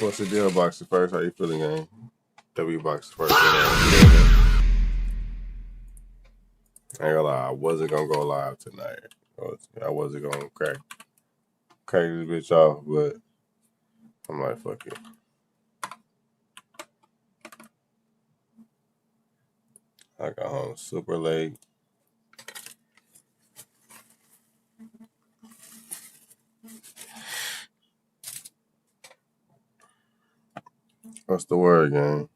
What's the deal, Boxer First? How you feeling, gang? W Boxer First. I ain't gonna lie, I wasn't gonna go live tonight. I wasn't gonna crack this bitch off, but I'm like, fuck it. I got home super late. What's the word, gang?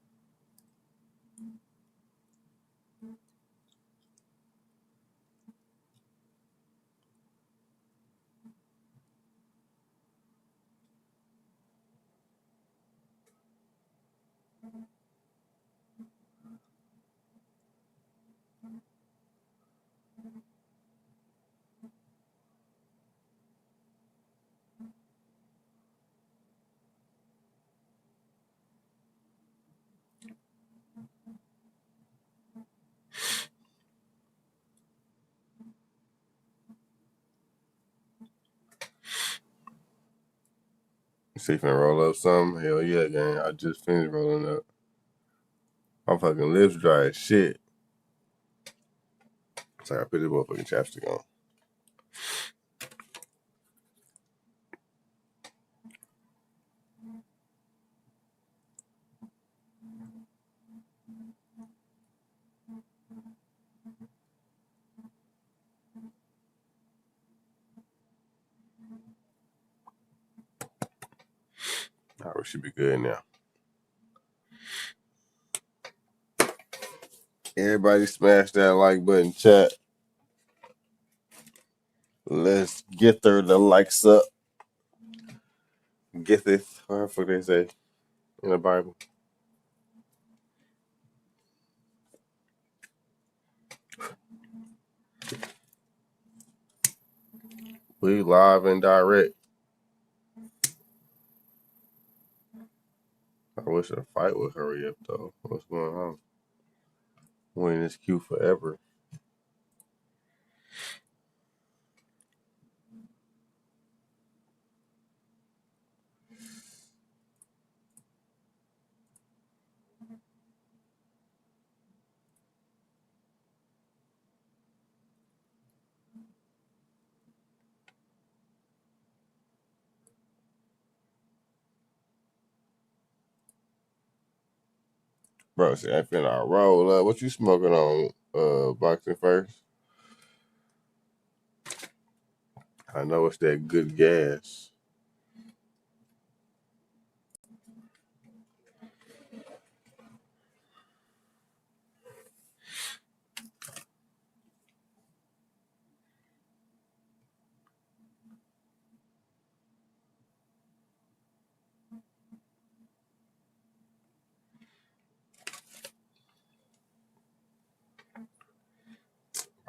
You see, finna roll up something? Hell yeah, gang. I just finished rolling up. My fucking lips dry as shit. So I put this motherfucking chapstick on. Alright, we should be good now. Everybody smash that like button, chat. Let's get the likes up. Get this. What the fuck they say in the Bible? We live and direct. I wish a fight would hurry up though. What's going on? We in this queue forever. Bro, see, I finna roll up. What you smoking on, Boxing First? I know it's that good gas.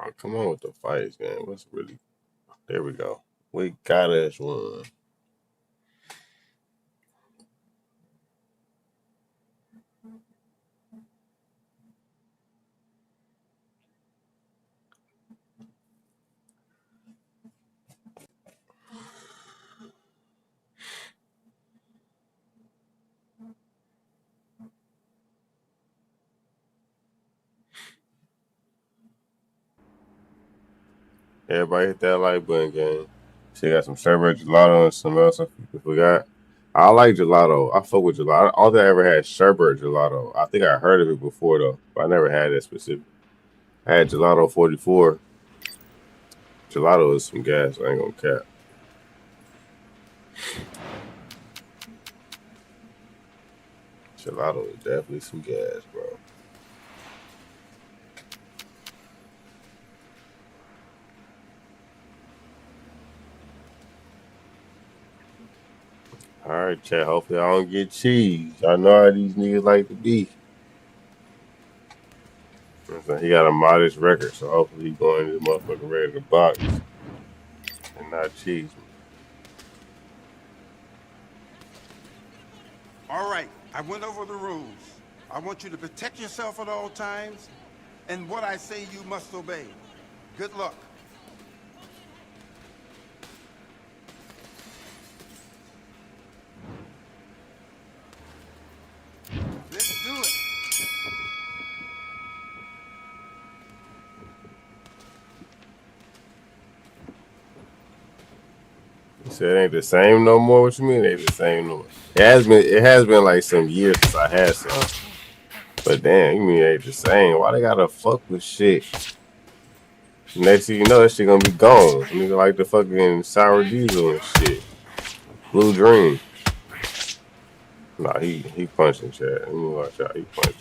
Oh, come on with the fights, man. What's really... There we go. We got us one. Everybody hit that like button, gang. She got some sherbet gelato and some else I forgot. I like gelato. I fuck with gelato. All that I ever had sherbet gelato. I think I heard of it before though, but I never had that specific. I had gelato 44. Gelato is some gas. I ain't gonna cap. Gelato is definitely some gas, bro. All right, chat. Hopefully I don't get cheese. I know how these niggas like to be. So he got a modest record, so hopefully he going to the motherfucker ready to box and not cheese. All right, I went over the rules. I want you to protect yourself at all times, and what I say you must obey. Good luck. said it ain't the same no more. What you mean it ain't the same no more? It has been like some years since I had some. But damn, you mean it ain't the same? Why they gotta fuck with shit? Next thing you know, that shit gonna be gone. Nigga like the fucking sour diesel and shit. Blue Dream. Nah, he punching Chad. Let me watch out. He punching.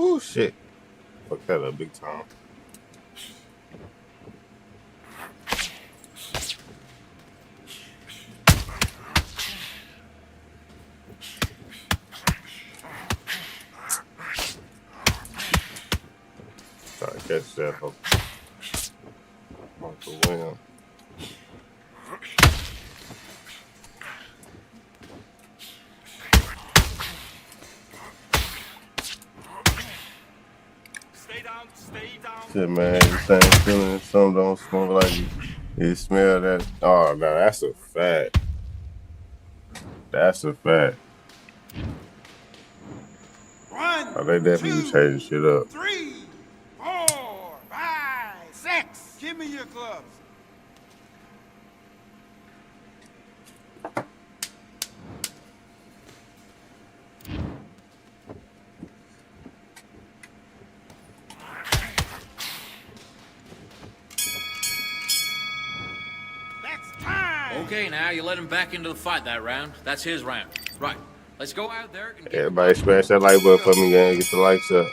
Oh shit. Fuck that up big time. Try to catch that hook off the wing. Stay down. Shit, man, the same feeling. Some don't smoke like you smell that. Oh, no, that's a fact. That's a fact. Oh, they definitely be changing shit up. 3, 4, 5, 6. Give me your gloves. That's time. Okay, now you let him back into the fight that round. That's his round. Right. Let's go out there and get Everybody smash that like button for me, gang. Get the likes up.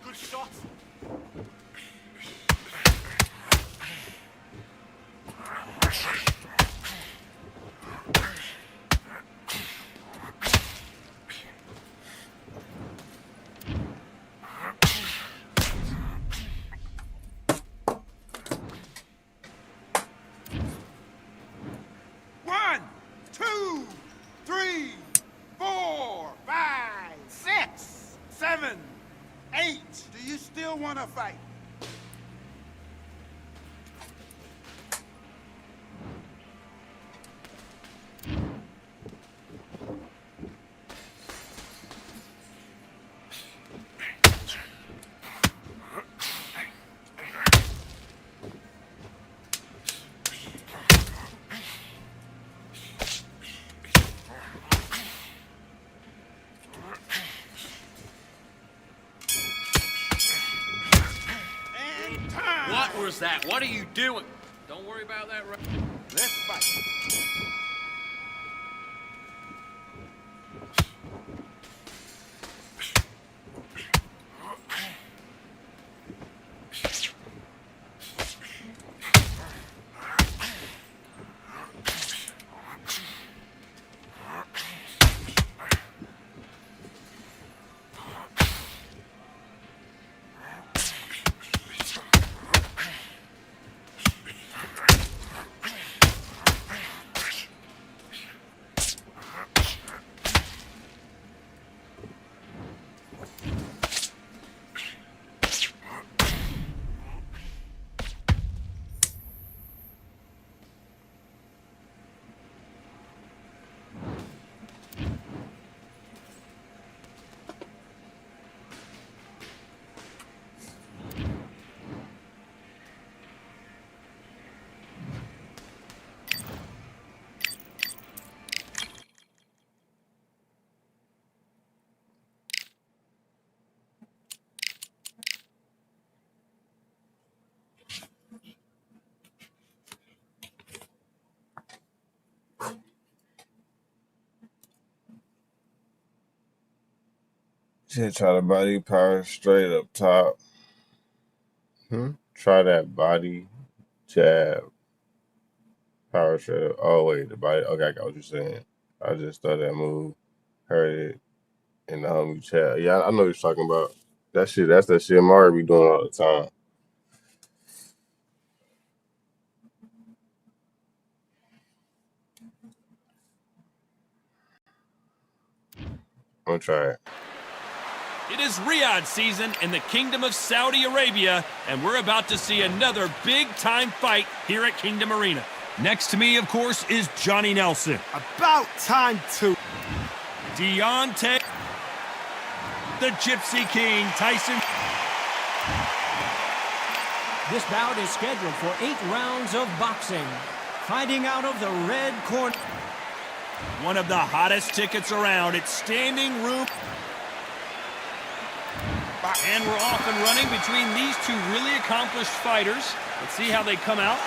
Good shot. One, 2, 3, 4, 5, 6, 7, 8. Do you still want to fight? What was that? What are you doing? Don't worry about that. Let's fight. Just try the body power straight up top. Try that body jab power straight up. Oh wait, the body. Okay, I got what you're saying. I just thought that move. Heard it in the homie chat. Yeah, I know what you're talking about. That shit. That's that shit Mario be doing all the time. I'm gonna try it. It is Riyadh season in the Kingdom of Saudi Arabia, and we're about to see another big-time fight here at Kingdom Arena. Next to me, of course, is Johnny Nelson. About time to. Deontay, the Gypsy King, Tyson. This bout is scheduled for 8 rounds of boxing. Fighting out of the red corner. One of the hottest tickets around. It's standing room. And we're off and running between these two really accomplished fighters. Let's see how they come out.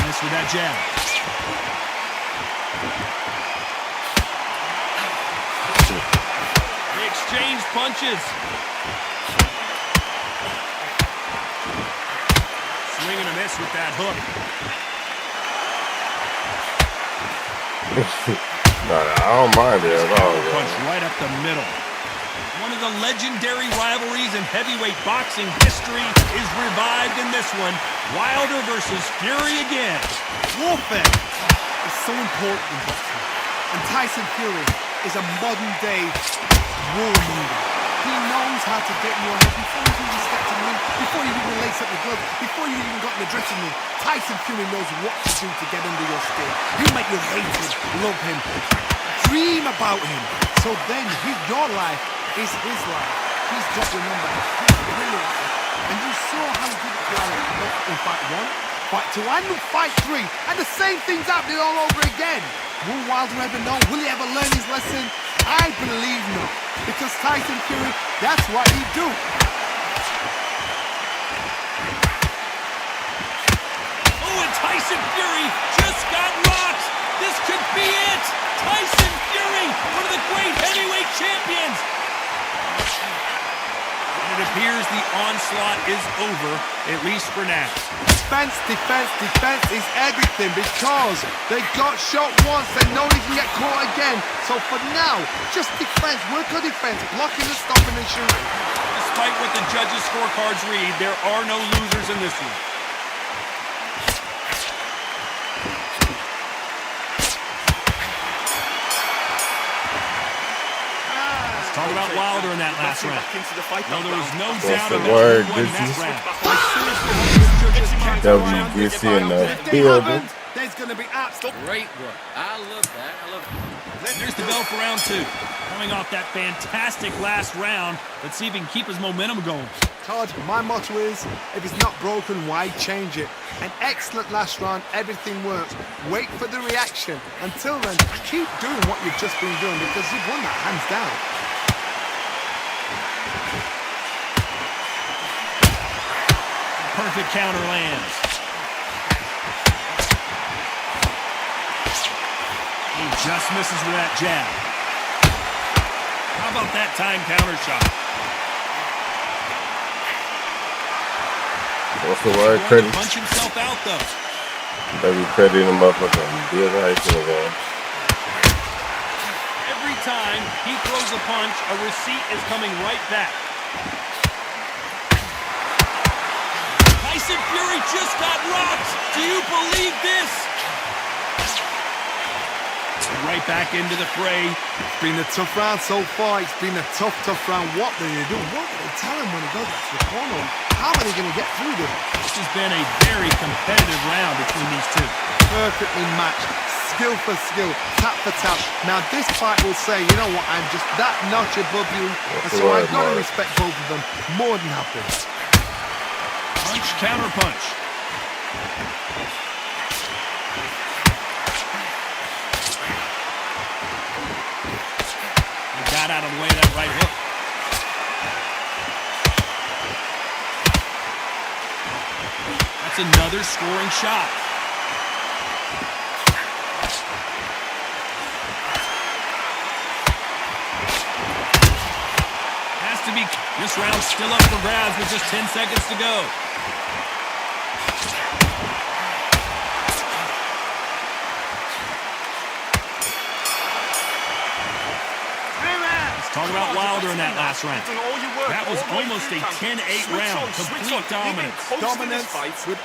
Nice with that jab. They exchange punches. Swing and a miss with that hook. I don't mind it at all. Punch right up the middle. One of the legendary rivalries in heavyweight boxing history is revived in this one. Wilder versus Fury again. Warfare is so important in boxing. And Tyson Fury is a modern-day warmonger. He knows how to get in your head before you even step to the ring, before you even lace up the gloves, before you even got in the dressing room. Tyson Fury knows what to do to get under your skin. He'll make you hate him, love him, dream about him. So then your life is his life. He's got your number. He's brilliant. And you saw how he did it in fight 1, fight 2, and fight 3. And the same thing's happening all over again. Will Wilder ever know? Will he ever learn his lesson? I believe not. Because Tyson Fury, that's what he do. Oh, and Tyson Fury just got rocked. This could be it. Tyson Fury, one of the great heavyweight champions. And it appears the onslaught is over, at least for now. Defense, defense, defense is everything because they got shot once, they know they can get caught again. So for now, just defense, work on defense, blocking and stopping and shooting. Despite what the judges' scorecards read, there are no losers in this one. Talk about Wilder in that last round. Well, there was no doubt about who won that round. WBC in the building. There's going to be absolute. Great work. I love that. I love it. Here's the bell for round 2. Coming off that fantastic last round, let's see if he can keep his momentum going. Todd, my motto is, if it's not broken, why change it? An excellent last round, everything works. Wait for the reaction. Until then, keep doing what you've just been doing because you've won that hands down. Perfect counter lands. He just misses with that jab. How about that time counter shot? What's the word? Credit. Punch himself out though. Maybe credit him up with some deal again. Every time he throws a punch, a receipt is coming right back. Tyson Fury just got rocked. Do you believe this? Right back into the fray. It's been a tough round so far. It's been a tough round. What do they do? What do they tell him when he goes back to the corner? How are they going to get through this? This has been a very competitive round between these two. Perfectly matched. Skill for skill, tap for tap. Now this fight will say, you know what, I'm just that notch above you. And so I've got to respect both of them. More than happy. Punch, counter punch. He got out of the way of that right hook. That's another scoring shot. This round's still up for grabs with just 10 seconds to go. Talk about Wilder in that last round. That was almost a 10-8 round. Complete dominance. Dominance.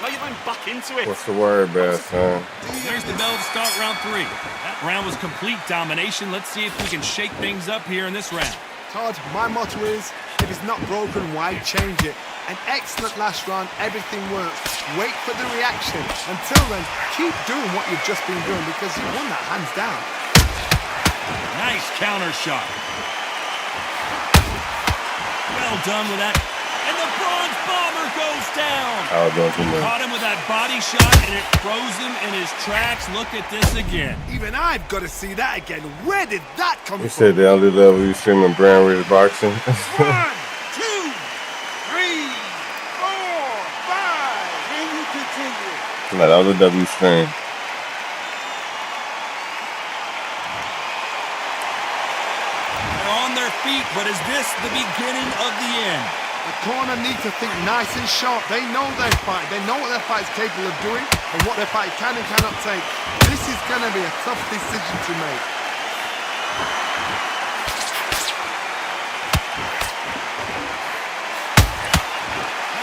Now you're going back into it. What's the word, best son? There's the bell to start round 3. That round was complete domination. Let's see if we can shake things up here in this round. Todd, my motto is, if it's not broken, why change it? An excellent last round, everything works. Wait for the reaction. Until then, keep doing what you've just been doing because you won that hands down. Nice counter shot. Well done with that. And the bronze bomber goes down. I was doing too much. Caught him with that body shot, and it froze him in his tracks. Look at this again. Even I've got to see that again. Where did that come You from? said the only level you streaming brand rated boxing. 1, 2, 3, 4, 5. Then you continue. Like all the W stream. They're on their feet, but is this the beginning of the end? The corner need to think nice and sharp. They know their fight. They know what their fight's capable of doing and what their fight can and cannot take. This is going to be a tough decision to make.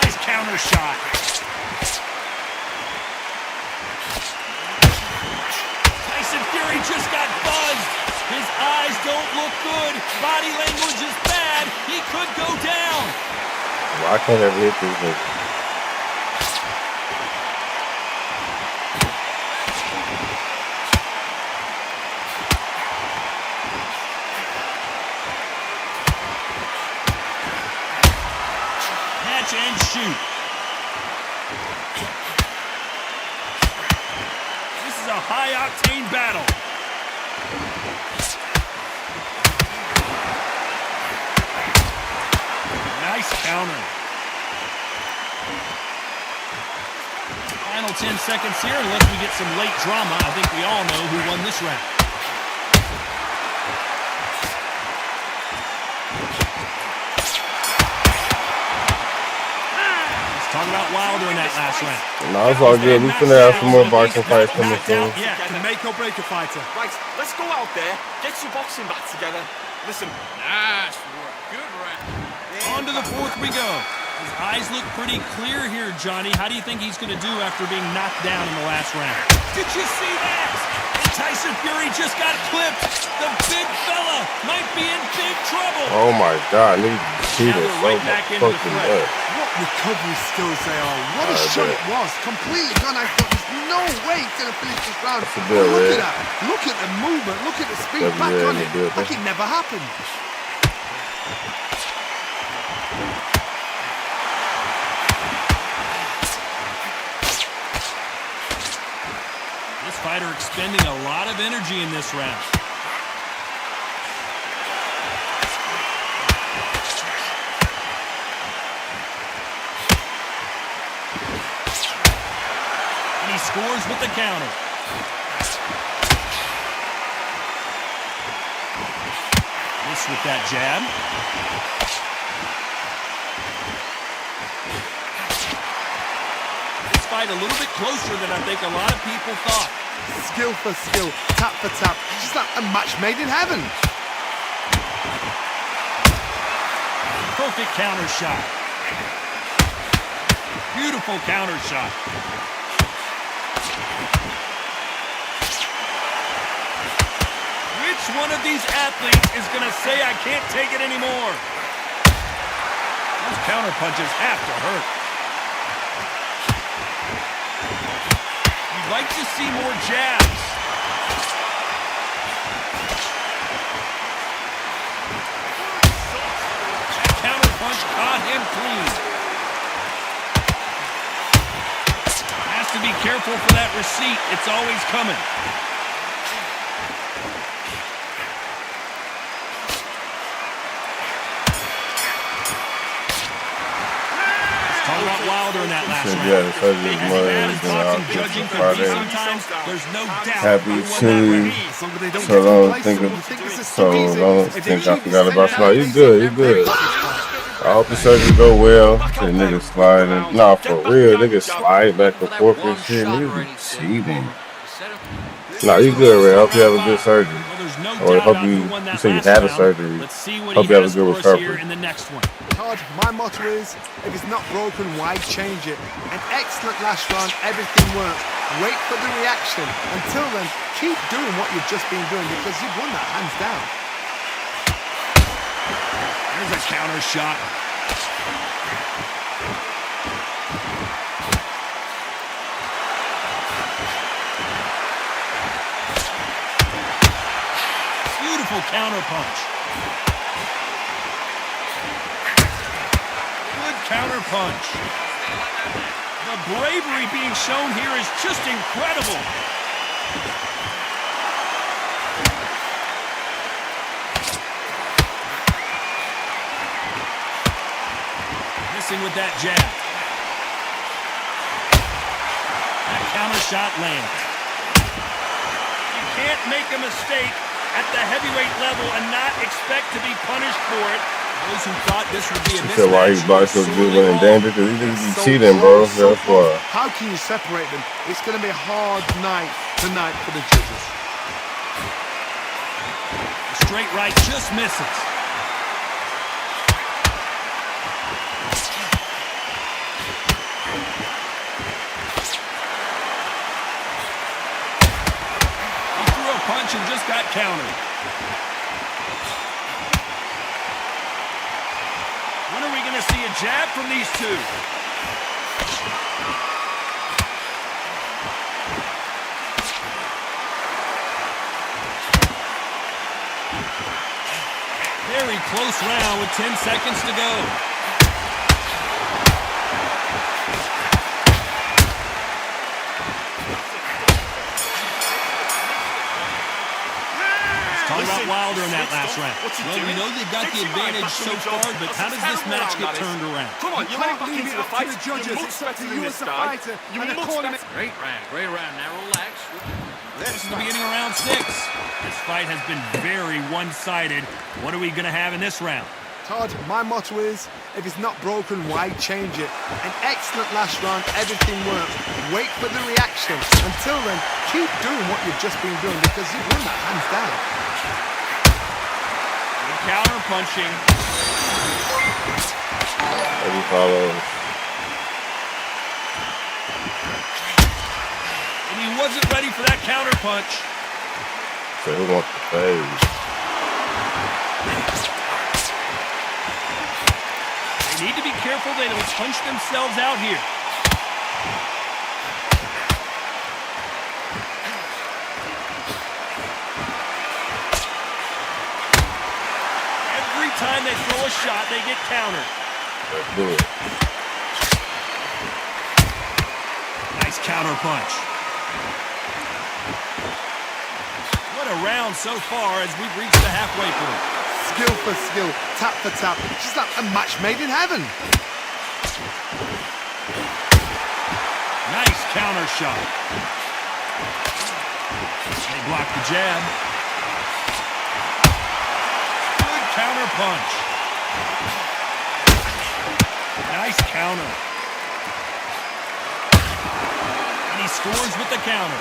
Nice counter shot. Tyson Fury just got buzzed. His eyes don't look good. Body language is bad. He could go down. Well, I can't ever hit this nigga. Catch and shoot. This is a high-octane battle. Nice counter. Final 10 seconds here, unless we get some late drama. I think we all know who won this round. Let's talk about Wilder in that last round. No, it's all good. We finna have some more boxing fights coming soon. Yeah, The make or break a fighter. Right, let's go out there, get your boxing back together. Listen, Nice work. Good round. on to the fourth we go. His eyes look pretty clear here, Johnny. How do you think he's going to do after being knocked down in the last round? Did you see that? And Tyson Fury just got clipped. The big fella might be in big trouble. Oh my God, nigga cheated Now so we're right back into the fucking fray. much. What recovery skills they are. What a I shot bet. it was. Completely gone. I thought there's no way he's going to finish this round. That's a deal, Look Red. at that. Look at the movement. Look at the speed That's back a on deal, it. deal, Like it never happened. This fighter expending a lot of energy in this round. And he scores with the counter. Miss with that jab. This fight a little bit closer than I think a lot of people thought. Skill for skill. Tap for tap. Just like a match made in heaven. Perfect counter shot. Beautiful counter shot. Which one of these athletes is going to say I can't take it anymore? Those counter punches have to hurt. You'd like to see more jabs. That counter punch caught him clean. Has to be careful for that receipt. It's always coming. Talk about Wilder in that last Said, round. yeah, the first As is bad more as than boxing all judging this can be Friday. sometimes, there's no doubt Happy who won that chili. round. As long as they don't So get to don't place think them, of, you think this is so too easy. don't If they think I keep forgot about sending somebody. You good, you good. out- I hope the surgery go well. The niggas sliding. Nah, for real, niggas slide back and forth and shit. Niggas be cheating. Nah, you good, Ray. I hope you have a good surgery. Well, there's no Or I doubt hope about who you won that say you last had a round. surgery. Let's see what Hope he you have a has good for us here recovery. in the next one. Todd, my motto is, if it's not broken, why change it? An excellent last round, everything worked. Wait for the reaction. Until then, keep doing what you've just been doing because you've won that hands down. There's a counter shot. Beautiful counter punch. Good counter punch. The bravery being shown here is just incredible. Missing with that jab. That counter shot lands. You can't make a mistake at the heavyweight level and not expect to be punished for it. Those who thought this would be a You said why he mismatch boxed so were good sorely when in wrong. danger? Because he thinks he's So cheating, close, bro. so That's close. why. How can you separate them? It's going to be a hard night tonight for the judges. The straight right just misses. He threw a punch and just got countered. When are we going to see a jab from these two? Very close round with 10 seconds to go. Talk about Wilder in that last round. Well, we know they've got the advantage so far, but how does this match get turned around? Come on, you went back into the fight. To the judges, You're much better than you this as a guy. fighter, You're and the much corner- better. Great round. Great round. Now relax. This is the beginning of round 6. This fight has been very one-sided. What are we going to have in this round? Todd, my motto is, if it's not broken, why change it? An excellent last round, everything worked. Wait for the reaction. Until then, keep doing what you've just been doing because you've won that hands down. Counter punching. Heavy follows. And he wasn't ready for that counter punch. So who wants the phase? They need to be careful they don't punch themselves out here. Every time they throw a shot, they get countered. Let's do it. Nice counter punch. What a round so far as we've reached the halfway point. Skill for skill, tap for tap. Just like a match made in heaven. Nice counter shot. They block the jab. Good counter punch. Nice counter. And he scores with the counter.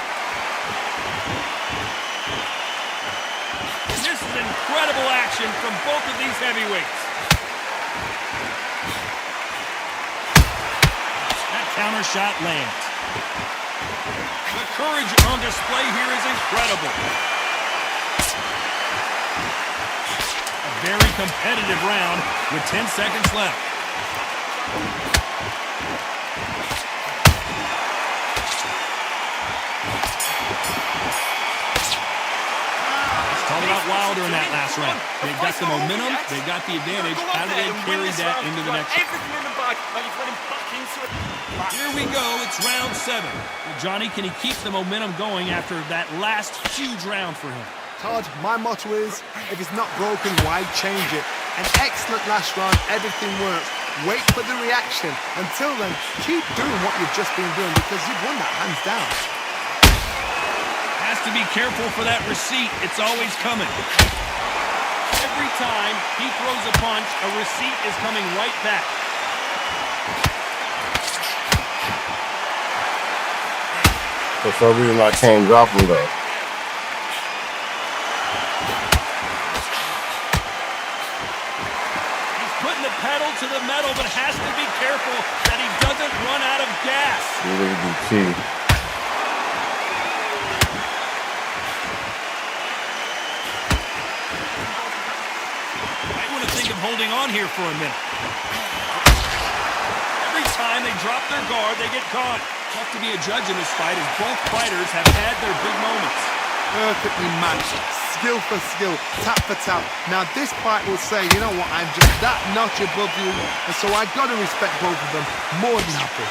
This is incredible action from both of these heavyweights. That counter shot lands. The courage on display here is incredible. A very competitive round with 10 seconds left. Let's talk about Wilder in that last round. They've got the momentum, they've got the advantage. How do they carry that into the next round? Everything in the bag. Now you've let him back into it. Here we go, it's round 7. Well, Johnny, can he keep the momentum going after that last huge round for him? Todd, my motto is, if it's not broken, why change it? An excellent last round, everything works. Wait for the reaction. Until then, keep doing what you've just been doing because you've won that hands down. Has to be careful for that receipt. It's always coming. Every Every time he throws a punch, a receipt is coming right back. For some reason, I can't drop him though. He's putting the pedal to the metal, but has to be careful that he doesn't run out of gas. Really be cheap. Might want to think of holding on here for a minute. Every time they drop their guard, they get caught. Tough to be a judge in this fight as both fighters have had their big moments. Perfectly matched, skill for skill, tap for tap. Now this fight will say, you know what, I'm just that notch above you, and so I've got to respect both of them more than happy.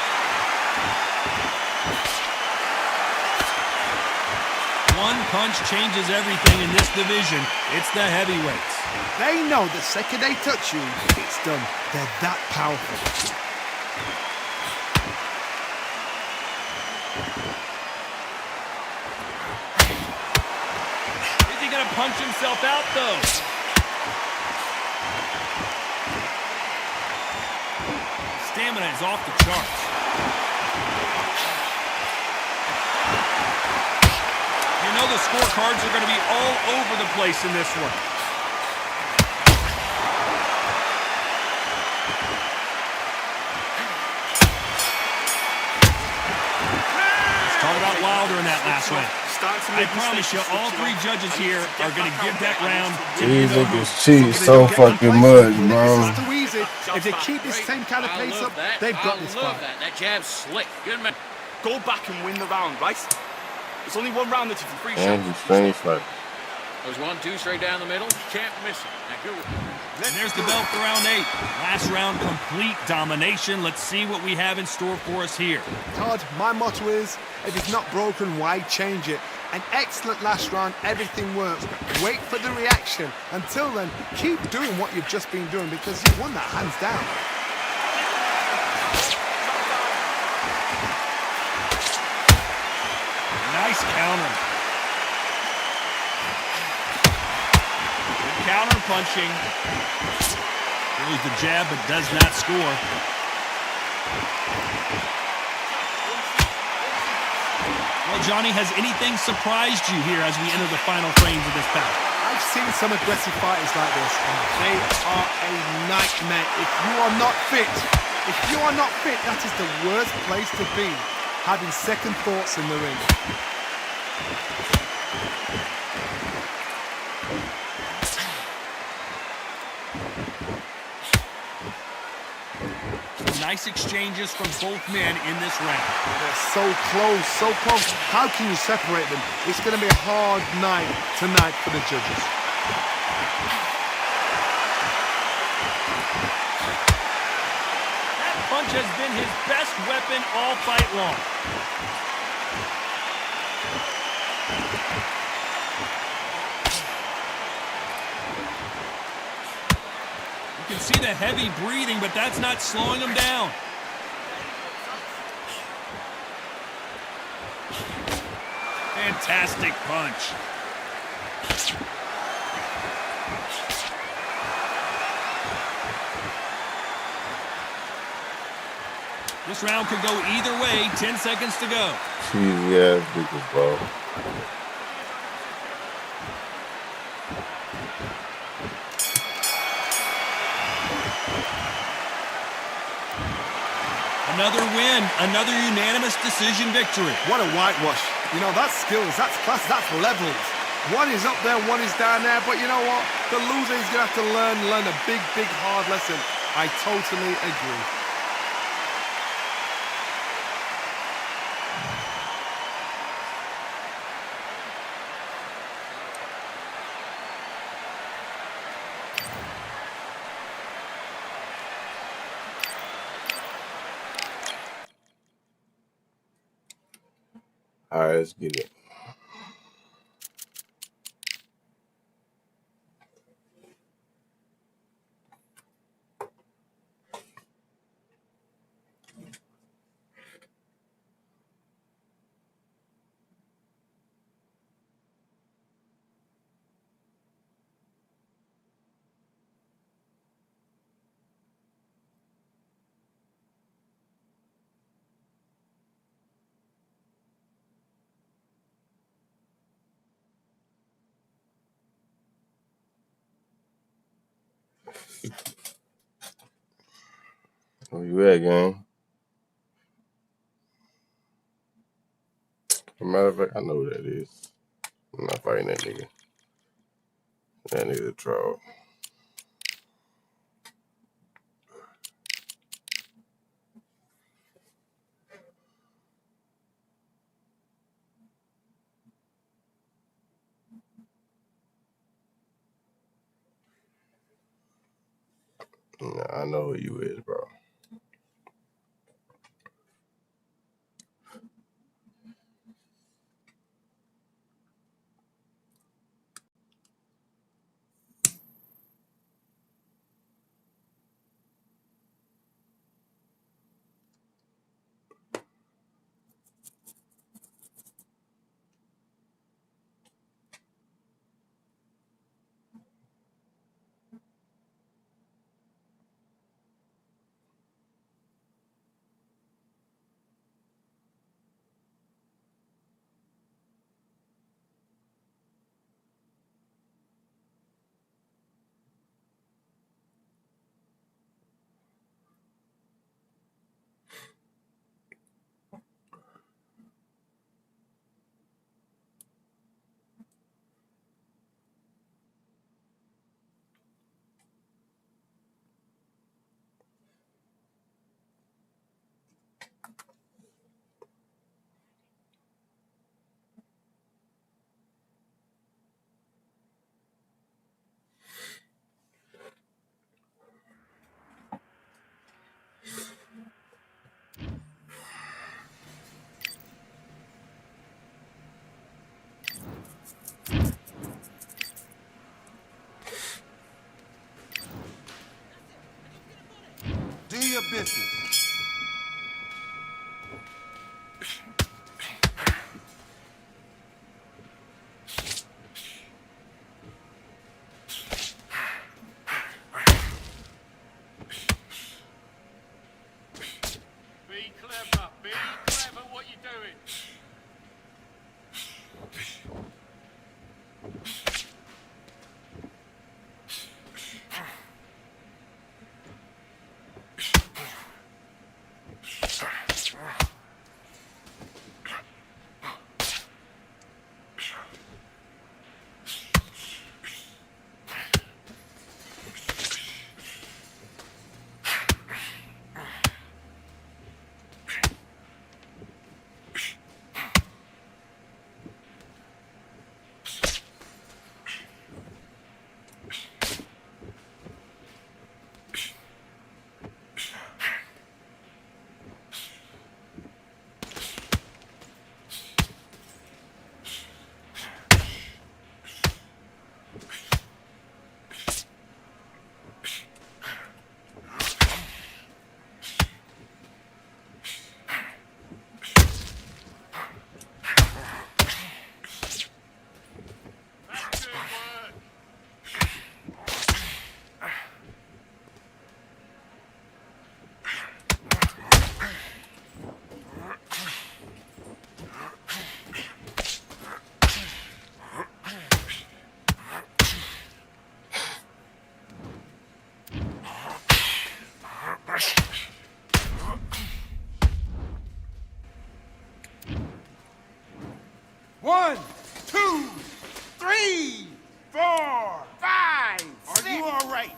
One punch changes everything in this division. It's the heavyweights. They know the second they touch you, it's done. They're that powerful. Punch himself out, though. Stamina is off the charts. You know the scorecards are going to be all over the place in this one. Let's talk about Wilder in that last round. I promise you, all three judges here are going to give that round to These niggas cheat so fucking much, bro. This is too easy. If they keep this same kind of pace up, they've got this fight. That jab's slick. Good man. Go back and win the round, right? There's only one round that you can free shot. And he's strange like. There's 1-2 straight down the middle. Can't miss it. Now good. And there's the belt for round 8. Last round, complete domination. Let's see what we have in store for us here. Todd, my motto is, if it's not broken, why change it? An excellent last round, everything works. Wait for the reaction. Until then, keep doing what you've just been doing because you won that hands down. Nice counter. Good counter punching. Throws the jab but does not score. Well, Johnny, has anything surprised you here as we enter the final frames of this bout? I've seen some aggressive fighters like this, and they are a nightmare. If you are not fit, that is the worst place to be, having second thoughts in the ring. Nice exchanges from both men in this round. They're so close, so close. How can you separate them? It's going to be a hard night tonight for the judges. That punch has been his best weapon all fight long. You can see the heavy breathing, but that's not slowing him down. Fantastic punch. This round could go either way. 10 seconds to go. Cheesy ass bitches, bro. Another win, another unanimous decision victory. What a whitewash. You know, that's skills, that's class, that's levels. One is up there, one is down there, but you know what? The loser is going to have to learn a big, hard lesson. I totally agree. All right, let's get it. Where you at, gang? As a matter of fact, I know who that is. I'm not fighting that nigga. That nigga troll. Nah, I know who you is, bro. Do your business. Be clever. Be clever what you're doing. That's good work. One, two, three, 4, 5, 6. Are you all right?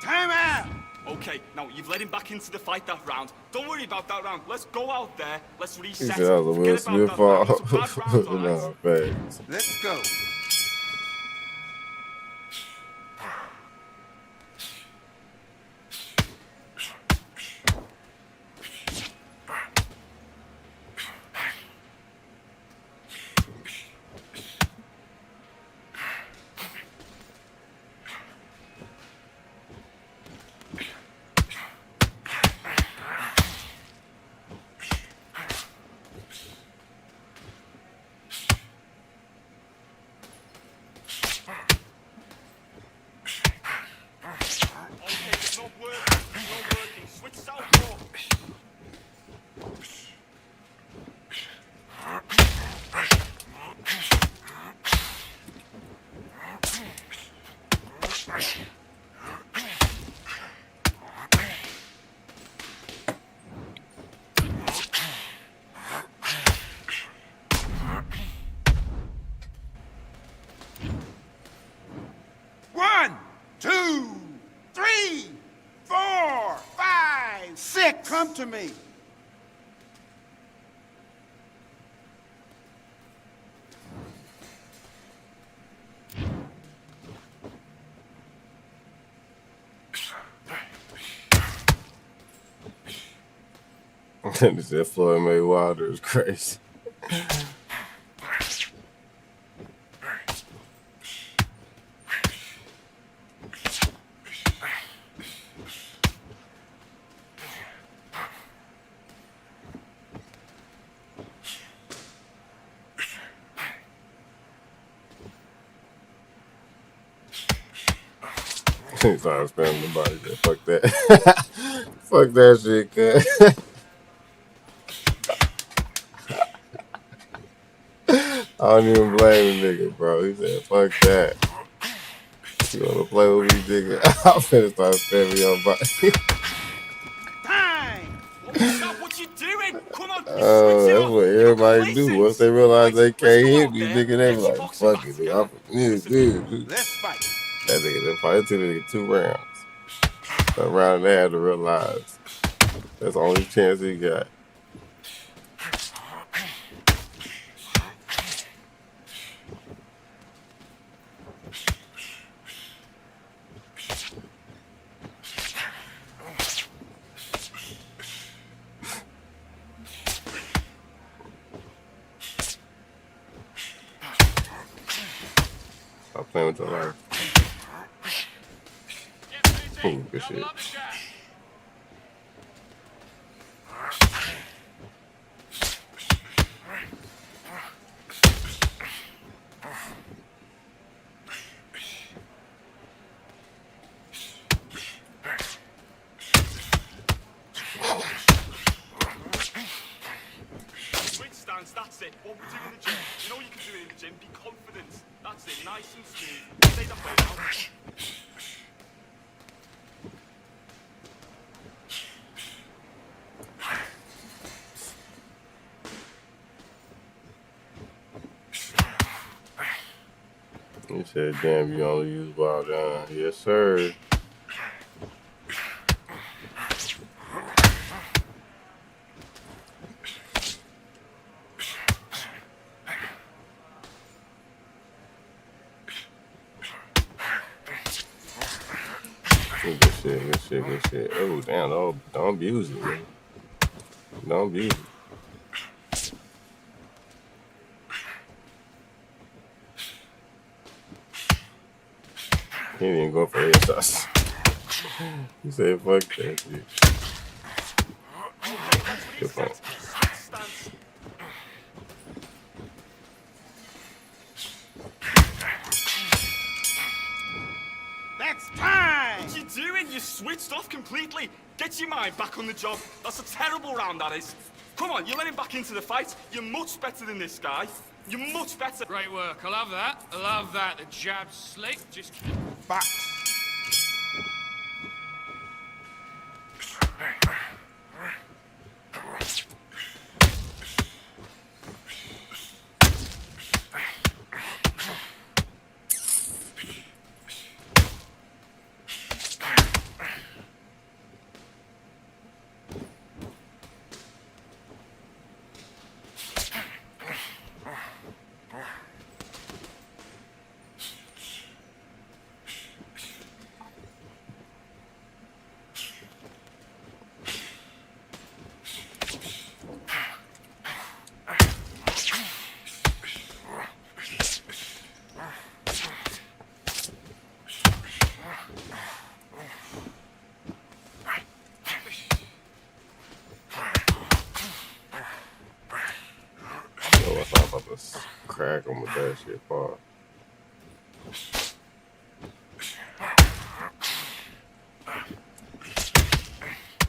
Time out! Okay, now you've led him back into the fight that round. Don't worry about that round. Let's go out there. Let's He reset. said that was a Will Forget about Smith that fault. round. It was a bad round, all right? Nah, facts. Let's go. One, two, three, 4, 5, 6. Come to me. They said Floyd Mayweather is crazy. He started spamming the body. Said, fuck that. Fuck that shit, cuz. I don't even blame the nigga, bro. He said, fuck that. You wanna play with me, nigga? I'm finna start spamming your body. Time. What you doing? Come on, you switch it That's off. what You're everybody do. complacent. Once they realize they Let's can't go hit out me, there, nigga, they be get your like, boxing fuck back it, together. nigga. Dude. Let's fight. That nigga, they probably took the nigga 2 rounds. That round they had to realize that's the only chance he got. Stop playing with your life. Ooh, good shit. Switch stance, that's it. What we do in the gym. You know you can do it in the gym. Be confident. That's it, nice and smooth. Stay that way now. He said, damn, you only use wild down. Yes, sir. Good shit. Oh, damn, don't abuse it, man. Don't abuse it. He didn't go for headshots. He said, fuck that shit. Good point. That's time. What you doing? You switched off completely. Get your mind back on the job. That's a terrible round, that is. Come on, you're letting back into the fight. You're much better than this guy. You're much better. Great work. I love that. I love that. The jab's slick. Just Box. Crack him with that shit, Paul.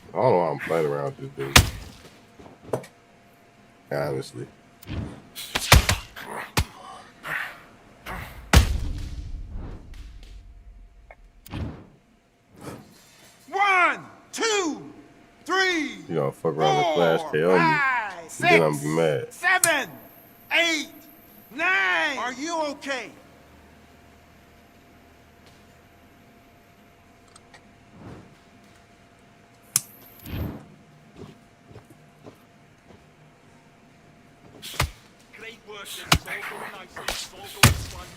I don't know why I'm playing around with this dude. Honestly. You gonna fuck around and flash 4, KO me. 5, Then I'm 6, be mad. 7, 8, 9. Are you okay? Great work, Jim. It's all going nicely. It's all going slightly.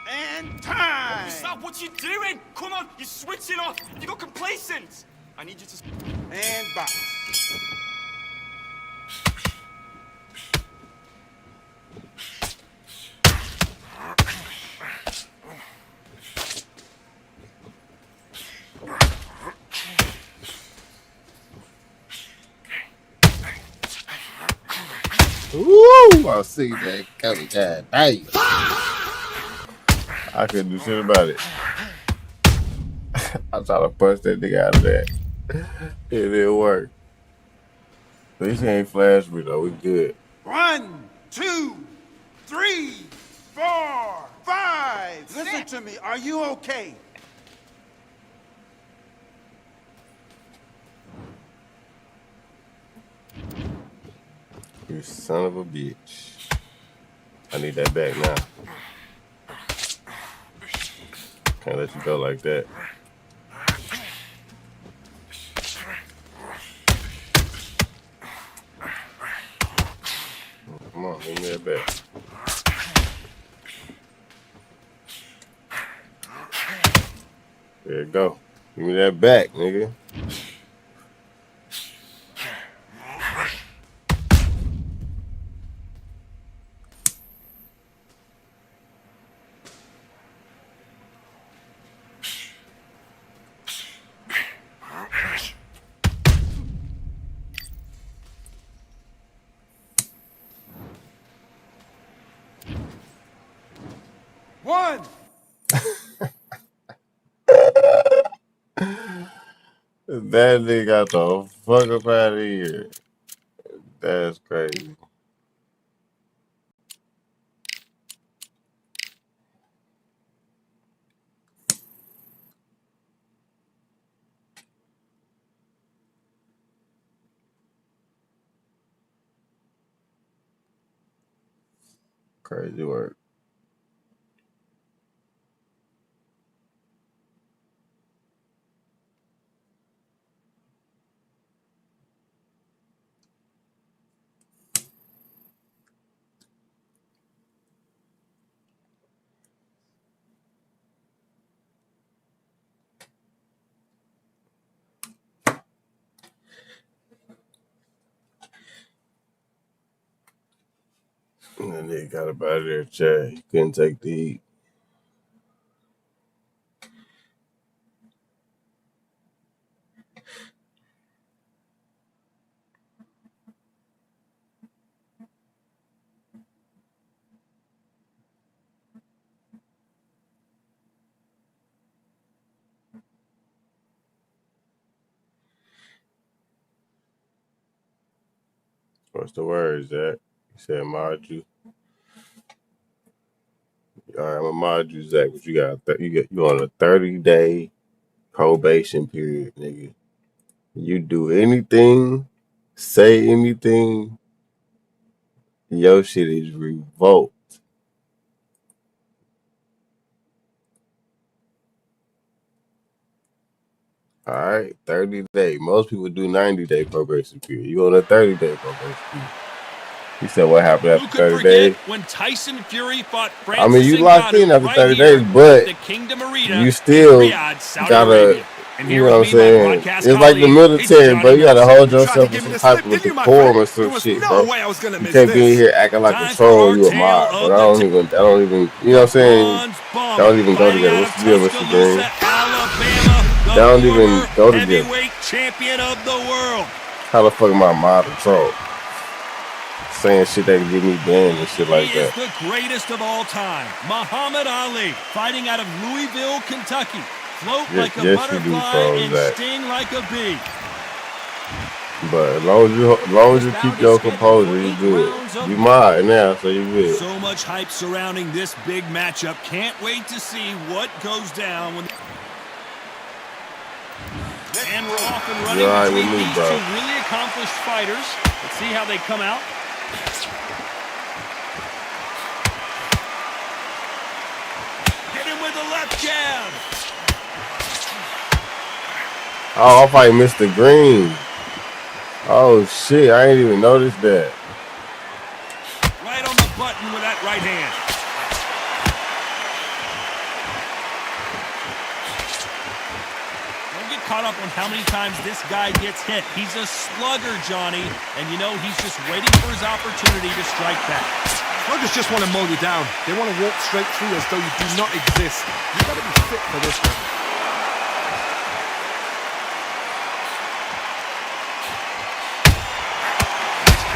And time. Stop what you doing? Come on, you're switching off. You got complacent. I need you to... And box. Woo! I see that coming. God damn. I couldn't do shit about it. I tried to punch that nigga out of that. It didn't work. At least he ain't flashed me though. We good. 1, 2, 3, 4, 5. Listen to me. Are you okay? You son of a bitch. I need that back now. Can't let you go like that. Come on, give me that back. There you go. Give me that back, nigga. One. That nigga got the fuck up out of here. That's crazy. Crazy work. And then they got up out of there, Chad. He couldn't take the heat. What's the word, Zach? He said, mod you. All right, I'm gonna mod you, Zach. But you on a 30-day probation period, nigga. You do anything, say anything, your shit is revoked. All right, 30-day. Most people do 90-day probation period. You on a 30-day probation period. He said, what happened Who after could 30 forget days? when Tyson Fury fought I Francis mean, you locked in after 30 days, but the Kingdom Arena you still in Riyadh, Saudi gotta, Arabia. And you here know with what I'm me, my saying? broadcast It's like the colleague, military, it's bro. You gotta Johnny hold Nelson. yourself with some type of decorum or some shit, no bro. way I was gonna You miss can't be in this. here acting like a Time troll for or you our a mod, tale but of I don't even, you know what I'm saying? Bronze Bomber, That don't even go fighting together. out What's of the deal, Mr. Green? Tuscaloosa, Alabama, the That don't even former go together. heavyweight champion of the world. How the fuck am I a mod or troll? saying shit that can get me banned and shit like He is that. the greatest of all time, Muhammad Ali, fighting out of Louisville, Kentucky. Float like a Yes, you do, butterfly and Zach. sting like a bee. But as long as you keep your composure, you good. You mine now, so you good. So much hype surrounding this big matchup. Can't wait to see what goes down when. And we're off and running You're all right between with me, these bro. two really accomplished fighters. Let's see how they come out. Hit him with a left jab. Oh, I probably missed the green. Oh shit, I ain't even noticed that. Right on the button with that right hand. Don't get caught up on how many times this guy gets hit. He's a slugger, Johnny, and you know he's just waiting for his opportunity to strike back. Sluggers just want to mow you down. They want to walk straight through as though you do not exist. You've got to be fit for this one.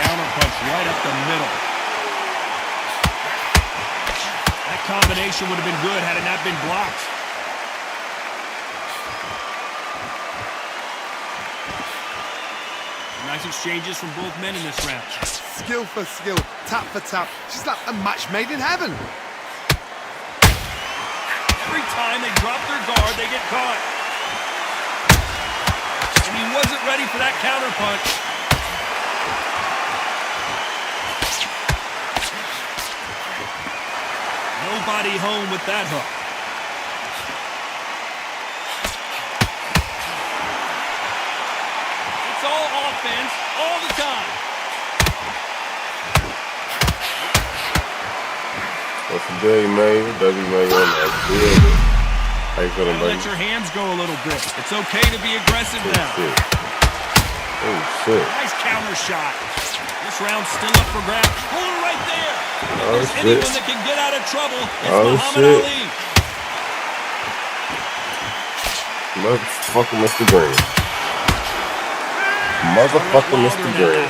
Counterpunch right up the middle. That combination would have been good had it not been blocked. Nice exchanges from both men in this round. Skill for skill, tap for tap. She's like a match made in heaven. Every time they drop their guard, they get caught. And he wasn't ready for that counterpunch. Nobody home with that hook. It's all offense, all the time. What's the day, man? W, that's good. How you feeling, buddy? Let your hands go a little bit. It's okay to be aggressive now. Shit. Oh, shit. Nice counter shot. This round's still up for grabs. Pull her right there. If Oh, there's shit. anyone that can get out of trouble, it's Oh, Muhammad shit. Ali. Motherfucker, Mr. Green. Motherfucker, Mr. Green.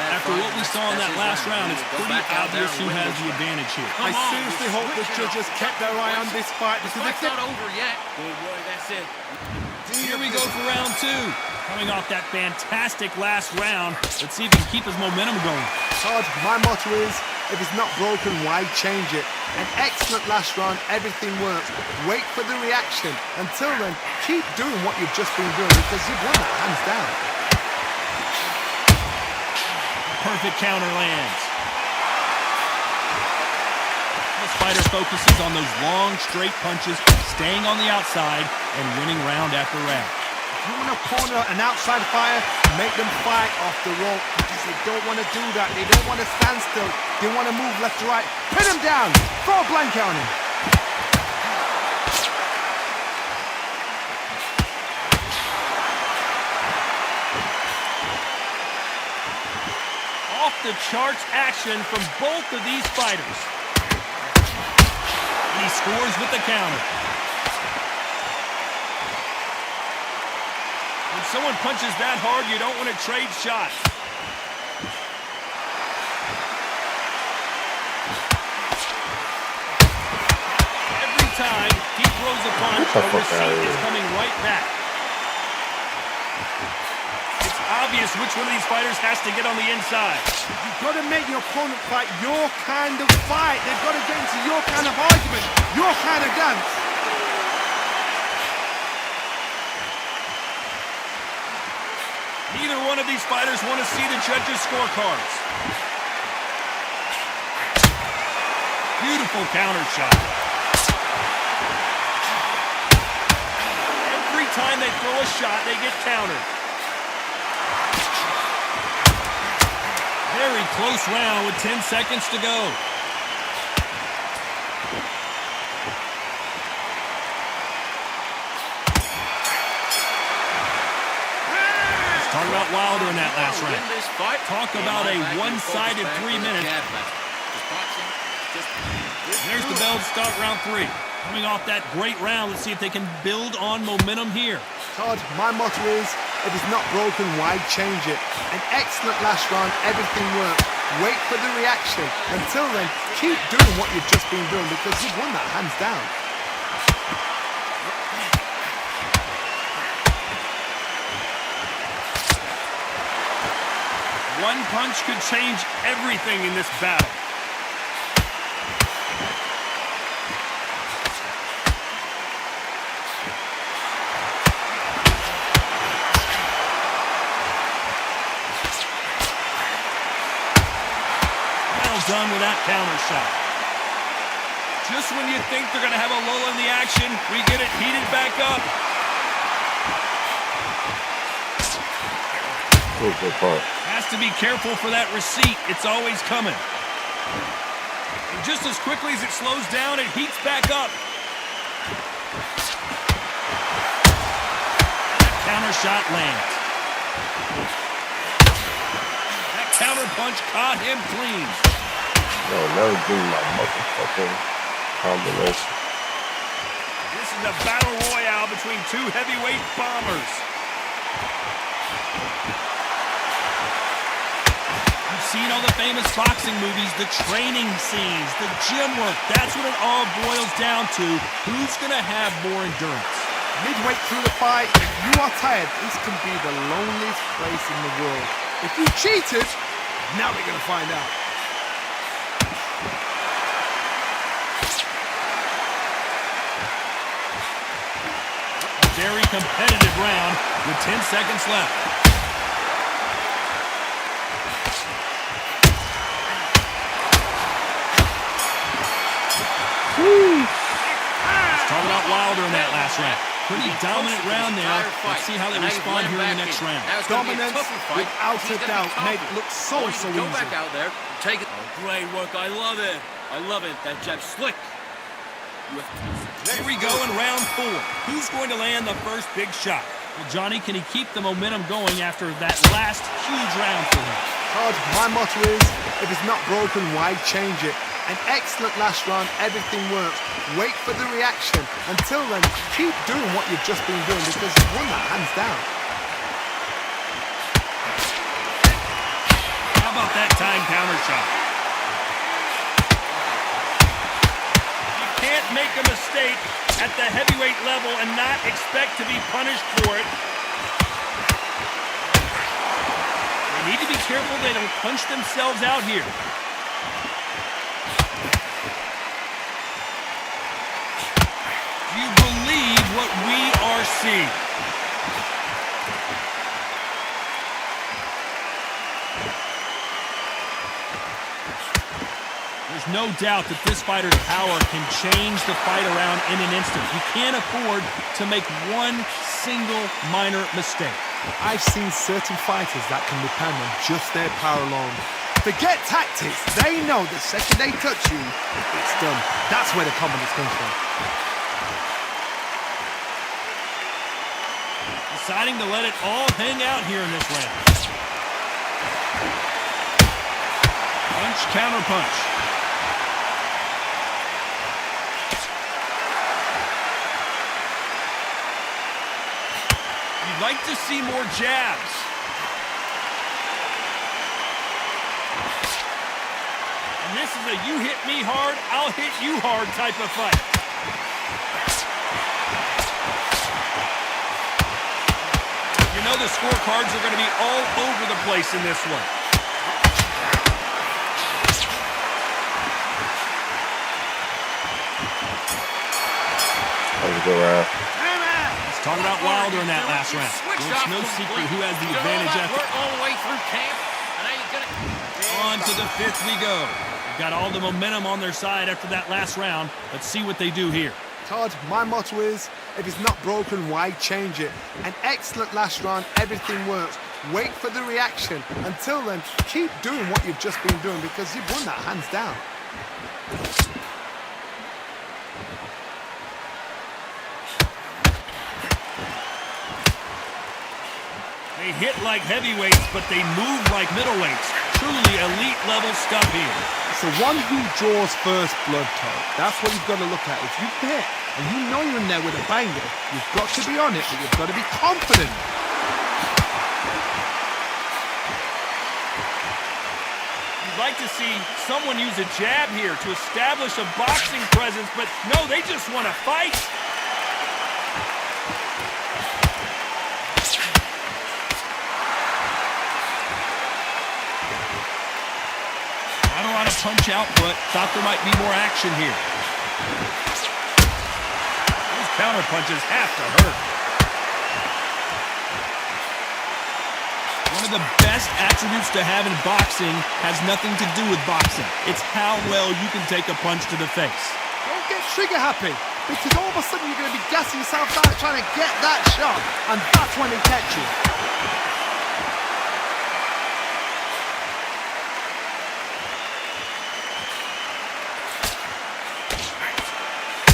After what we saw in that last round, it's pretty obvious who has the advantage here. I seriously hope the judges kept their eye on this fight because Fight's not over yet. Good boy, that's it. Here we go for round two. Coming off that fantastic last round, let's see if he can keep his momentum going. Todd, my motto is, if it's not broken, why change it? An excellent last round, everything works. Wait for the reaction. Until then, keep doing what you've just been doing because you've won that hands down. Perfect counter lands. This fighter focuses on those long, straight punches, staying on the outside and winning round after round. If you want to corner an outside fighter, make them fight off the rope because they don't want to do that. They don't want to stand still. They want to move left to right. Pin him down. Throw a blanket on him. Off the charts action from both of these fighters. And he scores with the counter. When someone punches that hard, you don't want to trade shots. Every time he throws a punch, the receipt is coming right back. It's obvious which one of these fighters has to get on the inside. You've got to make your opponent fight your kind of fight. They've got to get into your kind of argument, your kind of dance. Neither one of these fighters want to see the judges' scorecards. Beautiful counter shot. Every time they throw a shot, they get countered. Very close round with 10 seconds to go. Talk about Wilder in that last round. Talk about a one-sided 3 minutes. There's the bell to start round three. Coming off that great round, let's see if they can build on momentum here. Todd, my motto is, if it's not broken, why change it? An excellent last round, everything worked. Wait for the reaction. Until then, keep doing what you've just been doing because you've won that hands down. One punch could change everything in this battle. Well done with that counter shot. Just when you think they're going to have a lull in the action, we get it heated back up. Good part. Has to be careful for that receipt. It's always coming. And just as quickly as it slows down, it heats back up. That counter shot lands. That counter punch caught him clean. No, never do my motherfucking combination. This is a battle royale between two heavyweight bombers. You've seen all the famous boxing movies, the training scenes, the gym work. That's what it all boils down to. Who's going to have more endurance? Midway through the fight, if you are tired, this can be the loneliest place in the world. If you cheated, now we're going to find out. Very competitive round with 10 seconds left. Started out Wilder in that last round. Pretty dominant round there. Let's see how they respond here in the next round. Dominance, without a doubt, made it look so easy. Go back out there, take it. Oh, great work. I love it. I love it. That jab slick. Here we go in round 4. Who's going to land the first big shot? Well, Johnny, can he keep the momentum going after that last huge round for him? Todd, my motto is, if it's not broken, why change it? An excellent last round, everything works. Wait for the reaction. Until then, keep doing what you've just been doing because you've won that hands down. How about that time counter shot? You can't make a mistake at the heavyweight level and not expect to be punished for it. They need to be careful they don't punch themselves out here. Do you believe what we are seeing? There's no doubt that this fighter's power can change the fight around in an instant. You can't afford to make one single minor mistake. I've seen certain fighters that can depend on just their power alone. Forget tactics. They know the second they touch you, it's done. That's where the confidence comes from. Deciding to let it all hang out here in this round. Punch, counter punch. You'd like to see more jabs. And this is a you hit me hard, I'll hit you hard type of fight. You know the scorecards are going to be all over the place in this one. That was a good round. Let's talk about Wilder in that last round. Well, it's no secret who has the advantage after. All the way through camp, and now you're gonna... On to the 5th we go. They've got all the momentum on their side after that last round. Let's see what they do here. Todd, my motto is, if it's not broken, why change it? An excellent last round, everything works. Wait for the reaction. Until then, keep doing what you've just been doing because you've won that hands down. They hit like heavyweights, but they move like middleweights. Truly elite level stuff here. It's the one who draws first blood, Todd. That's what you've got to look at. If you hit and you know you're in there with a banger, you've got to be on it, but you've got to be confident. You You'd like to see someone use a jab here to establish a boxing presence, but no, they just want to fight. Not a lot of punch output. Thought there might be more action here. Those counter punches have to hurt. One of the best attributes to have in boxing has nothing to do with boxing. It's how well you can take a punch to the face. Don't get trigger happy, because all of a sudden you're going to be gassing yourself out trying to get that shot, and that's when they catch you.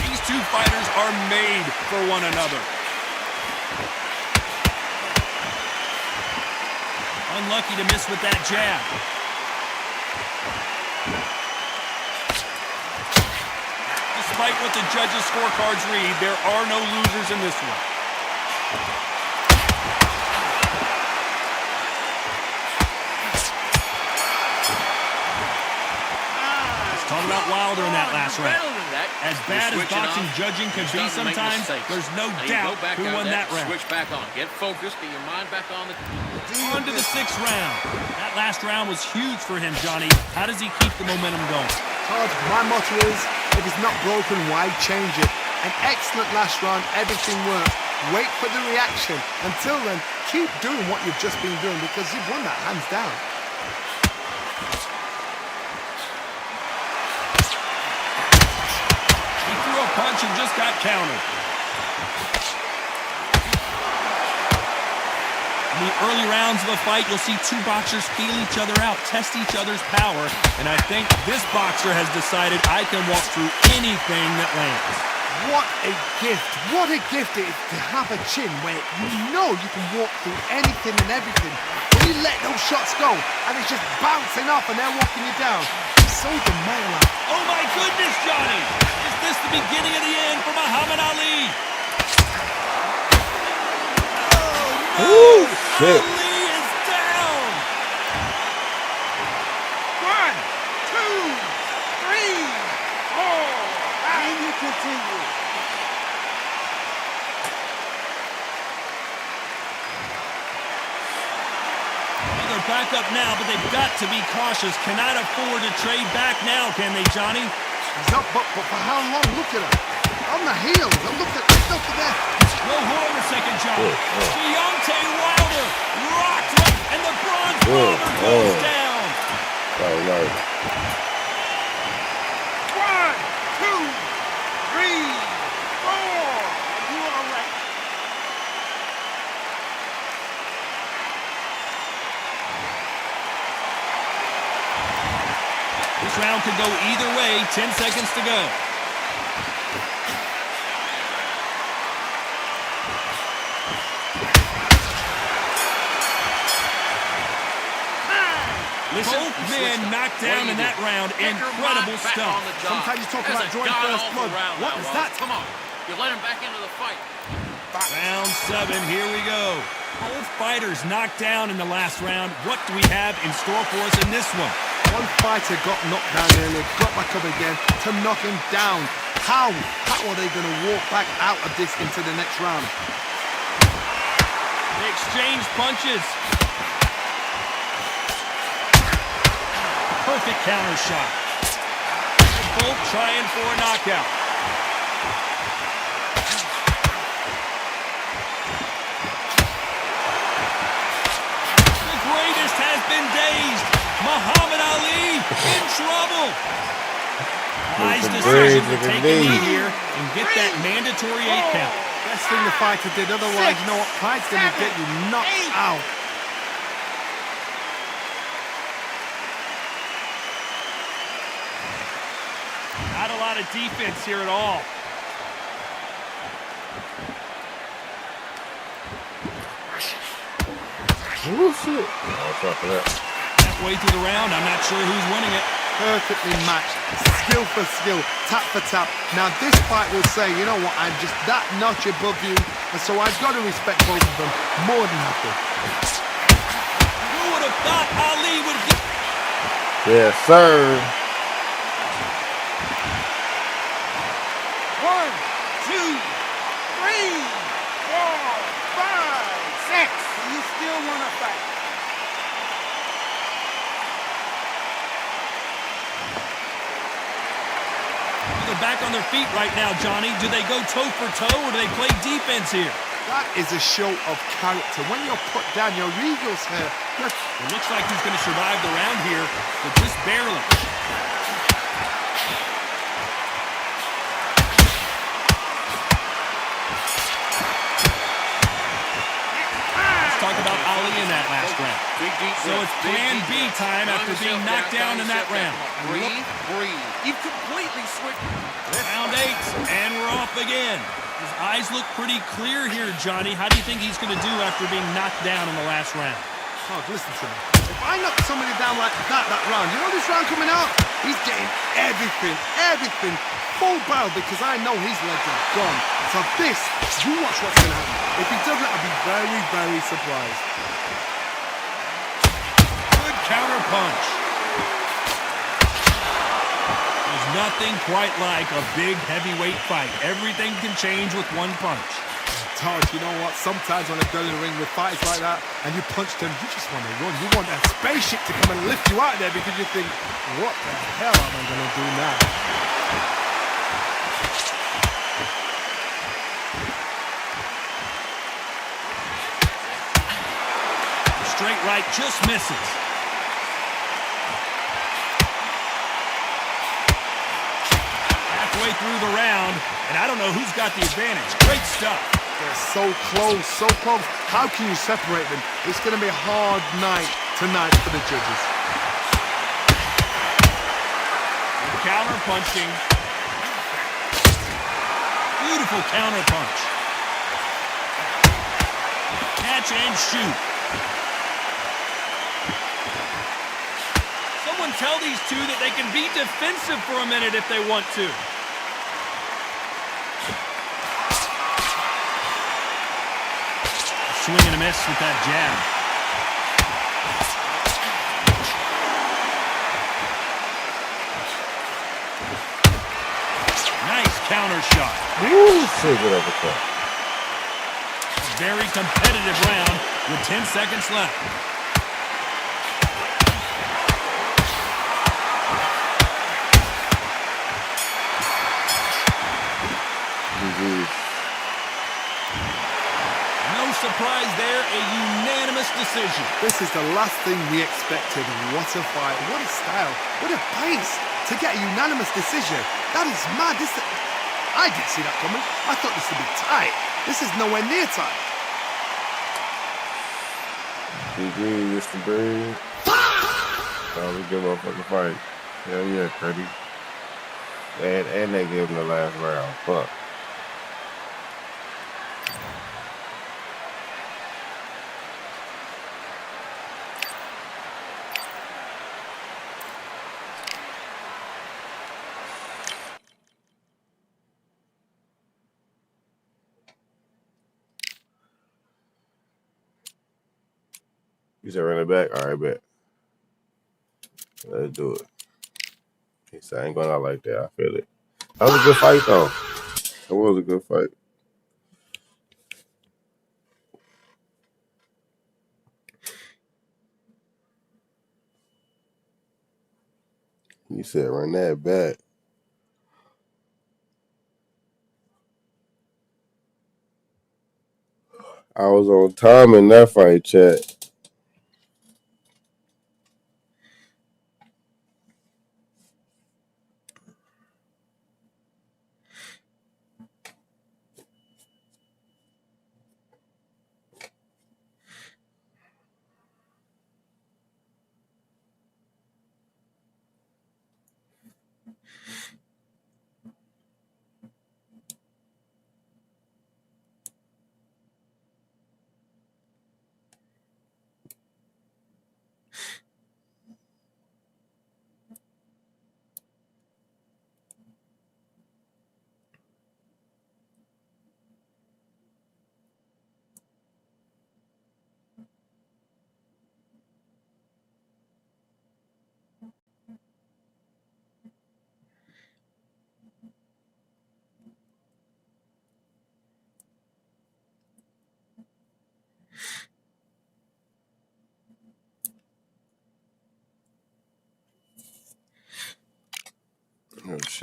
These two fighters are made for one another. Unlucky to miss with that jab. Despite what the judges' scorecards read, there are no losers in this one. Let's talk about Wilder in that last round. As bad as boxing judging can be sometimes, there's no doubt who won that round. Switch back on. Get focused. Get your mind back on the... On to the 6th round. That last round was huge for him, Johnny. How does he keep the momentum going? Todd, my motto is, if it's not broken, why change it? An excellent last round, everything worked. Wait for the reaction. Until then, keep doing what you've just been doing, because you've won that hands down. He threw a punch and just got countered. In the early rounds of a fight, you'll see two boxers feel each other out, test each other's power, and I think this boxer has decided I can walk through anything that lands. What a gift it is to have a chin where you know you can walk through anything and everything. When you let those shots go and it's just bouncing off and they're walking you down, it's so demoralizing. Oh my goodness, Johnny! Is this the beginning of the end for Muhammad Ali? Ooh, shit. Ali is down! 1, 2, 3, 4, and you continue. Well, they're back up now, but they've got to be cautious. Cannot afford to trade back now, can they, Johnny? He's up, but for how long? Look at him. On the heels. And look at that. No horn in the second, Johnny. Deontay Wilder rocked him, and the bronze bomber goes down. Oh, no. 1, 2, 3, 4. You all right? This round could go either way. 10 seconds to go. Both men knocked down in that round. Incredible stuff. Sometimes you talk about drawing first blood. What is that? Come on. You let him back into the fight. Round 7, here we go. Both fighters knocked down in the last round. What do we have in store for us in this one? One fighter got knocked down earlier, got back up again to knock him down. How are they going to walk back out of this into the next round? They exchanged punches. Perfect counter shot. Both trying for a knockout. The greatest has been dazed. Muhammad Ali in trouble. Wise decision to take a knee here and get that mandatory 8 count. Best thing the fighter did, otherwise, you know what? Pride's going to get you knocked out. Not a lot of defense here at all. Oh, shit. Watch out for that. Halfway through the round, I'm not sure who's winning it. Perfectly matched, skill for skill, tap for tap. Now this fight will say, you know what, I'm just that notch above you, and so I've got to respect both of them more than happy. Who would have thought Ali would get... Yes, sir. 1, 2, 3, 4, 5, 6. You still want to fight? They're back on their feet right now, Johnny. Do they go toe for toe or do they play defense here? That is a show of character. When you're put down, your ego's here. It looks like he's going to survive the round here, but just barely. Let's talk about Ali in that last round. So it's plan B time after being knocked down in that round. Breathe. You've completely switched. Round 8, and we're off again. His eyes look pretty clear here, Johnny. How do you think he's going to do after being knocked down in the last round? Oh, listen to me. If I knock somebody down like that round, you know this round coming out? He's getting everything full barrel because I know his legs are gone. So this, you watch what's going to happen. If he doesn't, I'll be very, very surprised. Good counter punch. There's nothing quite like a big heavyweight fight. Everything can change with one punch. Todd, you know what? Sometimes when I go in the ring with fights like that and you punch them, you just want to run. You want that spaceship to come and lift you out of there because you think, what the hell am I going to do now? Straight right just misses. Halfway through the round, and I don't know who's got the advantage. Great stuff. They're so close, so close. How can you separate them? It's going to be a hard night tonight for the judges. Counter punching. Beautiful counter punch. Catch and shoot. Someone tell these two that they can be defensive for a minute if they want to. Swing and a miss with that jab. Nice counter shot. Woo, so good uppercut. Very competitive round with 10 seconds left. No surprise there, a unanimous decision. This is the last thing we expected. What a fight, what a style, what a pace to get a unanimous decision. That is mad. I didn't see that coming. I thought this would be tight. This is nowhere near tight. GG, Mr. Brave. That was a good motherfucking fight. Hell yeah, Cuddy. And they gave him the last round. Fuck. You said run it back? All right, bet. Let's do it. He said, I ain't going out like that. I feel it. That was a good fight, though. That was a good fight. You said run that back. I was on time in that fight, chat.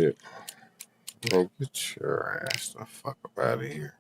shit. Man, get your ass the fuck up out of here.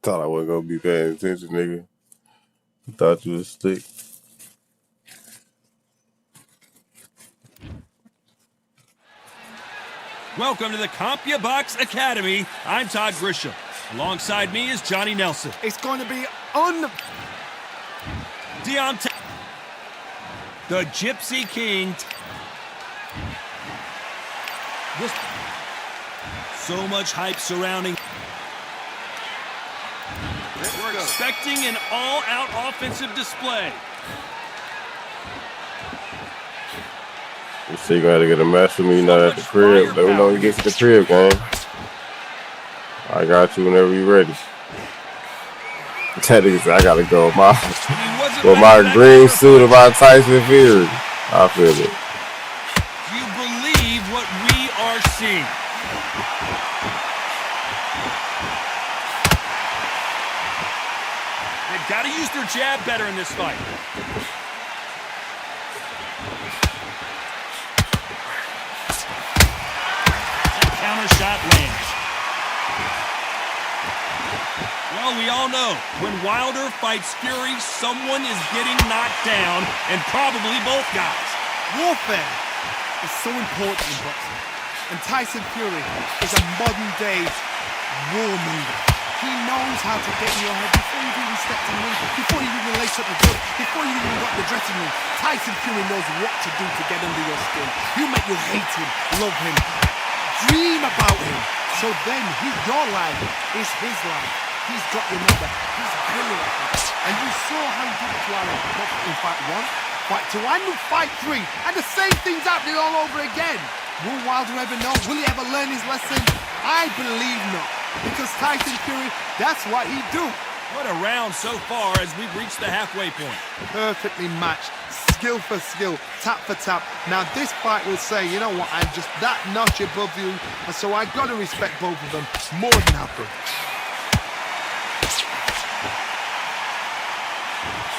Thought I wasn't gonna be paying attention, nigga. Thought you was sick. Welcome to the CompuBox Academy. I'm Todd Grisham. Alongside me is Johnny Nelson. It's going to be Deontay, the Gypsy King. So much hype surrounding. We're expecting an all-out offensive display. You see, you gotta get a match with me not at the crib. Let me know when you get to the crib, gang. I got you whenever you're ready. That nigga said I gotta go with my green suit of my Tyson Fury. I feel it. Do you believe what we are seeing? They've got to use their jab better in this fight. Counter shot lands. Well, we all know when Wilder fights Fury, someone is getting knocked down, and probably both guys. warfare is so important in boxing. And Tyson Fury is a modern-day warmonger. He knows how to get in your head before you've even stepped in the ring, before you even lace up the glove, before you even got the dressing room. Tyson Fury knows what to do to get under your skin. He'll make you hate him, love him, dream about him. So then your life is his life. He's got your number. He's brilliant. And you saw how he did it to Alan in fight 1, fight 2, and fight 3. And the same thing's happening all over again. Will Wilder ever know? Will he ever learn his lesson? I believe not. Because Tyson Fury, that's what he do. What a round so far as we've reached the halfway point. Perfectly matched, skill for skill, tap for tap. Now this fight will say, you know what, I'm just that notch above you, and so I gotta respect both of them more than happy.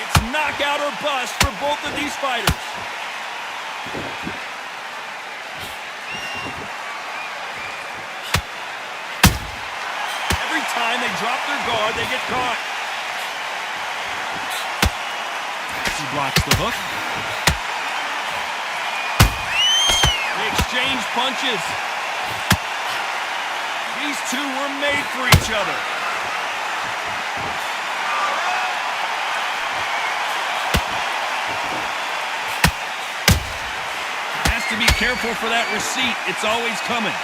It's knockout or bust for both of these fighters. Every time they drop their guard, they get caught. He blocks the hook. They exchange punches. These two were made for each other. Has to be careful for that receipt. It's always coming.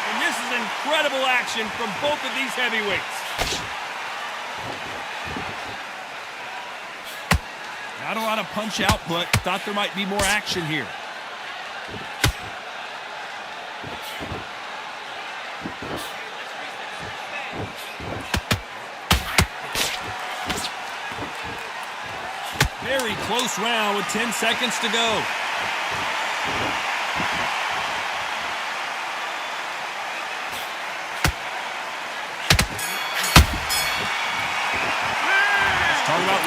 And this is incredible action from both of these heavyweights. Not a lot of punch output. Thought there might be more action here. Very close round with 10 seconds to go.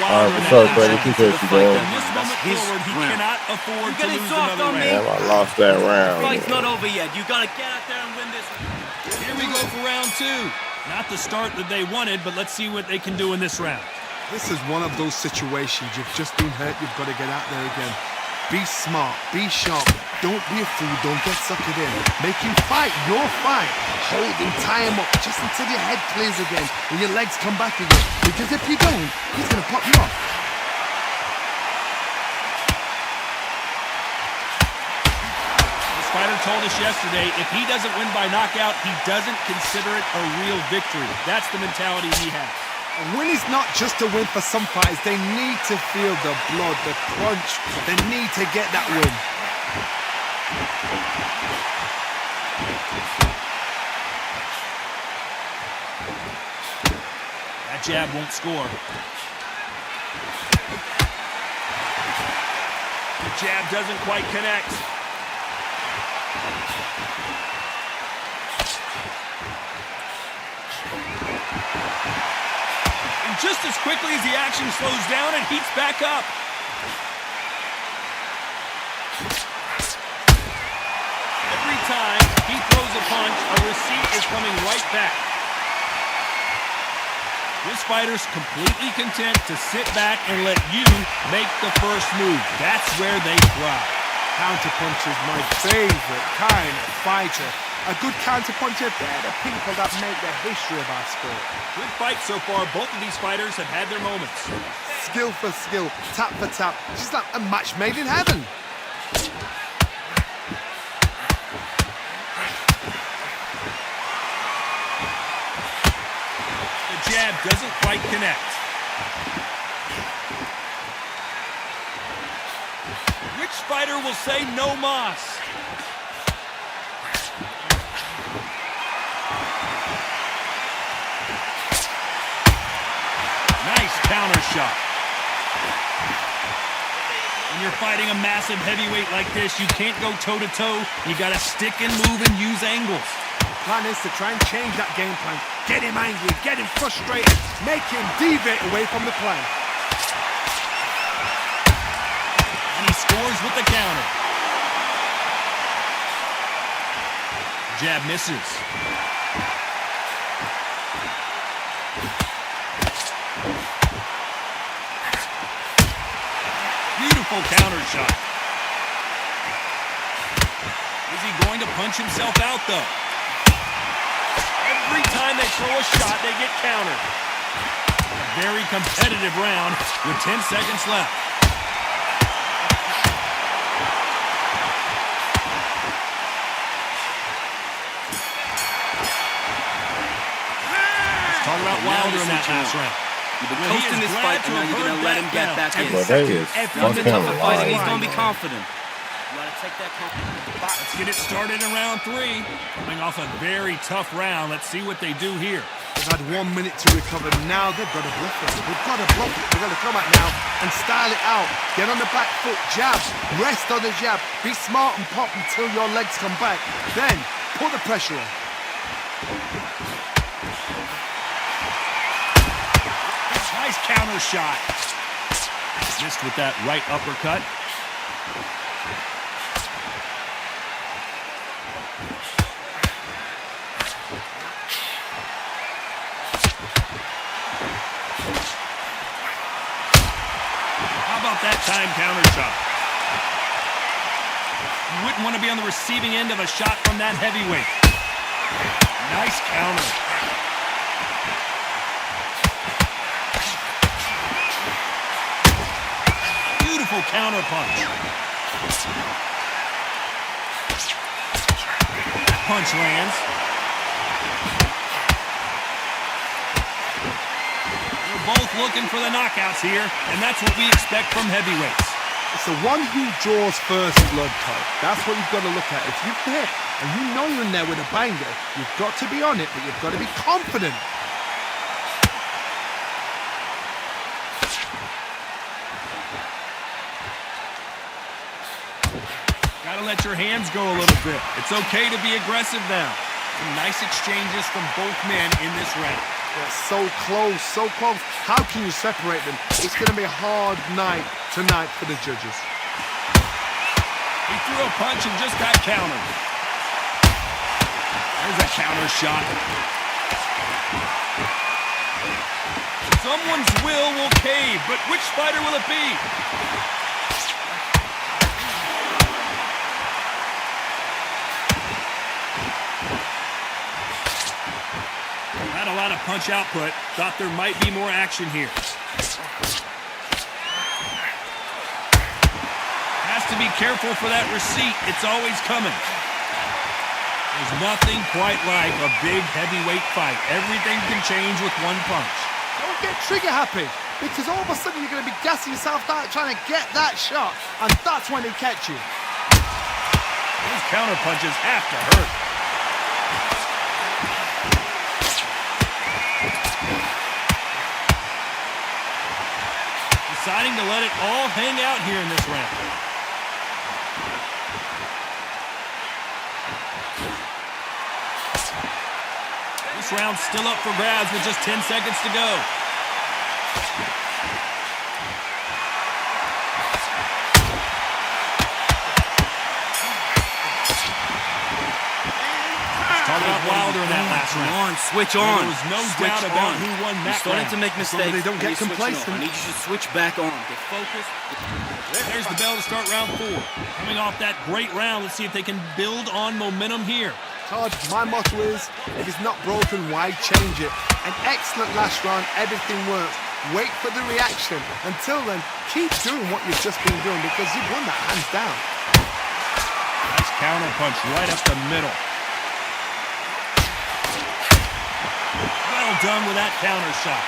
All right, what's up, buddy? Appreciate you, bro. From this moment forward, he cannot afford to lose another round. Damn, I lost that round. The fight's not over yet. You gotta get out there and win this. Here we go for round 2. Not the start that they wanted, but let's see what they can do in this round. This is one of those situations. You've just been hurt. You've got to get out there again. Be smart, be sharp, don't be a fool, don't get suckered in. Make him fight your fight. Hold him, tie him up, just until your head clears again and your legs come back again. Because if you don't, he's gonna pop you off. This fighter told us yesterday, if he doesn't win by knockout, he doesn't consider it a real victory. That's the mentality he has. A win is not just a win for some fighters. They need to feel the blood, the crunch. They need to get that win. That jab won't score. The jab doesn't quite connect. And just as quickly as the action slows down, it heats back up. Every time he throws a punch, a receipt is coming right back. This fighter's completely content to sit back and let you make the first move. That's where they thrive. Counterpunch is my favorite kind of fighter. A good counterpuncher, they're the people that make the history of our sport. Good fight so far. Both of these fighters have had their moments. Skill for skill, tap for tap. Just like a match made in heaven. The jab doesn't quite connect. Which fighter will say no mas? Nice counter shot. When you're fighting a massive heavyweight like this, you can't go toe-to-toe. You gotta stick and move and use angles. Plan is to try and change that game plan. Get him angry, get him frustrated, make him deviate away from the plan. And he scores with the counter. Jab misses. Beautiful counter shot. Is he going to punch himself out, though? Every time they throw a shot, they get countered. A very competitive round with 10 seconds left. Let's talk about Wilder in that last round. You've been coasting this fight, and now you're going to let him get back in. But that is Every minute of the fight, and he's going to be confident. You gotta take that confidence. Let's get it started in round 3. Coming off a very tough round. Let's see what they do here. They've had 1 minute to recover. Now they've got to bluff it. They've got to bluff it. They've got to come out now and style it out. Get on the back foot, jab, rest on the jab. Be smart and pop until your legs come back. Then put the pressure on. Nice counter shot. Missed with that right uppercut. How about that time counter shot? You wouldn't want to be on the receiving end of a shot from that heavyweight. Nice counter. Beautiful counter punch. That punch lands. They're both looking for the knockouts here, and that's what we expect from heavyweights. It's the one who draws first blood type. That's what you've got to look at. If you hit and you know you're in there with a banger, you've got to be on it, but you've got to be confident. Gotta let your hands go a little bit. It's okay to be aggressive now. Some nice exchanges from both men in this round. They're so close, so close. How can you separate them? It's going to be a hard night tonight for the judges. He threw a punch and just got countered. There's a counter shot. Someone's will cave, but which fighter will it be? punch output. Thought there might be more action here. Has to be careful for that receipt. It's always coming. There's nothing quite like a big heavyweight fight. Everything can change with one punch. Don't get trigger happy, because all of a sudden you're going to be gassing yourself out trying to get that shot, and that's when they catch you. Those counter punches have to hurt. Deciding to let it all hang out here in this round. This round's still up for grabs with just 10 seconds to go. Started out Wilder in that last round. Come on, switch on. There was no doubt about who won that You're starting round. to make mistakes. They don't get You're switching complacent. off. I need you to switch back on. Get focused. There's the bell to start round 4. Coming off that great round, let's see if they can build on momentum here. Todd, my motto is, if it's not broken, why change it? An excellent last round, everything works. Wait for the reaction. Until then, keep doing what you've just been doing, because you've won that hands down. Nice counter punch right up the middle. Well done with that counter shot.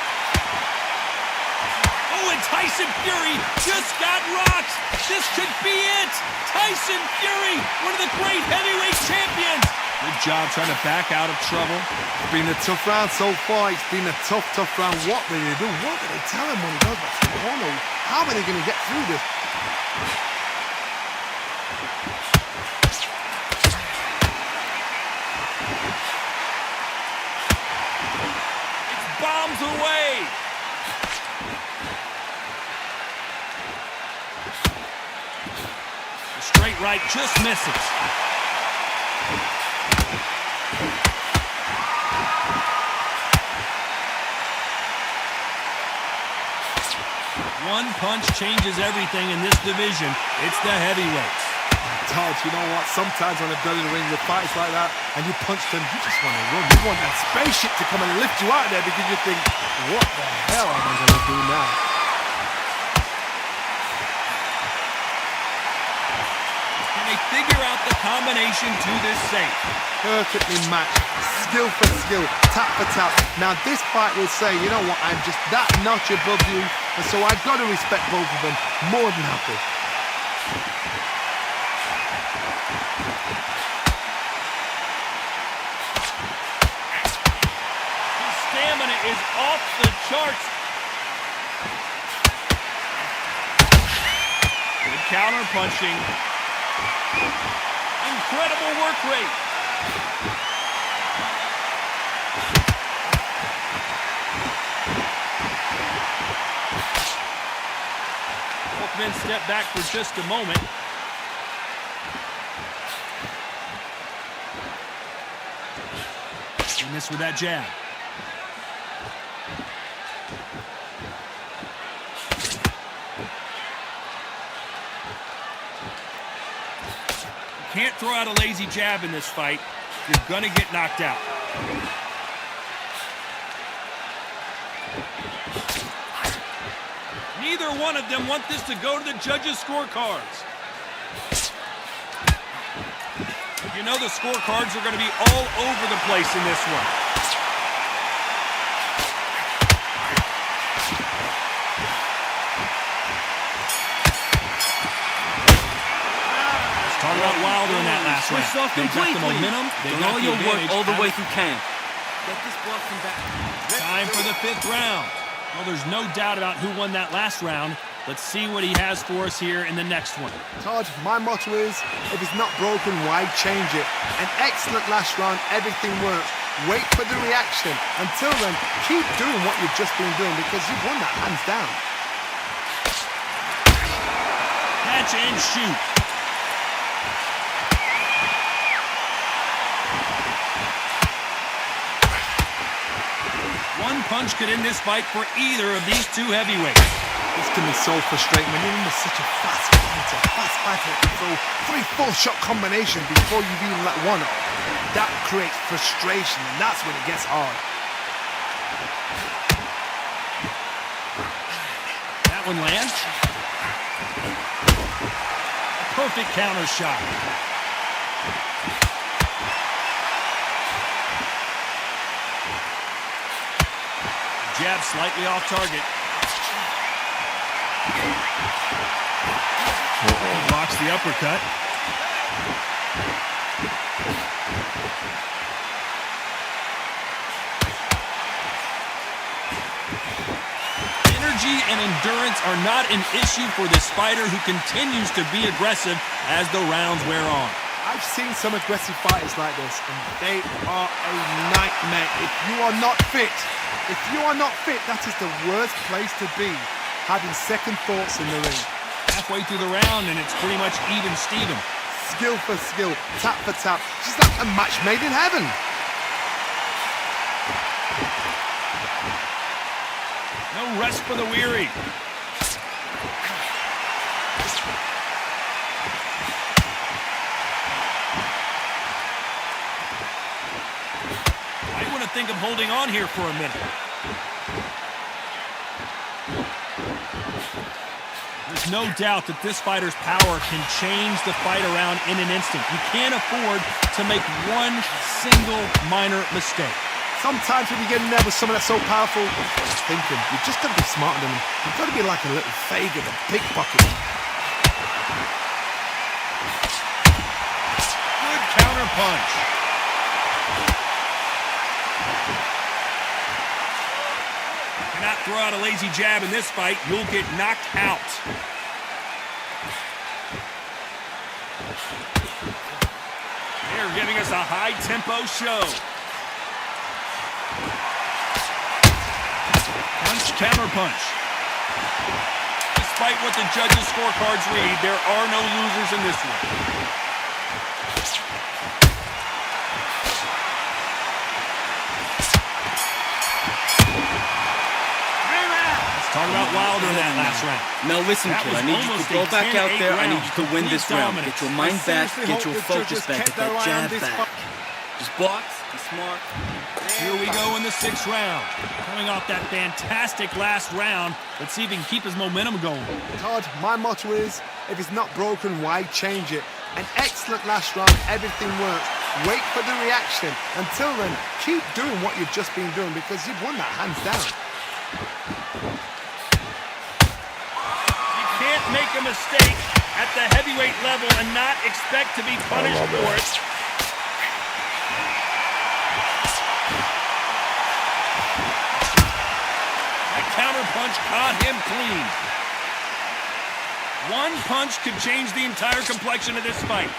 Oh, and Tyson Fury just got rocked. This could be it. Tyson Fury, one of the great heavyweight champions. Good job trying to back out of trouble. It's been a tough round so far. It's been a tough round. What will they do? What will they tell him when he goes back to the corner? How are they going to get through this? It's bombs away. The straight right just misses. One punch changes everything in this division. It's the heavyweights. Todd, you know what? Sometimes when they've done in the ring with fights like that and you punch them, you just want to run. You want that spaceship to come and lift you out of there because you think, what the hell am I going to do now? Can they figure out the combination to this safe? Perfectly matched, skill for skill, tap for tap. Now this fight will say, you know what, I'm just that notch above you, and so I've got to respect both of them more than happy. His stamina is off the charts. Good counter punching. Incredible work rate. Both men step back for just a moment. He missed with that jab. You can't throw out a lazy jab in this fight. You're gonna get knocked out. Neither one of them want this to go to the judges' scorecards. You know the scorecards are going to be all over the place in this one. Started out Wilder in that last round. Switched off They got the completely. momentum. They Done got all the your work advantage. all the way through camp. Get this boxing back. Time for the 5th round. Well, there's no doubt about who won that last round. Let's see what he has for us here in the next one. Todd, my motto is, if it's not broken, why change it? An excellent last round, everything works. Wait for the reaction. Until then, keep doing what you've just been doing because you've won that hands down. Catch and shoot. One punch could end this fight for either of these two heavyweights. This can be so frustrating when you're in such a fast fighter. You throw 3-4 shot combinations before you've even let one off. That creates frustration, and that's when it gets hard. That one lands. Perfect counter shot. Jab slightly off target. Blocks the uppercut. Energy and endurance are not an issue for this fighter who continues to be aggressive as the rounds wear on. I've seen some aggressive fighters like this, and they are a nightmare. If you are not fit, that is the worst place to be, having second thoughts in the ring. Halfway through the round, and it's pretty much even Steven. Skill for skill, tap for tap, just like a match made in heaven. No rest for the weary. I want to think of holding on here for a minute. There's no doubt that this fighter's power can change the fight around in an instant. You can't afford to make one single minor mistake. Sometimes when you get in there with someone that's so powerful, just thinking, you've just got to be smarter than them. You've got to be like a little faggot, a pickpocket. Good counter punch. Cannot throw out a lazy jab in this fight. You'll get knocked out. They're giving us a high-tempo show. Punch, counter punch. Despite what the judges' scorecards read, there are no losers in this one. Talk about Wilder in that last round. Now listen, kid, I need you to go back out there. I need you to win this round. Get your mind back, get your focus back, get that jab back. Just box, be smart. Here we go in the 6th round. Coming off that fantastic last round, let's see if he can keep his momentum going. Todd, my motto is, if it's not broken, why change it? An excellent last round, everything works. Wait for the reaction. Until then, keep doing what you've just been doing because you've won that hands down. Can't make a mistake at the heavyweight level and not expect to be punished for it. That counter punch caught him clean. One punch could change the entire complexion of this fight.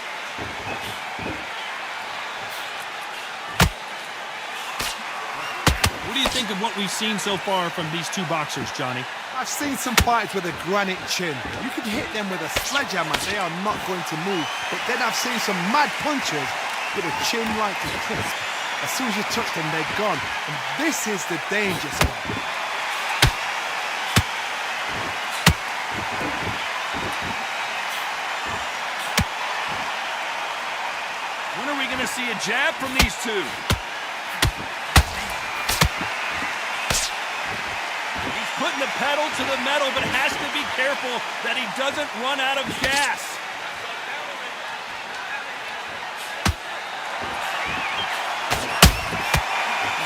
What do you think of what we've seen so far from these two boxers, Johnny? I've seen some fighters with a granite chin. You can hit them with a sledgehammer, they are not going to move. But then I've seen some mad punchers with a chin like a crisp. As soon as you touch them, they're gone. And this is the danger spot. When are we going to see a jab from these two? Putting the pedal to the metal, but has to be careful that he doesn't run out of gas.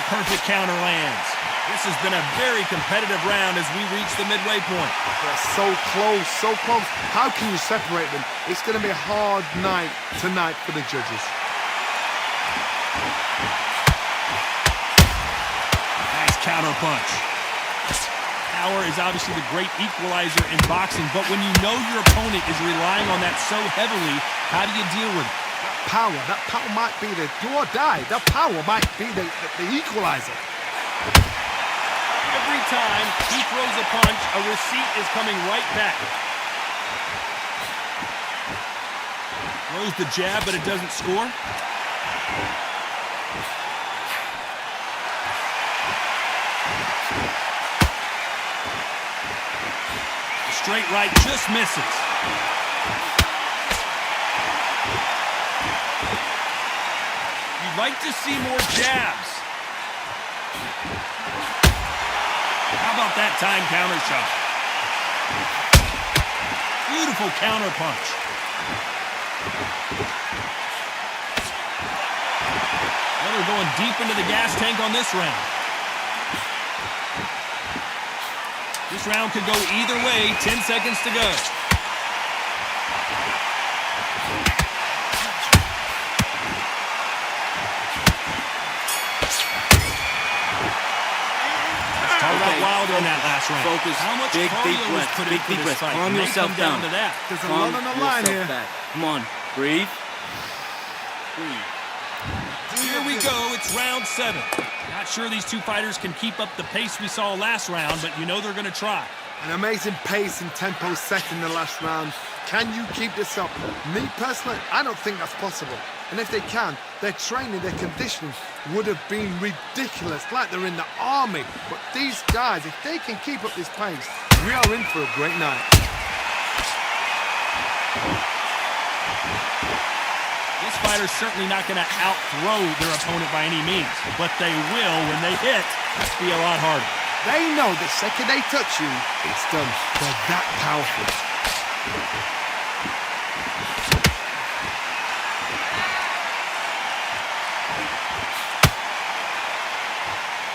Perfect counter lands. This has been a very competitive round as we reach the midway point. They're so close, so close. How can you separate them? It's going to be a hard night tonight for the judges. Nice counter punch. Power is obviously the great equalizer in boxing, but when you know your opponent is relying on that so heavily, how do you deal with it? That power might be the do or die. That power might be the equalizer. Every time he throws a punch, a receipt is coming right back. Throws the jab, but it doesn't score. Straight right just misses. You'd like to see more jabs. How about that time counter shot? Beautiful counter punch. Well, they're going deep into the gas tank on this round. This round could go either way. 10 seconds to go. Talk about Wilder in that last round. Focus. How much Big cardio was breath. put Big into deep this breath. fight? Calm It may yourself come down down. to that. There's a Calm lot on the line yourself here. back. Come on, breathe. Breathe. Here we go. It's round 7. Not sure these two fighters can keep up the pace we saw last round, but you know they're going to try. An amazing pace and tempo set in the last round. Can you keep this up? Me personally, I don't think that's possible. And if they can, their training, their conditioning would have been ridiculous, like they're in the army. But these guys, if they can keep up this pace, we are in for a great night. This fighter's certainly not going to out-throw their opponent by any means, but they will, when they hit, be a lot harder. They know the second they touch you, it's done. They're that powerful.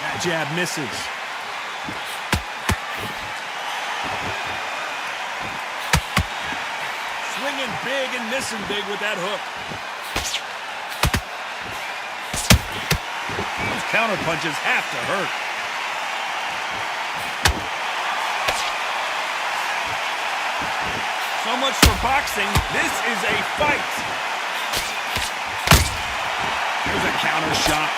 That jab misses. Swinging big and missing big with that hook. Those counter punches have to hurt. So much for boxing. This is a fight. There's a counter shot.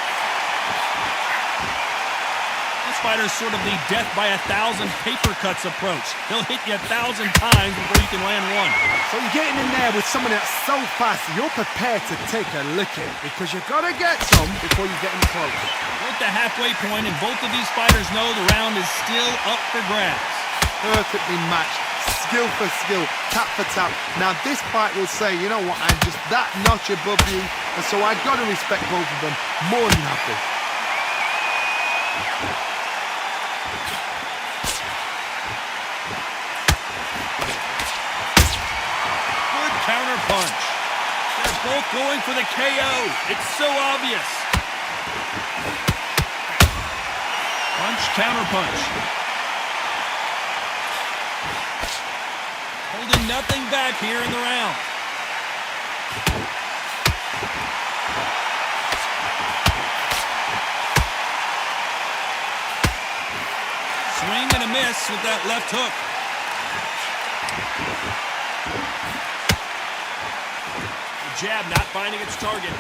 This fighter's sort of the death by 1,000 paper cuts approach. He'll hit you 1,000 times before you can land one. So you're getting in there with someone that's so fast, you're prepared to take a licking because you've got to get some before you get in close. We're at the halfway point, and both of these fighters know the round is still up for grabs. Perfectly matched, skill for skill, tap for tap. Now this fight will say, you know what, I'm just that notch above you, and so I've got to respect both of them more than happy. Good counter punch. They're both going for the KO. It's so obvious. Punch, counter punch. Holding nothing back here in the round. Swing and a miss with that left hook. The jab not finding its target.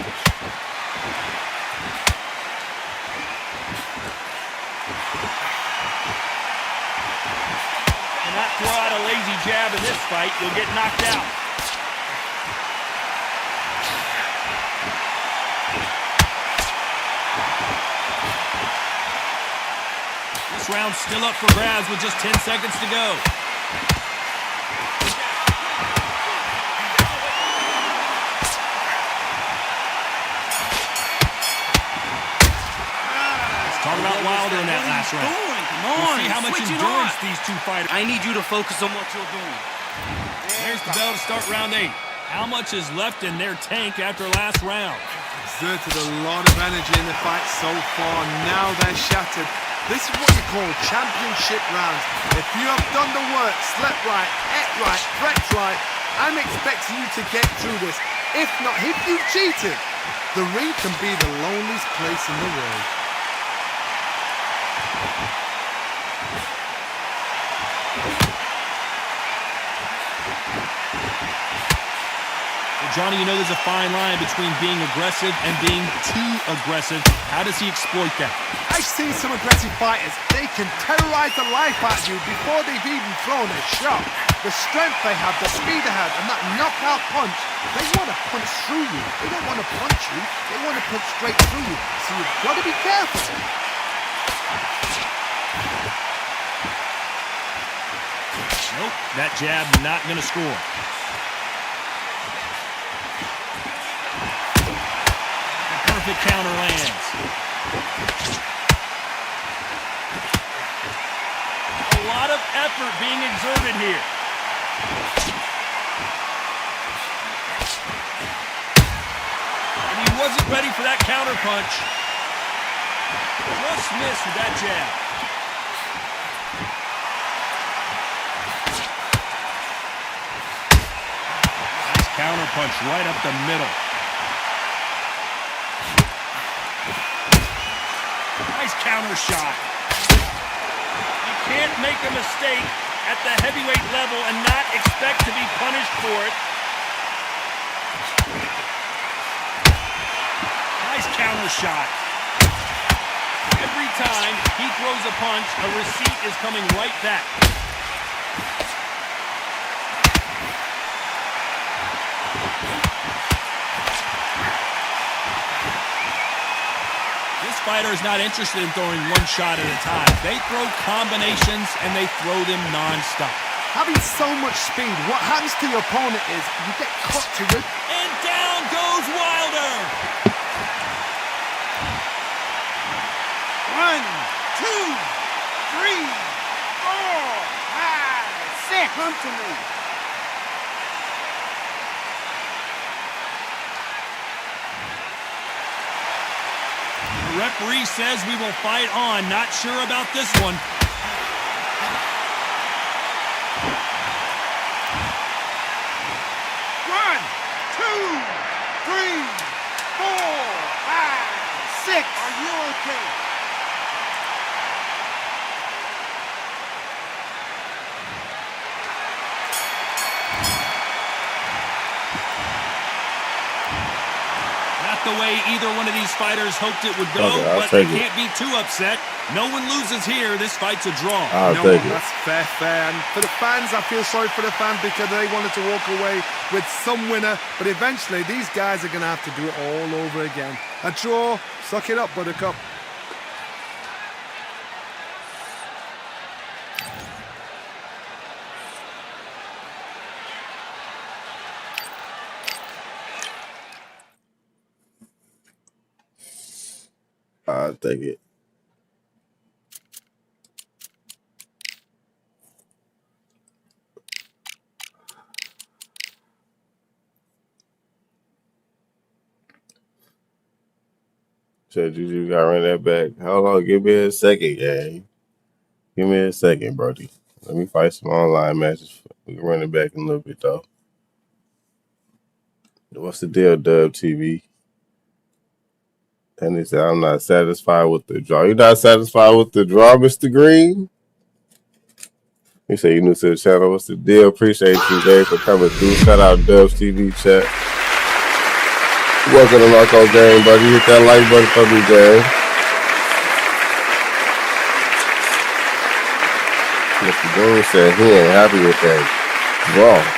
Cannot throw out a lazy jab in this fight. You'll get knocked out. This round's still up for grabs with just 10 seconds to go. Let's talk about Wilder in that last round. Come We'll on, see how much switch it endurance on. these two fighters. I need you to focus on what you're doing. There's the bell to start round 8. How much is left in their tank after last round? Exerted a lot of energy in the fight so far. Now they're shattered. This is what you call championship rounds. If you have done the work, slept right, ate right, prepped right, I'm expecting you to get through this. If not, if you've cheated, the ring can be the loneliest place in the world. Johnny, you know there's a fine line between being aggressive and being too aggressive. How does he exploit that? I've seen some aggressive fighters. They can terrorize the life out of you before they've even thrown a shot. The strength they have, the speed they have, and that knockout punch, they want to punch through you. They don't want to punch you. They want to punch straight through you. So you've got to be careful. Nope, that jab not going to score. Perfect counter lands. effort being exerted here. And he wasn't ready for that counter punch. Just missed with that jab. Nice counter punch right up the middle. Nice counter shot. You can't make a mistake at the heavyweight level and not expect to be punished for it. Nice counter shot. Every time he throws a punch, a receipt is coming right back. This fighter is not interested in throwing one shot at a time. They throw combinations and they throw them non-stop. Having so much speed, what happens to your opponent is you get caught to it. And down goes Wilder. 1, 2, 3, 4, 5, 6. Come to me. The referee says we will fight on. Not sure about this one. One, 2, 3, 4, 5, 6. Are you okay? The way either one of these fighters hoped it would go, Okay, but they can't be too upset. No one loses here. This fight's a draw. I'll take it. That's fair. And for the fans, I feel sorry for the fans because they wanted to walk away with some winner, but eventually these guys are going to have to do it all over again. A draw, suck it up, Buttercup. I'll take it. So Juju got to run that back. Hold on, give me a second, gang. Give me a second, Brody. Let me fight some online matches. We can run it back in a little bit, though. What's the deal, Dub TV? And he said, I'm not satisfied with the draw. You're not satisfied with the draw, Mr. Green? He said, you new to the channel. What's the deal? Appreciate you, Dave, for coming through. Shout out Dubs TV chat. Welcome to Marco Game, buddy. Hit that like button for me, Dave. Mr. Green said he ain't happy with that draw.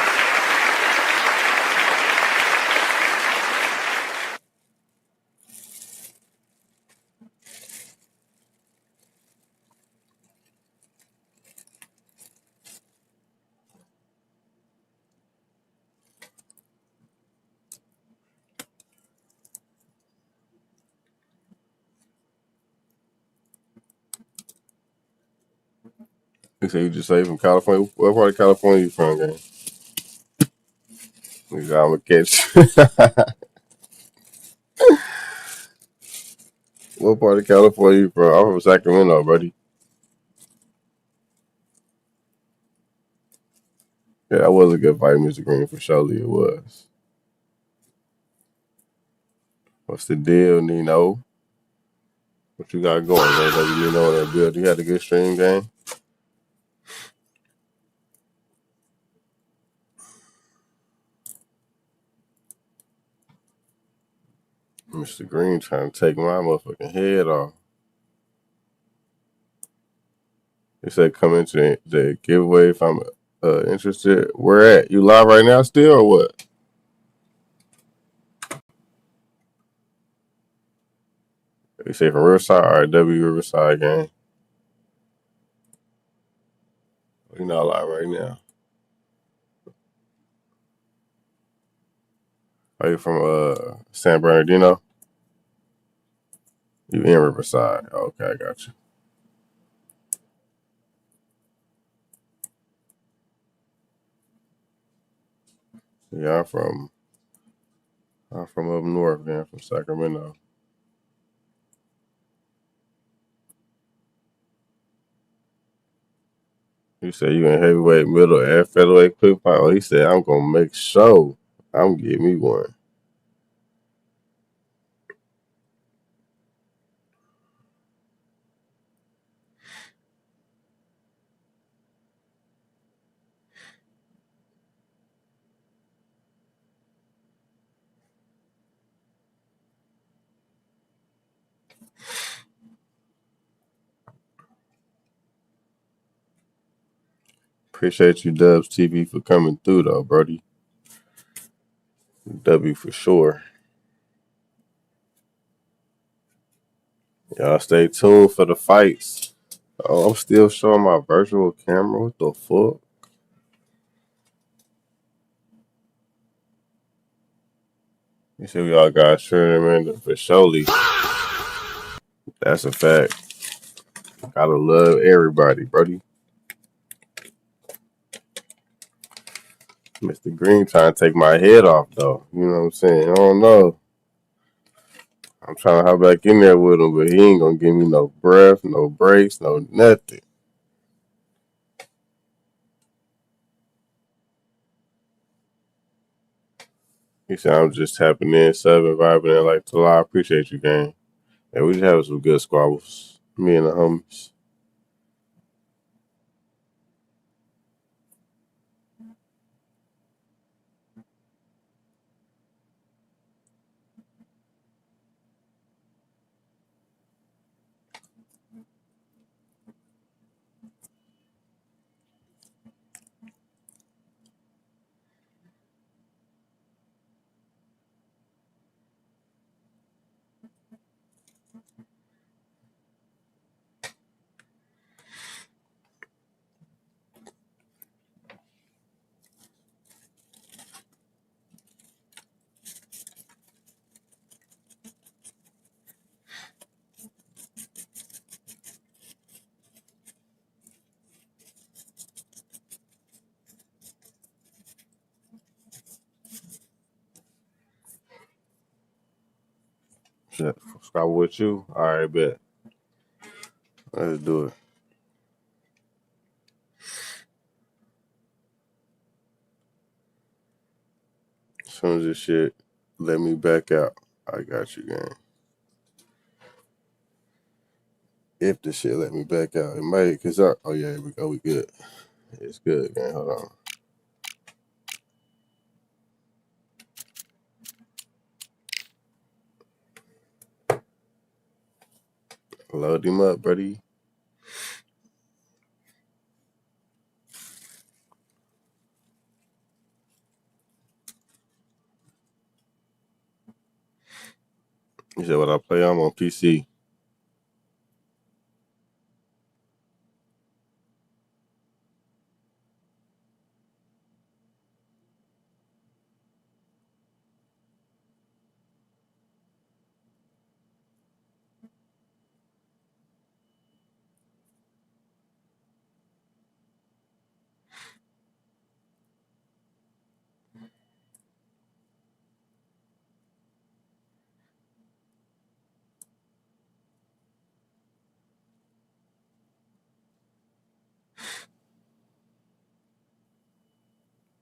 He said you just say from California. What part of California you from, gang? I'm gonna catch you. What part of California you from? I'm from Sacramento, buddy. Yeah, that was a good fight, Mr. Green, for surely it was. What's the deal, Nino? What you got going, man? You know that build. You had a good stream game? Mr. Green trying to take my motherfucking head off. He said come into the giveaway if I'm interested. Where at? You live right now still or what? You say from Riverside? All right, W Riverside gang. We not live right now. Are you from San Bernardino? You in Riverside? Okay, I got you. Yeah, I'm from up north, man, from Sacramento. You said you in heavyweight, middle, and featherweight quick fight. Oh, he said I'm gonna make sure I'm getting me one. Appreciate you, Dubs TV, for coming through, though, Brody. W for sure. Y'all stay tuned for the fights. Oh, I'm still showing my virtual camera. What the fuck? You see, we all got Sherman for surely. That's a fact. Gotta love everybody, Brody. Mr. Green trying to take my head off, though. You know what I'm saying? I don't know. I'm trying to hop back in there with him, but he ain't gonna give me no breath, no breaks, no nothing. He said I'm just tapping in, subbing, vibing in like Tala. I appreciate you, gang. And we just having some good squabbles. Me and the homies. Shit, squabble with you? All right, bet. Let's do it. As soon as this shit let me back out, I got you, gang. If the shit let me back out, it might, cause oh yeah, here we go, we good. It's good, gang. Hold on. Load him up, buddy. You said what I play? I'm on PC.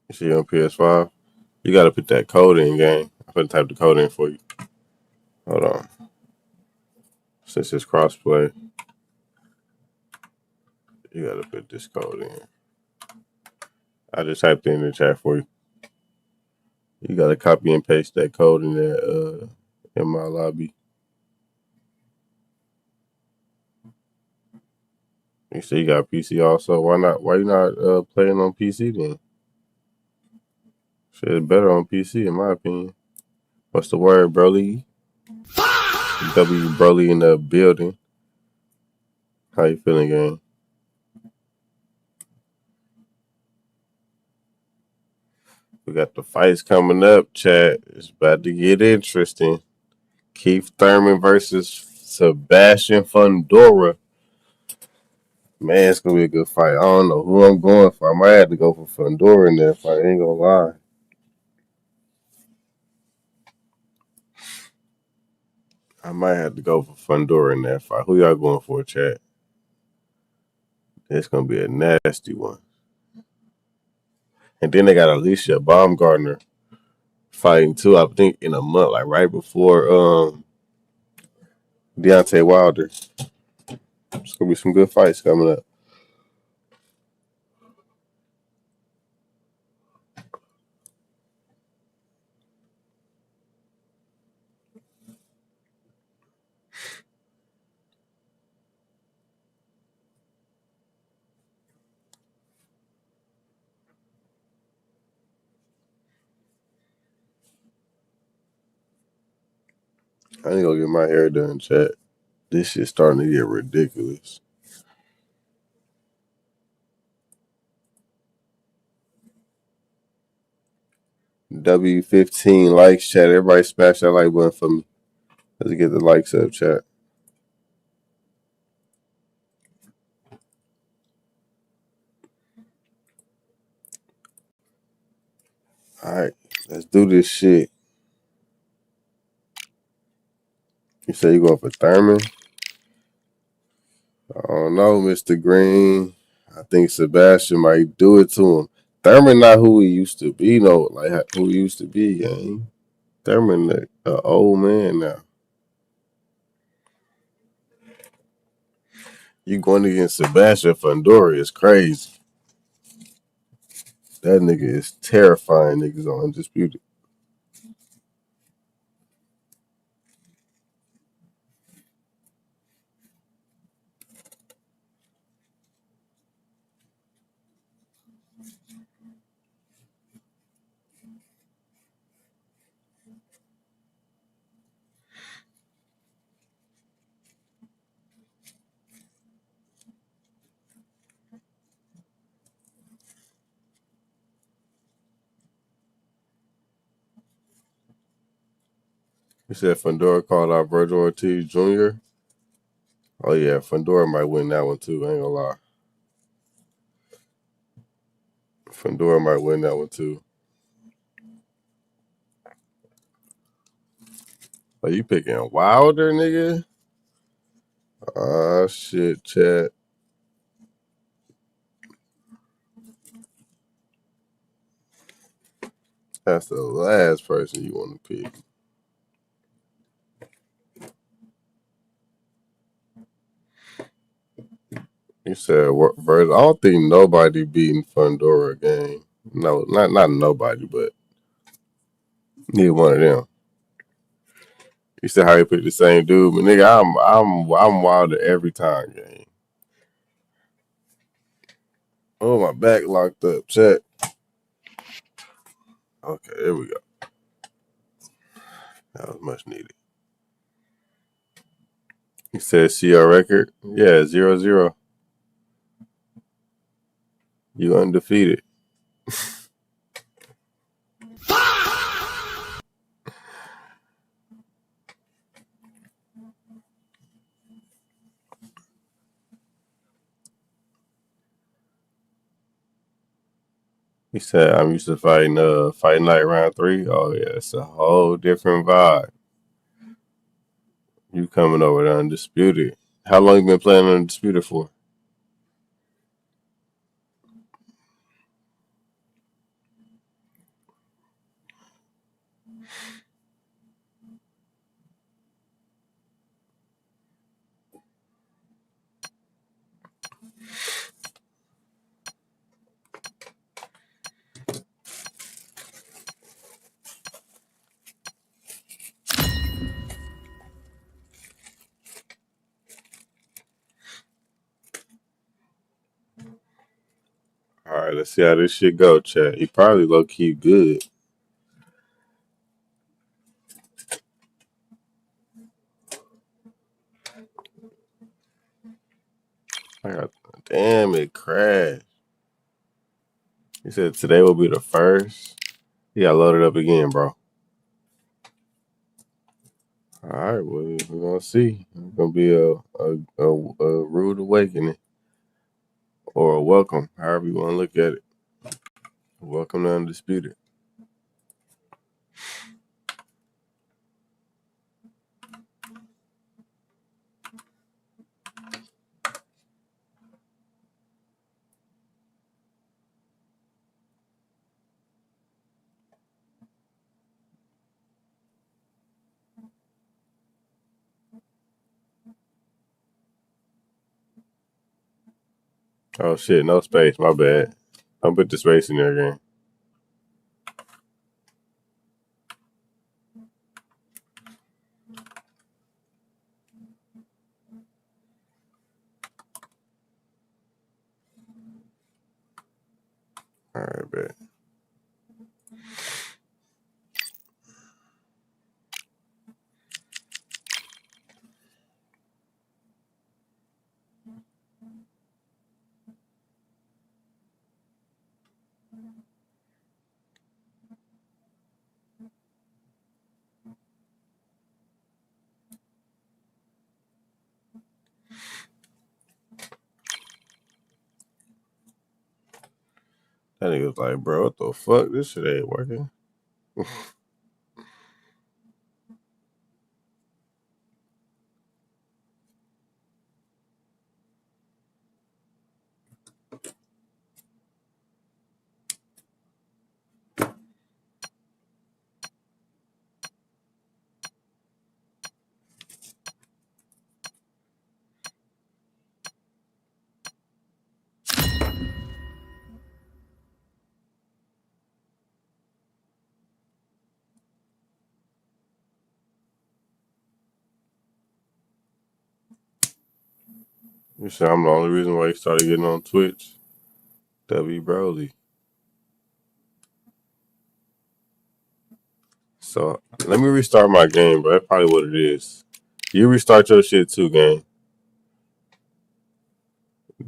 You see on PS5? You gotta put that code in, gang. I'm gonna type the code in for you. Hold on. Since it's crossplay, you gotta put this code in. I just typed it in the chat for you. You gotta copy and paste that code in there in my lobby. You say you got PC also. Why not? Why you not playing on PC then? Shit is better on PC in my opinion. What's the word, Broly? W Broly in the building. How you feeling, gang? We got the fights coming up, chat. It's about to get interesting. Keith Thurman versus Sebastian Fundora. Man, it's gonna be a good fight. I don't know who I'm going for. I might have to go for Fundora in there if I ain't gonna lie. I might have to go for Fundora in that fight. Who y'all going for, chat? It's gonna be a nasty one. And then they got Alicia Baumgartner fighting too. I think in a month, like right before Deontay Wilder. It's gonna be some good fights coming up. I need to go get my hair done, chat. This shit's starting to get ridiculous. W15 likes, chat. Everybody smash that like button for me. Let's get the likes up, chat. All right, let's do this shit. You say you going for Thurman? I don't know, Mr. Green. I think Sebastian might do it to him. Thurman not who he used to be, no, like who he used to be, gang. Thurman, an old man now. You going against Sebastian Fundora is crazy. That nigga is terrifying niggas on Undisputed. You said Fundora called out Virgil Ortiz Jr.? Oh, yeah, Fundora might win that one, too. I ain't gonna lie. Fundora might win that one, too. Are you picking Wilder, nigga? Ah, shit, chat. That's the last person you want to pick. You said Virgil. I don't think nobody beating Fundora game. No, not nobody, but neither one of them. You said how you pick the same dude, but nigga, I'm Wilder every time, gang. Oh, my back locked up. Check. Okay, there we go. That was much needed. You said CR record? Yeah, 0-0. You undefeated. He said, I'm used to fighting Fight Night round 3. Oh yeah, it's a whole different vibe. You coming over to Undisputed. How long you been playing Undisputed for? Alright, let's see how this shit go, chat. He probably low key good. Damn, it crashed. He said today will be the first. He got loaded up again, bro. All right, well, we're gonna see. It's gonna be a rude awakening or a welcome, however you want to look at it. Welcome to Undisputed. Oh shit, no space. My bad. I'll put the space in there again. All right, bet. That nigga was like, bro, what the fuck? This shit ain't working. You said I'm the only reason why you started getting on Twitch. W Broly. So let me restart my game, bro. That's probably what it is. You restart your shit too, gang.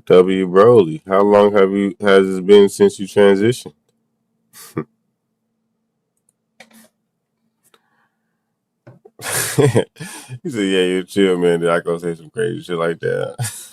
W Broly. How long has it been since you transitioned? He said, yeah, you chill, man. Then I go say some crazy shit like that.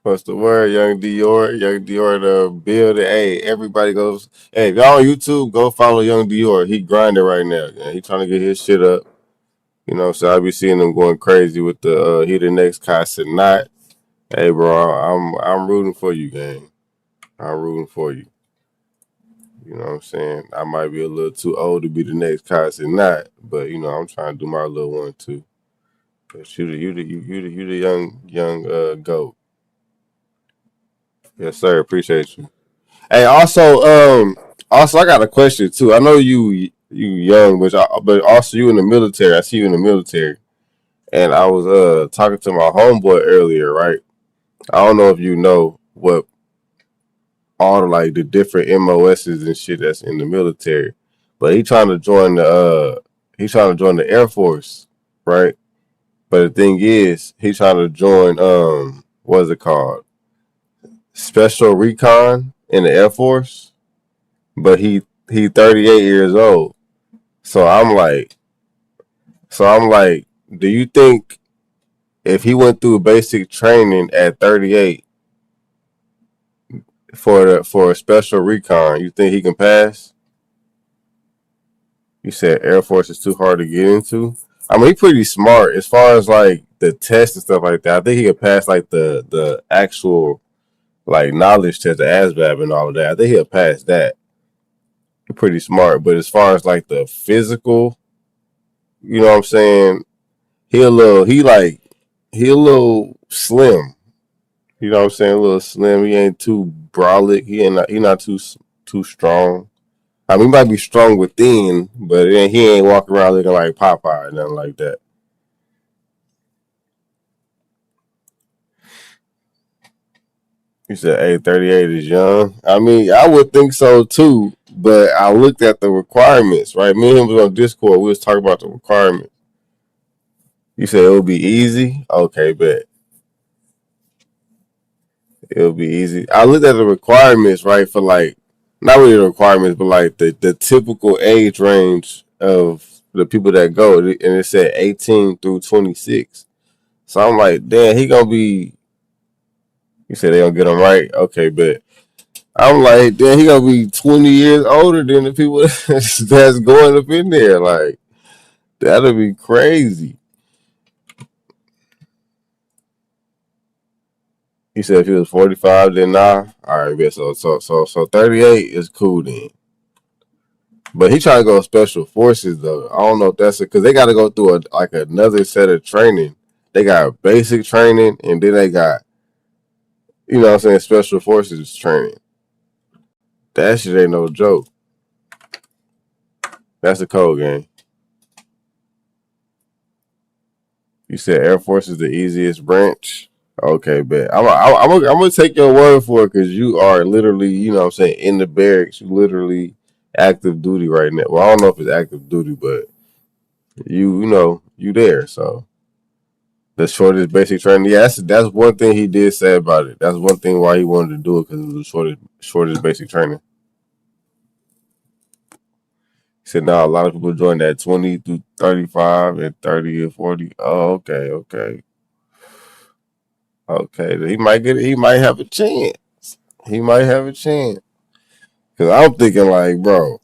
What's the word, Young Dior? Young Dior, the build. Hey, everybody goes. Hey, if y'all on YouTube, go follow Young Dior. He grinding right now. Yeah, he trying to get his shit up. You know, so I be seeing him going crazy with the he the next Kai not. Hey, bro, I'm rooting for you, gang. I'm rooting for you. You know what I'm saying? I might be a little too old to be the next Kai not, but you know I'm trying to do my little one too. But you the young goat. Yes, sir. Appreciate you. Hey, also I got a question too. I know you young, but also you in the military. I see you in the military, and I was talking to my homeboy earlier, right? I don't know if you know what all the different MOSs and shit that's in the military, but he's trying to join the Air Force, right? But the thing is, he's trying to join what's it called? Special Recon in the Air Force, but he 38 years old. So I'm like, do you think if he went through basic training at 38 for a special recon, you think he can pass? You said Air Force is too hard to get into. I mean, he's pretty smart as far as like the test and stuff like that. I think he could pass like the actual like knowledge test, the ASVAB and all of that. I think he'll pass that. He's pretty smart, but as far as like the physical, you know what I'm saying? He a little slim. You know what I'm saying? A little slim. He ain't too brolic. He not too strong. I mean, he might be strong within, but he ain't walking around looking like Popeye or nothing like that. You said, hey, 38 is young. I mean, I would think so too, but I looked at the requirements, right? Me and him was on Discord. We was talking about the requirements. You said it would be easy? Okay, bet. It'll be easy. I looked at the requirements, right, for like, not really the requirements, but like the typical age range of the people that go, and it said 18 through 26. So I'm like, damn, he gonna be. You said they gonna get him right, okay, but I'm like, damn, he gonna be 20 years older than the people that's going up in there. Like, that'll be crazy. He said if he was 45, then nah. All right, bet. So 38 is cool then. But he trying to go special forces though. I don't know if that's it because they got to go through another set of training. They got basic training and then they got, you know what I'm saying, special forces training. That shit ain't no joke. That's a cold game. You said Air Force is the easiest branch. Okay, bet. I'm gonna take your word for it because you are literally, you know what I'm saying, in the barracks. You literally active duty right now. Well, I don't know if it's active duty, but you know, you there. So the shortest basic training. Yeah, that's one thing he did say about it. That's one thing why he wanted to do it because it was the shortest basic training. He said now a lot of people join that 20 through 35 and 30 and 40. Oh, okay. He might get it. He might have a chance. Cause I'm thinking like, bro,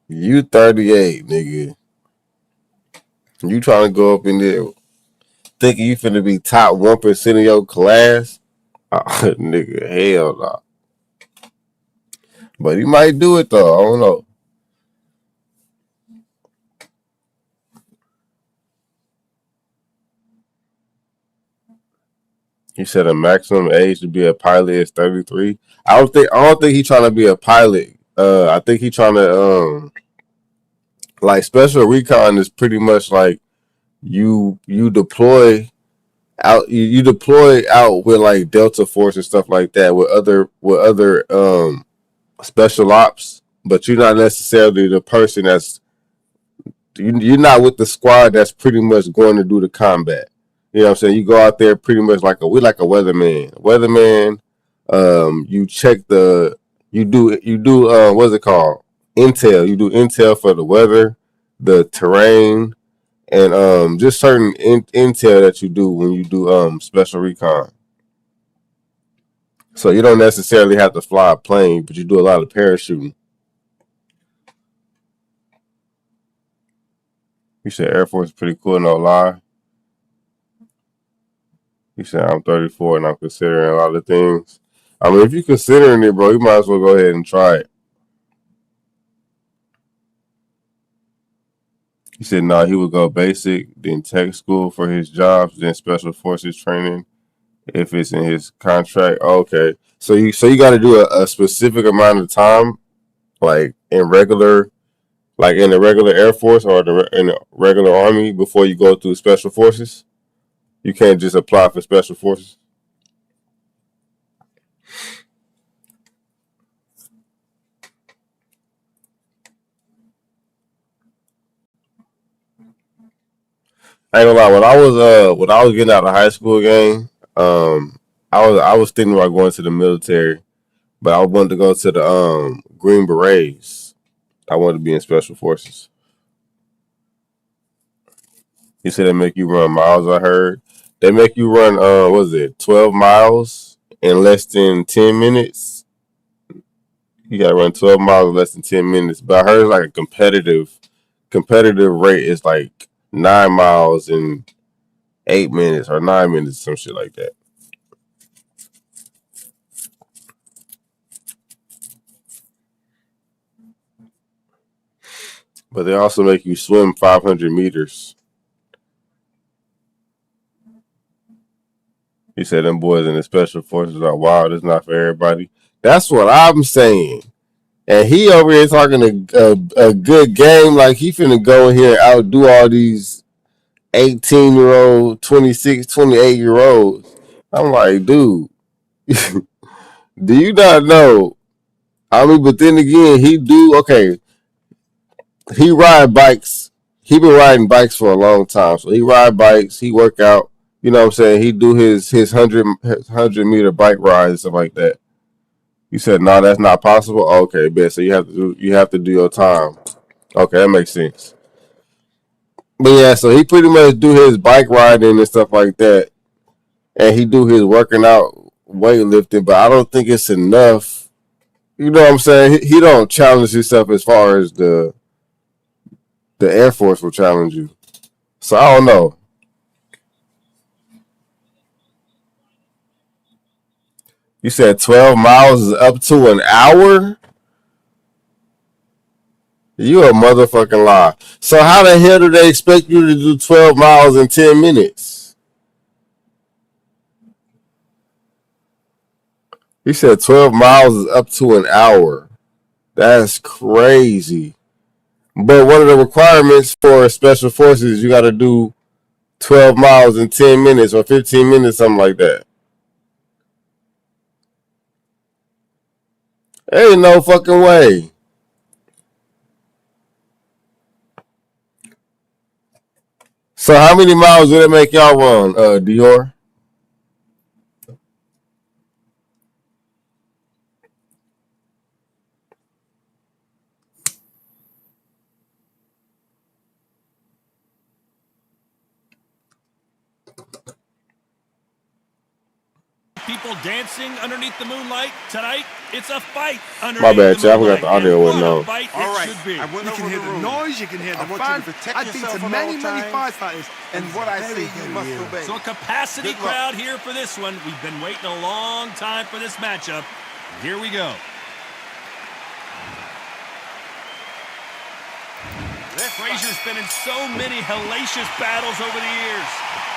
you 38, nigga. You trying to go up in there thinking you finna be top 1% of your class? Nigga, hell no. Nah. But he might do it though. I don't know. He said a maximum age to be a pilot is 33. I don't think he's trying to be a pilot. I think he's trying to like special recon is pretty much like you deploy out you deploy out with like Delta Force and stuff like that with other special ops, but you're not necessarily the person that's you're not with the squad that's pretty much going to do the combat. You know what I'm saying? You go out there pretty much like a weatherman. You check you do what's it called? Intel. You do intel for the weather, the terrain, and just certain intel that you do when you do special recon. So you don't necessarily have to fly a plane, but you do a lot of parachuting. You said Air Force is pretty cool, no lie. You said I'm 34 and I'm considering a lot of things. I mean, if you're considering it, bro, you might as well go ahead and try it. He said, no, he would go basic, then tech school for his jobs, then special forces training if it's in his contract. Okay. So you got to do a specific amount of time, like in the regular Air Force or in the regular Army before you go through special forces. You can't just apply for special forces. I ain't gonna lie. When I was getting out of high school, gang, I was thinking about going to the military, but I wanted to go to the Green Berets. I wanted to be in special forces. He said they make you run miles. I heard they make you run 12 miles in less than 10 minutes. You gotta run 12 miles in less than 10 minutes. But I heard like a competitive rate is like 9 miles in 8 minutes or 9 minutes, some shit like that. But they also make you swim 500 meters. He said them boys in the special forces are wild. It's not for everybody. That's what I'm saying. And he over here talking a good game like he finna go in here and outdo all these 18-year-old, 26, 28-year-olds. I'm like, dude, do you not know? I mean, but then again, he ride bikes. He been riding bikes for a long time. So he ride bikes, he work out, you know what I'm saying? He do his 100 meter bike ride and stuff like that. You said no, that's not possible. Okay, bet. So you have to do your time. Okay, that makes sense. But yeah, so he pretty much do his bike riding and stuff like that, and he do his working out, weightlifting. But I don't think it's enough. You know what I'm saying? He don't challenge himself as far as the Air Force will challenge you. So I don't know. You said 12 miles is up to an hour? You a motherfucking lie. So how the hell do they expect you to do 12 miles in 10 minutes? You said 12 miles is up to an hour. That's crazy. But one of the requirements for special forces, you got to do 12 miles in 10 minutes or 15 minutes, something like that. Ain't no fucking way. So how many miles did it make y'all run, Dior? People dancing underneath the moonlight tonight. It's a fight underneath My bad, the y'all. I moonlight. forgot the audio wasn't What a on. fight All it right, should be. I went You over can hear the the rules. noise, you can hear I the want fans. you to protect I've been yourself to at many, all many times, fights like this. and what I say Very, you very must ill. obey. So a capacity Good luck. crowd here for this one. We've been waiting a long time for this matchup. Here we go. Frazier's been in so many hellacious battles over the years.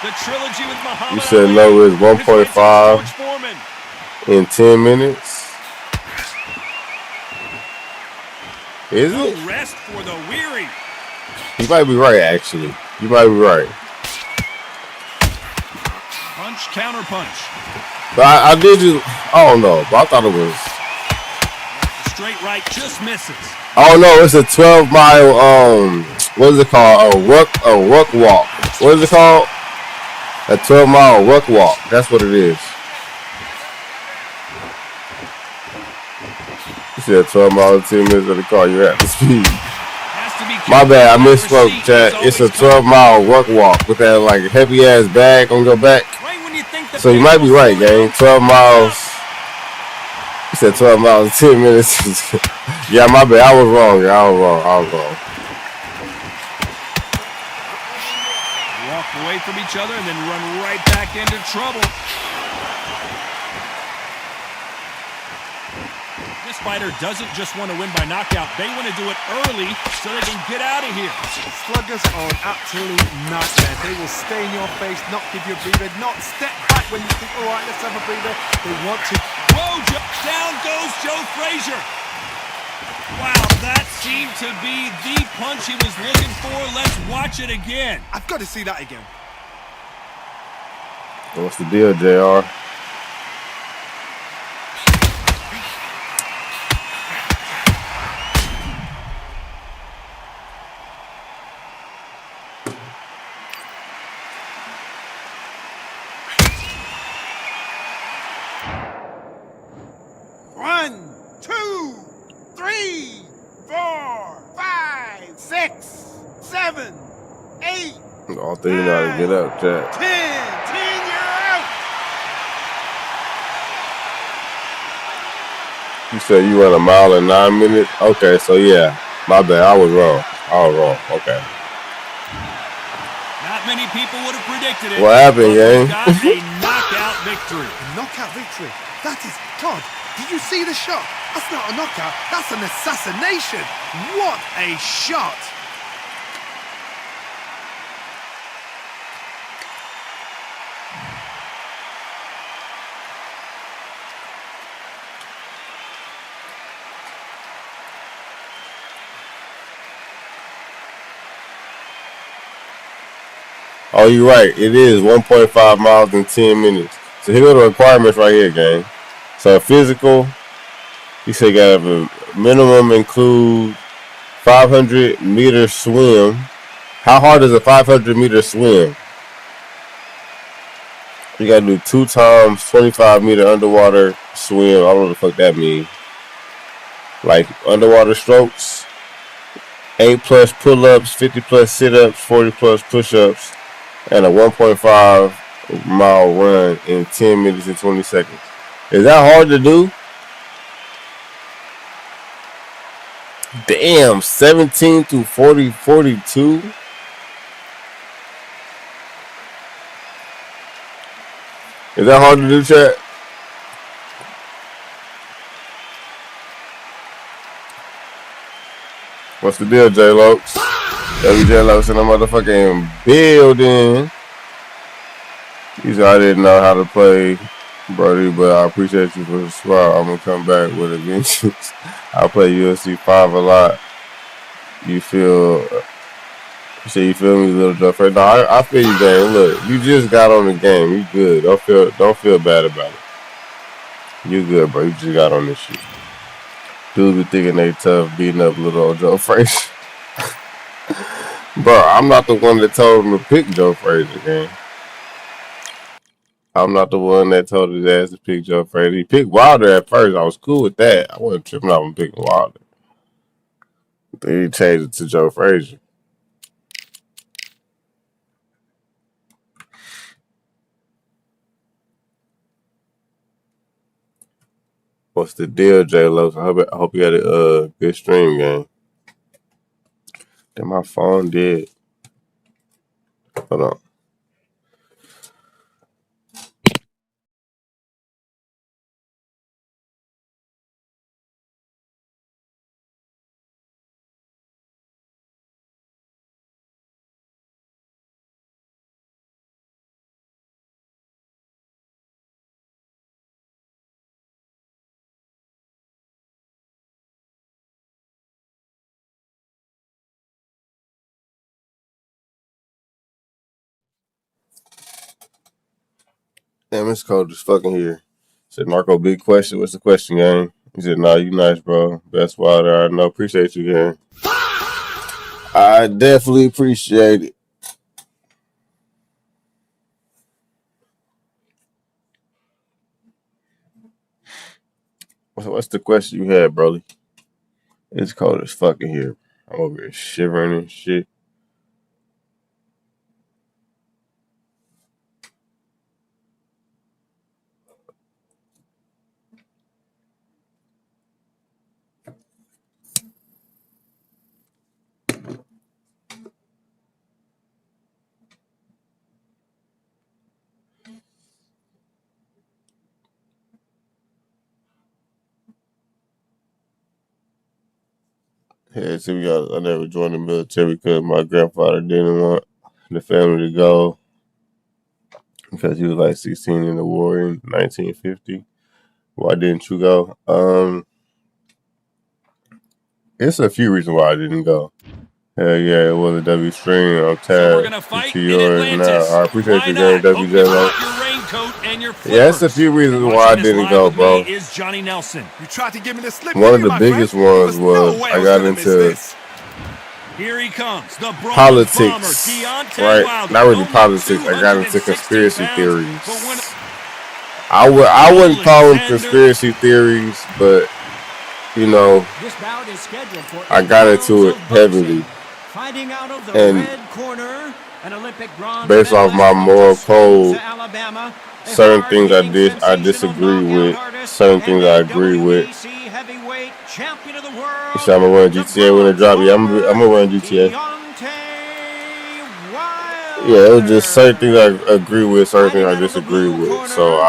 The trilogy with Muhammad You said Ali, no risk his fights against 1.5 George Foreman. in 10 minutes. Is No it? rest for the weary. You might be right, actually. You might be right. Punch, counter punch. But I did just, I don't know. But I thought it was. Straight right just misses. Oh no, it's a 12-mile what is it called? A ruck walk. What is it called? A 12-mile ruck walk. That's what it is. You said 12 miles in 10 minutes of the car. You're at the speed. My bad, I misspoke, Chad. It's a 12-mile ruck walk with that like heavy ass bag on your back. So you might be right, gang. 12 miles. You said 12 miles in 10 minutes. Yeah, my bad. I was wrong. I was wrong. Walk away from each other and then run right back into trouble. This fighter doesn't just want to win by knockout. They want to do it early so they can get out of here. Sluggers are an absolute nightmare. They will stay in your face, not give you a breather, not step back when you think, all right, let's have a breather. They want to. Whoa, down goes Joe Frazier. Wow, that seemed to be the punch he was looking for. Let's watch it again. I've got to see that again. What's the deal, JR? One, two, three, 4, 5, 6, 7, 8. All three know how to get up, Chad. 10, you're out. You said you run a mile in 9 minutes? Okay, so yeah. My bad. I was wrong. Okay. Not many people would have predicted it. What happened, gang? Got a knockout victory. A knockout victory. That is, God, did you see the shot? That's not a knockout. That's an assassination. What a shot. Oh, you're right. It is 1.5 miles in 10 minutes. So here are the requirements right here, gang. So physical, you say got a minimum include 500-meter swim. How hard is a 500-meter swim? You got to do 2 times 25-meter underwater swim. I don't know what the fuck that means. Like underwater strokes. 8+ pull-ups, 50+ sit-ups, 40+ push-ups, and a 1.5-mile run in 10 minutes and 20 seconds. Is that hard to do? Damn, 17 to 42. Is that hard to do, chat? What's the deal, J-Lokes? WJ-Lokes in the motherfucking building. He said I didn't know how to play, Brody, but I appreciate you for the spot. I'm going to come back with a vengeance. I play UFC 5 a lot. You say you feel me, little Joe Frazier? No, I feel you, gang. Look, you just got on the game. You good. Don't feel bad about it. You good, bro. You just got on this shit. Dudes be thinking they tough, beating up little old Joe Frazier. Bro, I'm not the one that told him to pick Joe Frazier, gang. I'm not the one that told his ass to pick Joe Frazier. He picked Wilder at first. I was cool with that. I wasn't tripping off him picking Wilder. Then he changed it to Joe Frazier. What's the deal, J-Lo? I hope you had a good stream, gang. Then my phone dead. Hold on. Damn, it's cold as fucking here. Said Marco, big question. What's the question, gang? He said, nah, you nice, bro. Best Wilder I know. Appreciate you, gang. I definitely appreciate it. What's the question you had, Broly? It's cold as fucking here. I'm over here shivering and shit. Yeah, I never joined the military because my grandfather didn't want the family to go because he was like 16 in the war in 1950. Why didn't you go? It's a few reasons why I didn't go. Hell yeah, it was a W stream. I'm tagged to yours now. I appreciate you, gang, WJ. Yeah, it's a few reasons why I didn't go, bro. Is Johnny Nelson. You tried to give me the slip. One of the biggest ones was I got into Here he comes, the politics, right? Not really politics. I got into conspiracy theories. I wouldn't call them conspiracy theories, but you know, I got into it heavily, and based off my moral code, certain things I disagree with, certain things I agree with. You said I'm gonna run GTA when it drop. Yeah, I'm gonna run GTA. Yeah, it was just certain things I agree with, certain things I disagree with. So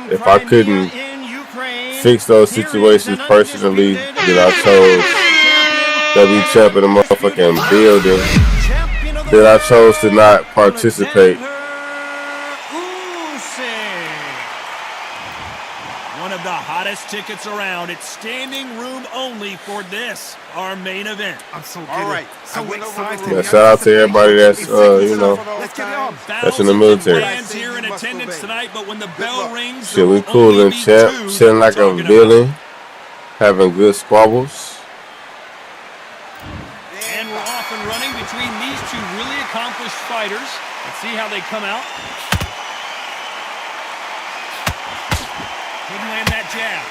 if I couldn't fix those situations personally, then I chose W Champ in the motherfucking building. Then I chose to not participate. One of the hottest tickets around. It's standing room only for this, our main event. I'm so good. All right. So excited. Yeah, shout out to everybody that's that's in the military. Here in attendance tonight, but when the bell rings, shit, we cool and champ, chilling like a villain, having good squabbles. And we're off and running between these two really accomplished fighters. Let's see how they come out. Couldn't land that jab.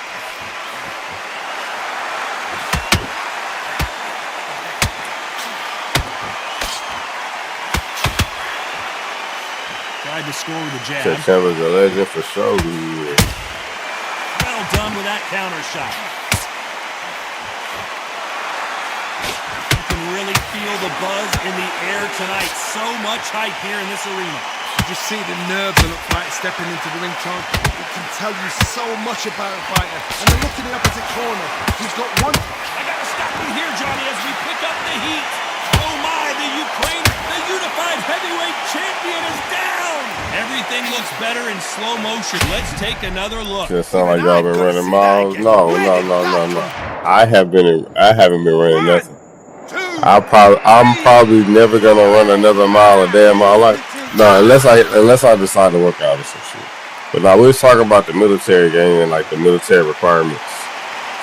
Tried to score with a jab. September's a legend for sure. Well done with that counter shot. You can really feel the buzz in the air tonight. So much hype here in this arena. You just see the nerves on the fight stepping into the ring, John. It can tell you so much about a fighter. And then look in the opposite corner. He's got one. I gotta stop Here, Johnny, as we pick up the heat. Oh my, the unified heavyweight champion is down. Everything looks better in slow motion. Let's take another look. Just sound like y'all been running miles. No. I haven't been running nothing. I'm probably never gonna run another mile a day in my life. No, unless I decide to work out or some shit. But now we was talking about the military game and like the military requirements,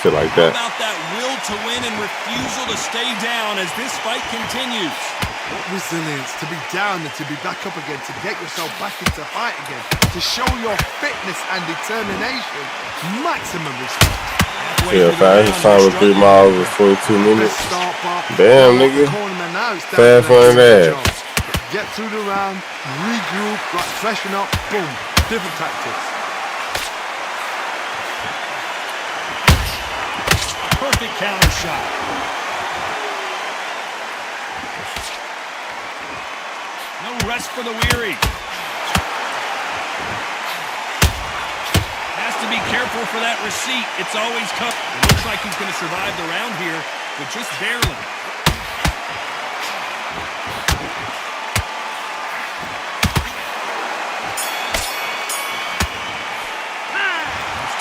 shit like that. How about that will to win and refusal to stay down as this fight continues? What resilience to be down and to be back up again, to get yourself back into fight again, to show your fitness and determination. Maximum respect. Yeah, fastest time with 3 miles was 22 minutes. Damn, nigga. Fast running ass. Get through the round, regroup, like freshen up, boom. Different tactics. Perfect counter shot. No rest for the weary. Has to be careful for that receipt. It's always tough. It looks like he's going to survive the round here, but just barely.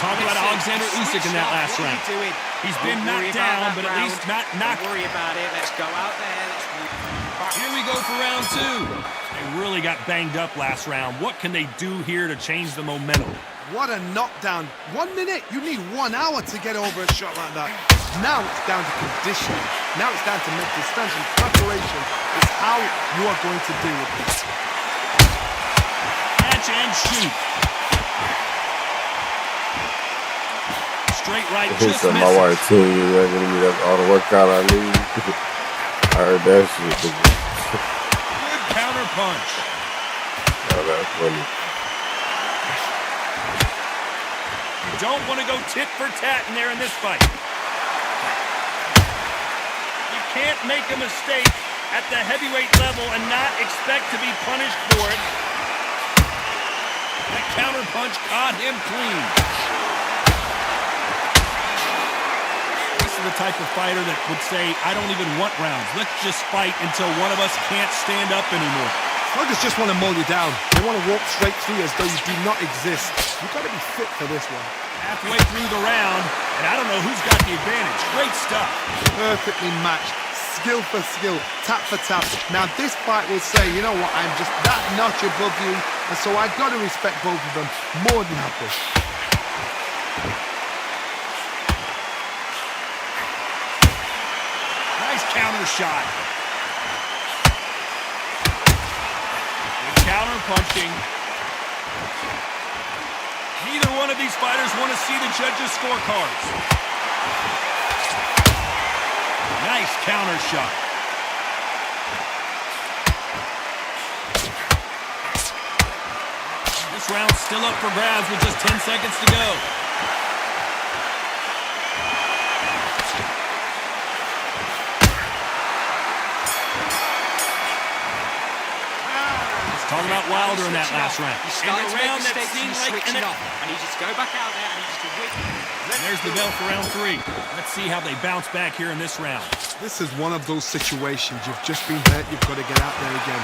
Talk about Alexander Usyk in that last round. He's been knocked down, but at least not knocked. Don't worry about it. Let's go out there. Here we go for round 2. They really got banged up last round. What can they do here to change the momentum? What a knockdown. 1 minute, you need 1 hour to get over a shot like that. Now it's down to conditioning. Now it's down to mental strength and preparation. It's how you are going to deal with this. Catch and shoot. Straight right, just misses. My wife too, that's all the workout I need. I heard that shit. Good counter punch. Oh, that's funny. You don't want to go tit for tat in there in this fight. You can't make a mistake at the heavyweight level and not expect to be punished for it. That counter punch caught him clean. The type of fighter that would say, I don't even want rounds. Let's just fight until one of us can't stand up anymore. Sluggers just want to mow you down. They want to walk straight through as though you do not exist. You've got to be fit for this one. Halfway through the round, and I don't know who's got the advantage. Great stuff. Perfectly matched. Skill for skill. Tap for tap. Now this fight will say, you know what, I'm just that notch above you, and so I've got to respect both of them. More than happy. Counter shot. Good counter punching. Neither one of these fighters want to see the judges' scorecards. Nice counter shot. This round's still up for grabs with just 10 seconds to go. Talking about Wilder in that last round. In the round that seemed like I need you to go back out there. I need you to win. There's the bell for round 3. Let's see how they bounce back here in this round. This is one of those situations. You've just been hurt. You've got to get out there again.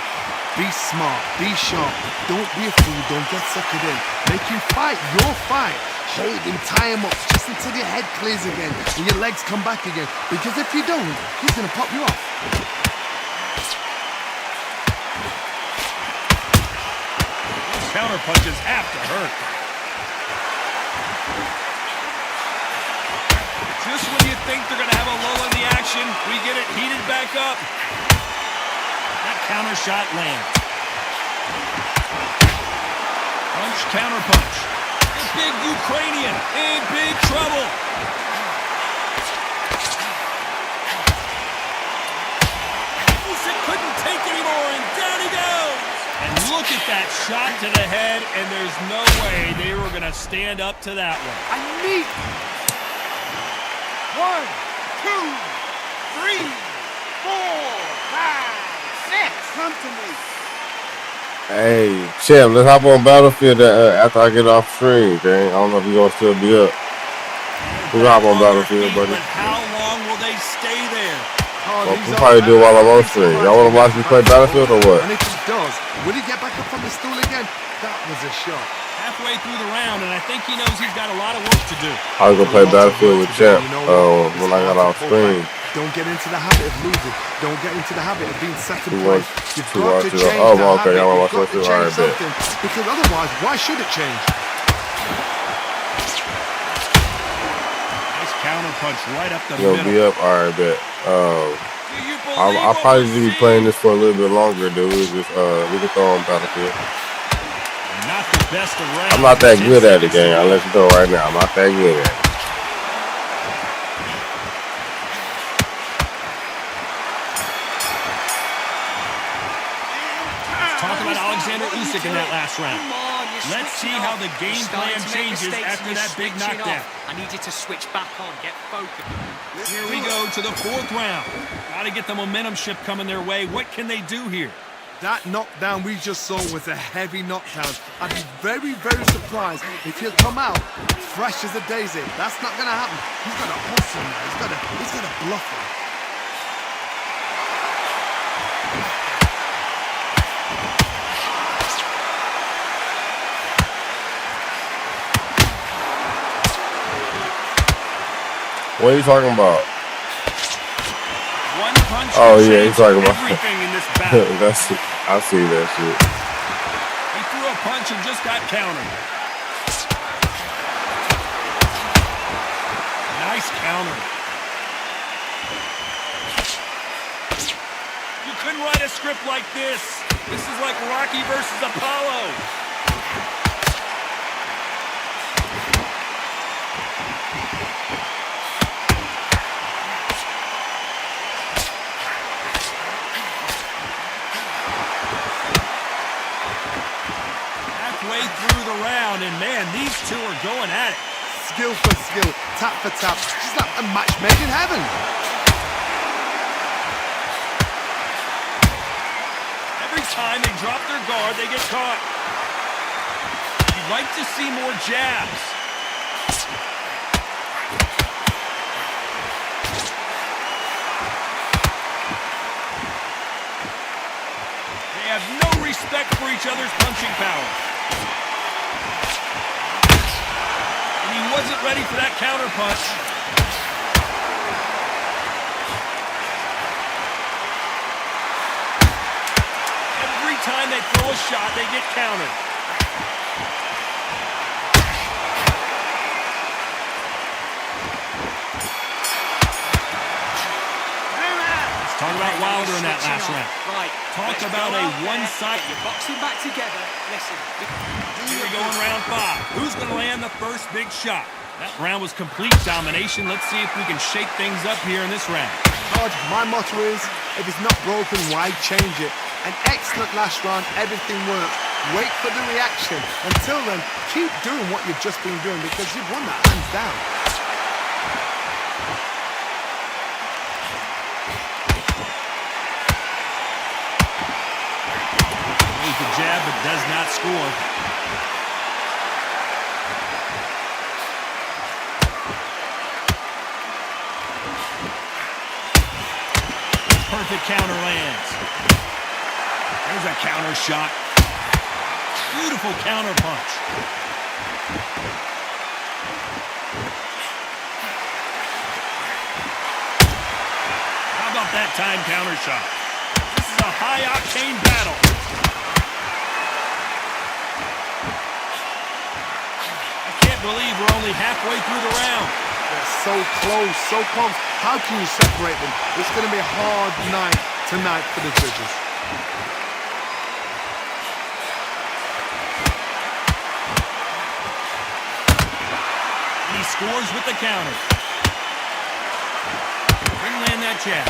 Be smart. Be sharp. Don't be a fool. Don't get suckered in. Make him fight your fight. Hold him, tie him up, just until your head clears again and your legs come back again. Because if you don't, he's going to pop you off. Counter punches have to hurt. Just when you think they're going to have a lull in the action, we get it heated back up. That counter shot lands. Punch, counter punch. The big Ukrainian in big trouble. Issa couldn't take anymore, and down he goes. And look at that shot to the head, and there's no way they were going to stand up to that one. I need 1, 2, 3, 4, 5, 6. Come to me. Hey, Champ, let's hop on Battlefield after I get off stream, okay? I don't know if you're going to still be up. We'll hop on Battlefield, buddy. But how long will they stay there? Oh, Well, these we'll are probably do it while I'm on absolutely stream. Y'all want to watch me play Battlefield or what? And if he does, will he get back up on the stool again? That was a shot. Halfway through the round, and I think he knows he's got a lot of work to do. I was gonna play Battlefield with Champ when I got off stream. Don't get into the habit of losing. Don't get into the habit of being second Who place. wants- You've who got wants to to- change oh, the okay, habit. y'all wanna You've got watch to this? change Alright, bet. something. Because otherwise, why should it change? Nice counter punch right up the You gonna middle. be up? Alright, bet. Do you believe I'll what probably we just be see? playing this for a little bit longer, dude. Just we can throw on Battlefield. Not the best of rounds. I'm not that good at the 10 seconds game. to I'll go. let you know right now. I'm not that good at it. Talk about Alexander Usyk in that last round. Come on, you're Let's see switching how off. the game You're starting plan to make changes mistakes after and that you're big switching knockdown. off. I need you to switch back on. Get focused. Here we go to the fourth round. Got to get the momentum shift coming their way. What can they do here? That knockdown we just saw was a heavy knockdown. I'd be very, very surprised if he'll come out fresh as a daisy. That's not going to happen. He's got to hustle now. He's got to bluff him. What are you talking about? One punch Oh can yeah, he's change talking about everything in this battle. that's I see that shit. He threw a punch and just got countered. Nice counter. You couldn't write a script like this. This is like Rocky versus Apollo. Halfway through the round, and man, these two are going at it. Skill for skill, tap for tap. Just like a match made in heaven. Every time they drop their guard, they get caught. You'd like to see more jabs. They have no respect for each other's punching power. And he wasn't ready for that counter punch. Every time they throw a shot, they get countered. Let's talk about Wilder in that last round. Right. Talk let's about go a out there, one-sided. get your boxing back together. Listen. Here we go in round 5. Who's going to land the first big shot? That round was complete domination. Let's see if we can shake things up here in this round. Hodge, my motto is, if it's not broken, why change it? An excellent last round, everything worked. Wait for the reaction. Until then, keep doing what you've just been doing because you've won that hands down. Throws the jab but does not score. Perfect counter lands. There's a counter shot. Beautiful counter punch. How about that time counter shot? This is a high-octane battle. I can't believe we're only halfway through the round. They're so close, so close. How can you separate them? It's going to be a hard night tonight for the judges. And he scores with the counter. Didn't land that jab.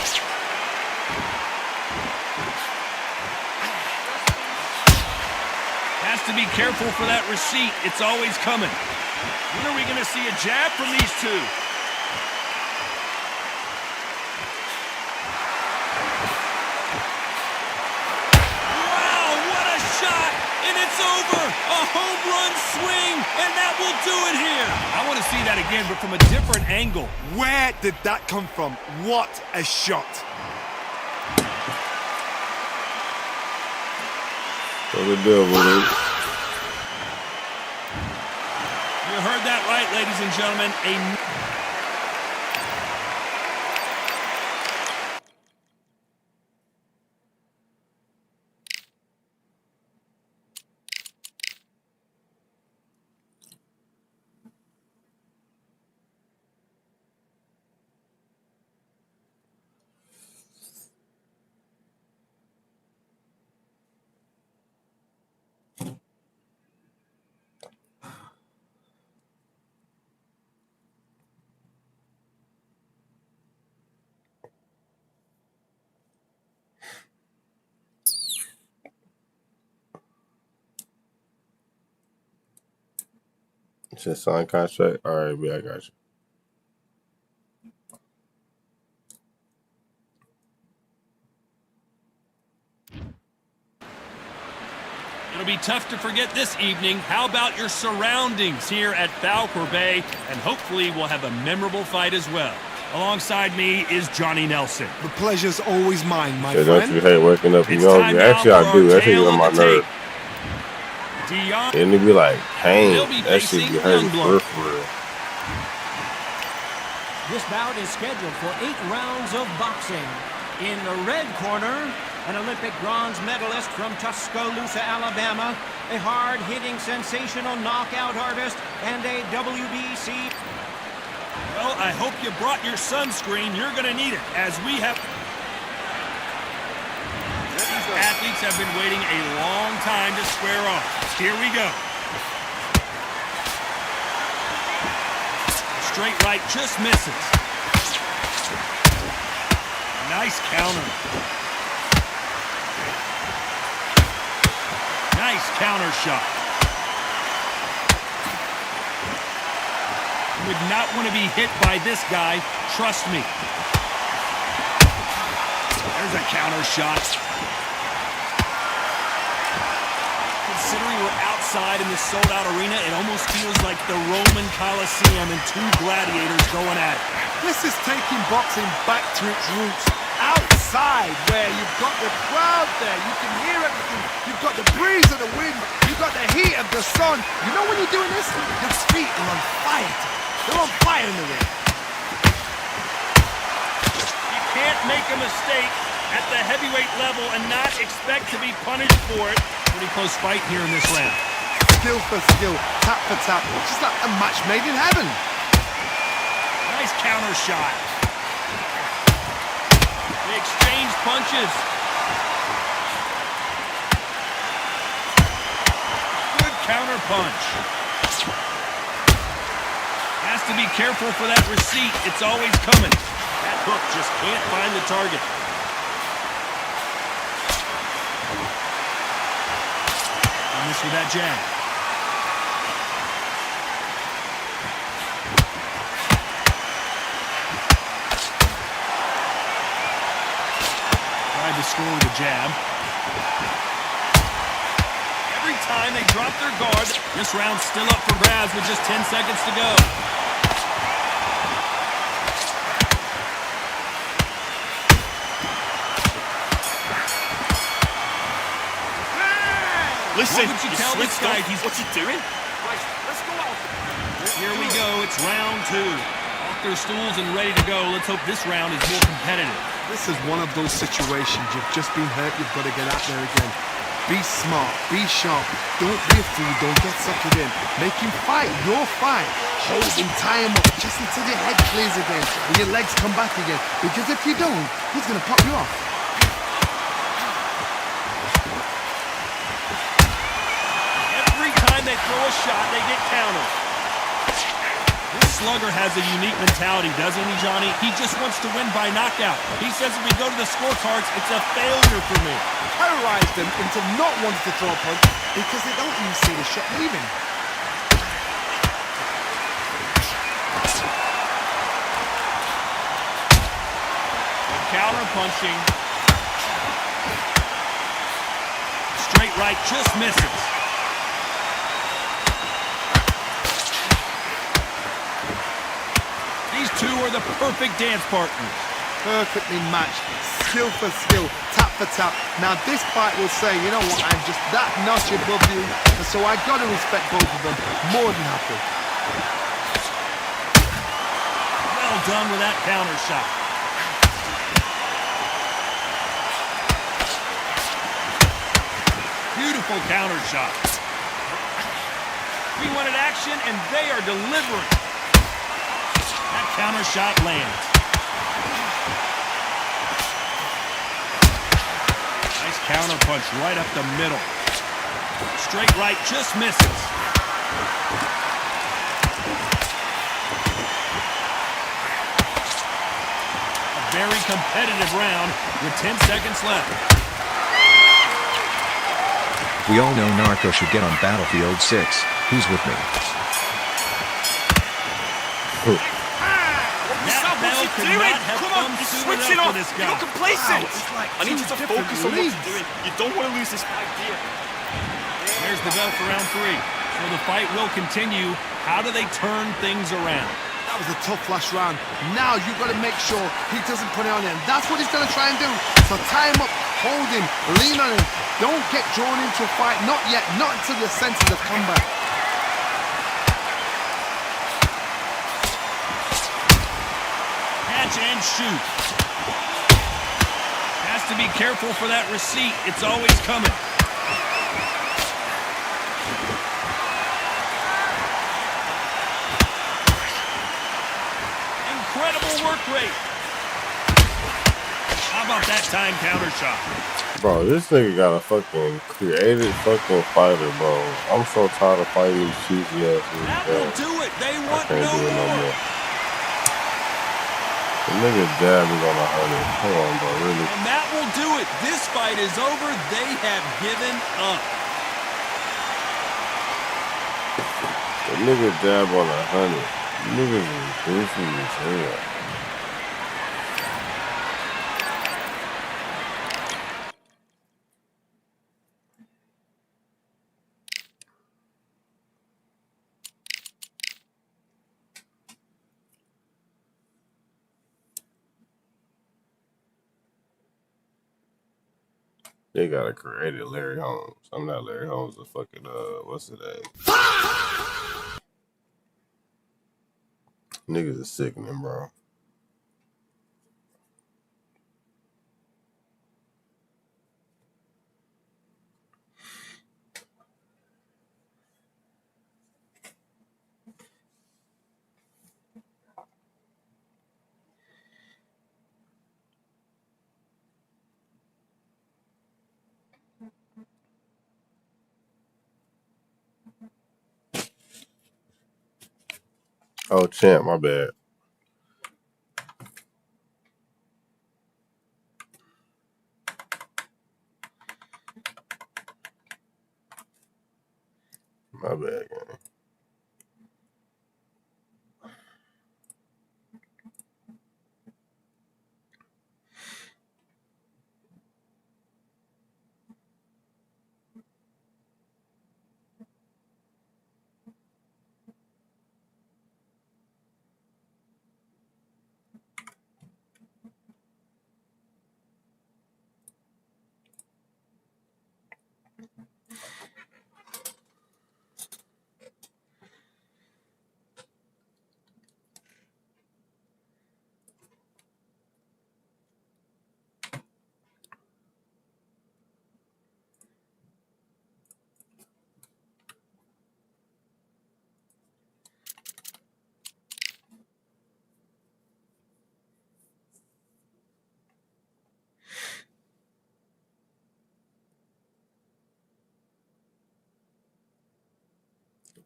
Has to be careful for that receipt. It's always coming. When are we going to see a jab from these two? Wow, what a shot! And it's It's over! A home run swing, and that will do it here! I want to see that again, but from a different angle. Where did that come from? What a shot. What's the deal, buddy? You heard that right, ladies and gentlemen. Just sign contract. All right, B, I got you. It'll be tough to forget this evening. How about your surroundings here at Falcor Bay? And hopefully we'll have a memorable fight as well. Alongside me is Johnny Nelson. The pleasure's always mine, my Don't friend. you hate waking up? You It's know, time actually, now for I do. our That shit tale get on of my the nerve. tape. Dion. And it be like pain. They'll be That shit facing be hurting Youngblood. for real. This bout is scheduled for 8 rounds of boxing. In the red corner, an Olympic bronze medalist from Tuscaloosa, Alabama, a hard-hitting, sensational knockout artist, and a WBC. Well, I hope you brought your sunscreen. You're going to need it, as we have... These athletes have been waiting a long time to square off. Here we go. Straight right just misses. Nice counter. Nice counter shot. You would not want to be hit by this guy, trust me. There's a counter shot. Considering we're outside in this sold-out arena, it almost feels like the Roman Colosseum and 2 gladiators going at it. This is taking boxing back to its roots. Outside, where you've got the crowd there, you can hear everything. You've got the breeze of the wind, you've got the heat of the sun. You know when you're doing this? Your feet are on fire. They're on fire in the ring. You can't make a mistake at the heavyweight level and not expect to be punished for it. Pretty close fight here in this round. Skill for skill, tap for tap. Just like a match made in heaven. Nice counter shot. They exchange punches. Good counter punch. Has to be careful for that receipt. It's always coming. That hook just can't find the target. And this with that jab. Tried to score with a jab. Every time they drop their guard, this round's still up for grabs with just 10 seconds to go. Listen, What would you tell this guy? What's he doing? Right, let's go out. Here we go. It's round 2. Off their stools and ready to go. Let's hope this round is more competitive. This is one of those situations you've just been hurt, you've got to get out there again. Be smart, be sharp, don't be a fool, don't get suckered in. Make him fight, your fight. Hold him, tie him up, just until your head clears again and your legs come back again. Because if you don't, he's going to pop you off. Every time they throw a shot, they get countered. This slugger has a unique mentality, doesn't he, Johnny? He just wants to win by knockout. He says if we go to the scorecards, it's a failure for me. Terrorize them into not wanting to throw a punch because they don't even see the shot leaving. Counter punching. Straight right just misses. These two are the perfect dance partners. Perfectly matched, skill for skill, tap for tap. Now this fight will say, you know what, I'm just that notch above you, and so I gotta respect both of them. More than happy. Well done with that counter shot. Beautiful counter shot. We wanted action, and they are delivering. That counter shot lands. Nice counter punch right up the middle. Straight right just misses. A very competitive round with 10 seconds left. We all know Narco should get on Battlefield 6. Who's with me? That bell could not have Come on, come you're soon switching enough off. for this You're guy. not complacent. Wow, I need you to focus on what you're doing. You don't want to lose this fight, do you? There's the bell for round 3. So the fight will continue. How do they turn things around? That was a tough last round. Now you've got to make sure he doesn't put it on him. That's what he's going to try and do. So tie him up, hold him, lean on him. Don't get drawn into a fight. Not yet. Not until your senses of combat. Catch and shoot. Has to be careful for that receipt. It's always coming. Incredible work rate. How about that time counter shot? Bro, this nigga got a fucking creative fucking fighter, bro. I'm so tired of fighting these cheesy ass niggas. That will do it. They I want can't no do it no more. more. The nigga jab is on 100. Come on, bro, really? And that will do it. This fight is over. They have given up. The nigga jab on 100. Niggas is goofy as hell. They gotta create it, Larry Holmes. I'm not Larry Holmes, the fucking what's his name? Niggas is sickening, bro. Oh, champ, my bad. My bad, gang.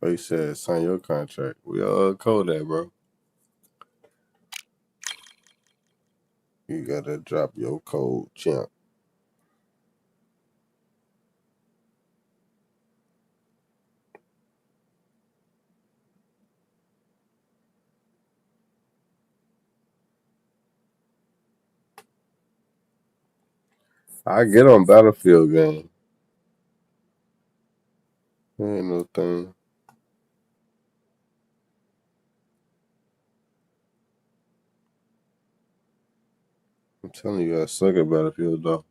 Oh, you said sign your contract. We all code that, bro. You gotta drop your code, champ. I get on Battlefield game. Ain't no thing. I'm telling you, I suck at Battlefield, though.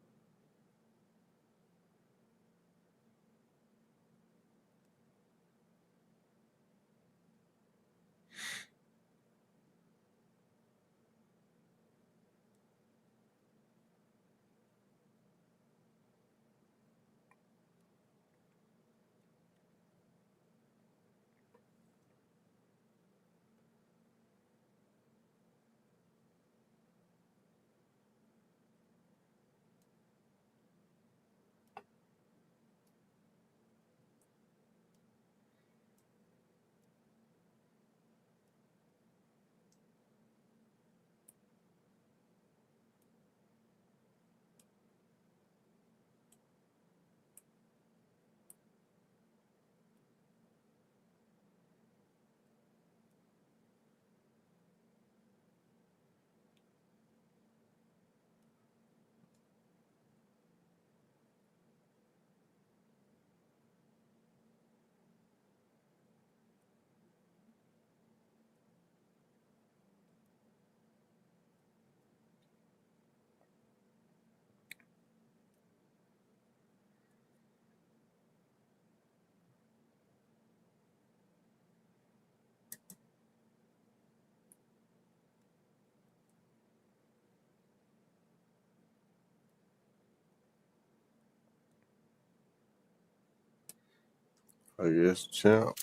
I guess champ.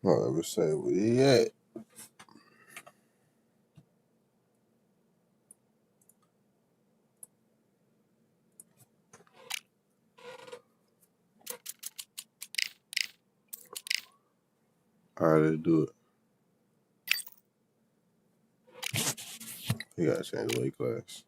Oh, let me say where he at. All right, let's do it. He gotta change the weight class.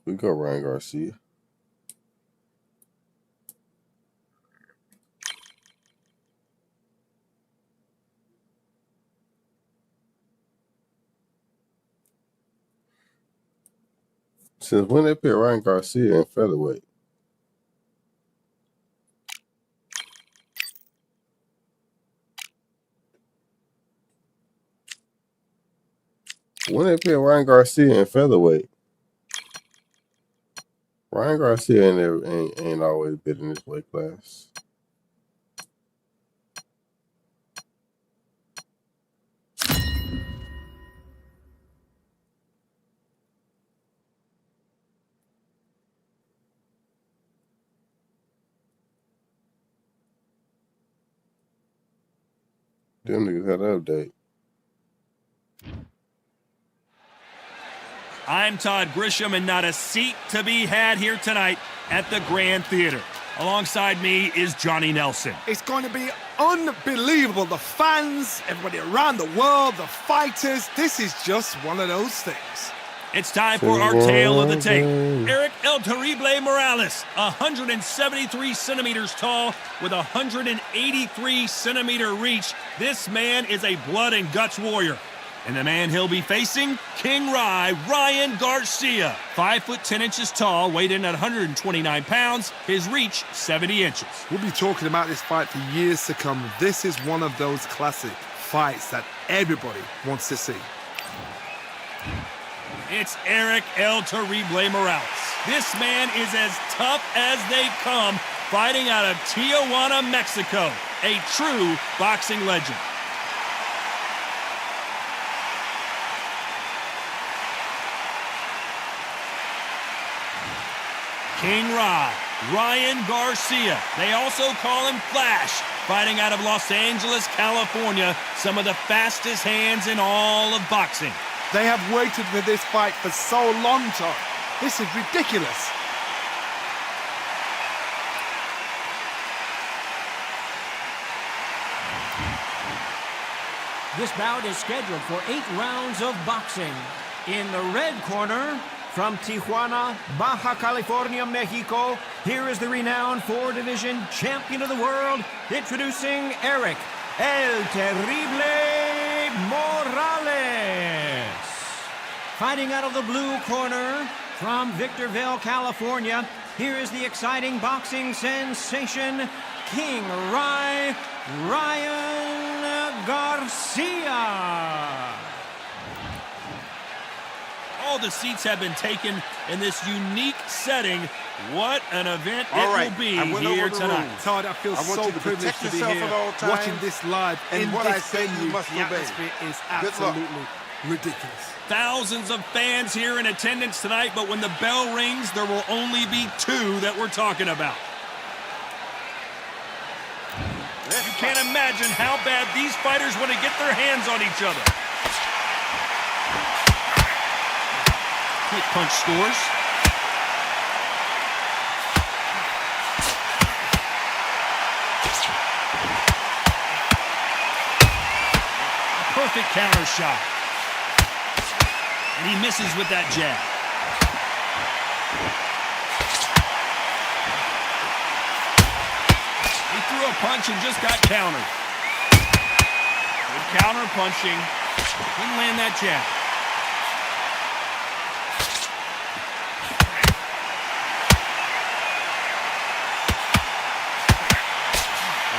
We go Ryan Garcia. Since when they put Ryan Garcia in featherweight? When they put Ryan Garcia in featherweight? Ryan Garcia ain't always been in this weight class. Them niggas had an update. I'm Todd Grisham, and not a seat to be had here tonight at the Grand Theater. Alongside me is Johnny Nelson. It's going to be unbelievable. The fans, everybody around the world, the fighters. This is just one of those things. It's time for our tale of the tape. Eric El Terrible Morales, 173 centimeters tall with 183 centimeter reach. This man is a blood and guts warrior. And the man he'll be facing, King Ryan Garcia. 5 foot 10 inches tall, weighed in at 129 pounds, his reach 70 inches. We'll be talking about this fight for years to come. This is one of those classic fights that everybody wants to see. It's Eric El Terrible Morales. This man is as tough as they come, fighting out of Tijuana, Mexico. A true boxing legend. King Ryan Garcia. They also call him Flash, fighting out of Los Angeles, California, some of the fastest hands in all of boxing. They have waited for this fight for so long, Tom. This is ridiculous. This bout is scheduled for 8 rounds of boxing. In the red corner, from Tijuana, Baja California, Mexico, here is the renowned 4-division champion of the world, introducing Eric El Terrible Morales. Fighting out of the blue corner, from Victorville, California, here is the exciting boxing sensation, King Ryan Garcia. All the seats have been taken in this unique setting. What an event will be here tonight. Todd, I feel so privileged to be here watching this live in this venue. The atmosphere is absolutely ridiculous. Thousands of fans here in attendance tonight, but when the bell rings, there will only be 2 that we're talking about. You can't imagine how bad these fighters want to get their hands on each other. Quick punch scores. A perfect counter shot. And he misses with that jab. He threw a punch and just got countered. Good counter punching. Couldn't land that jab.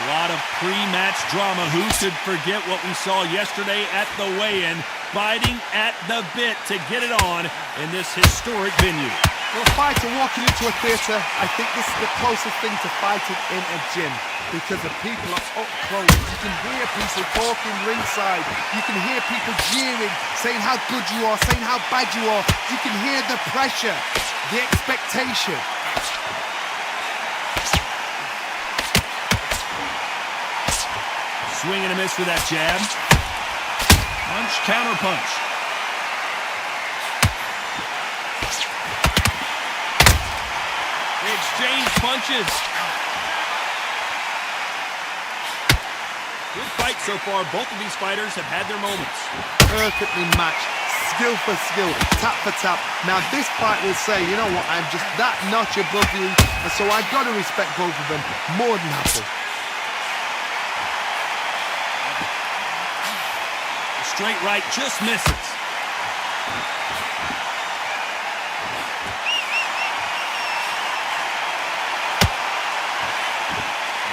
A lot of pre-match drama. Who could forget what we saw yesterday at the weigh-in? Biting at the bit to get it on in this historic venue. For a fighter walking into a theatre, I think this is the closest thing to fighting in a gym because the people are up close. You can hear people talking ringside. You can hear people jeering, saying how good you are, saying how bad you are. You can hear the pressure, the expectation. Swing and a miss for that jab. Punch, counter punch. They exchange punches. Good fight so far. Both of these fighters have had their moments. Perfectly matched, skill for skill, tap for tap. Now this fight will say, you know what, I'm just that notch above you, and so I've got to respect both of them more than happy. Straight right just misses.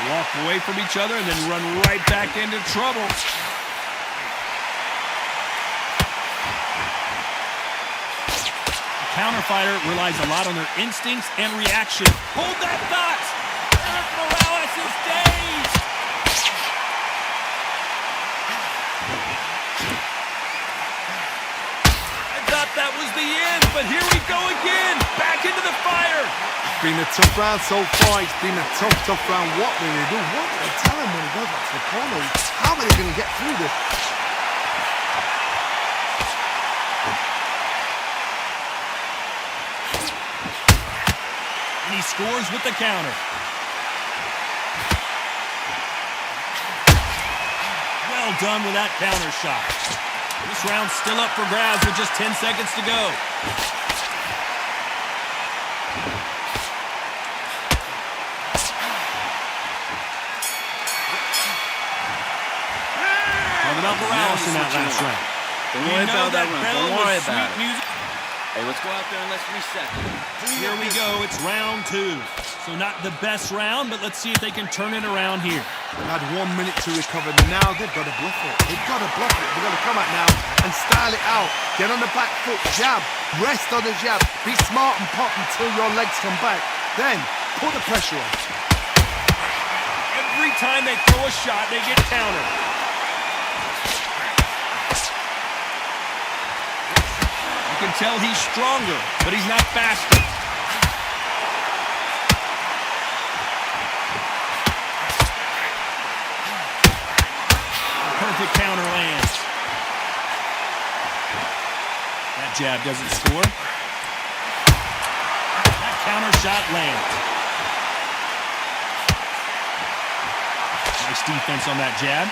Walk away from each other and then run right back into trouble. The counter fighter relies a lot on their instincts and reaction. Hold that thought! Eric Morales is dazed! I thought that was the end, but here we go again! Back into the fire! It's been a tough round so far. It's been a tough round. What will they do? What do they tell him when he goes back to the corner? How are they going to get through this? And he scores with the counter. Well done with that counter shot. This round's still up for grabs with just 10 seconds to go. About Morales in that last round. Don't worry about that round. Don't worry about it. Music. Hey, let's go out there and let's reset. Here we go. It's round 2. So not the best round, but let's see if they can turn it around here. They had 1 minute to recover. Now they've got to bluff it. They've got to bluff it. They've got to come out now and style it out. Get on the back foot, jab, rest on the jab. Be smart and pop until your legs come back. Then put the pressure on. Every time they throw a shot, they get countered. You can tell he's stronger, but he's not faster. Perfect counter lands. That jab doesn't score. That counter shot lands. Nice defense on that jab.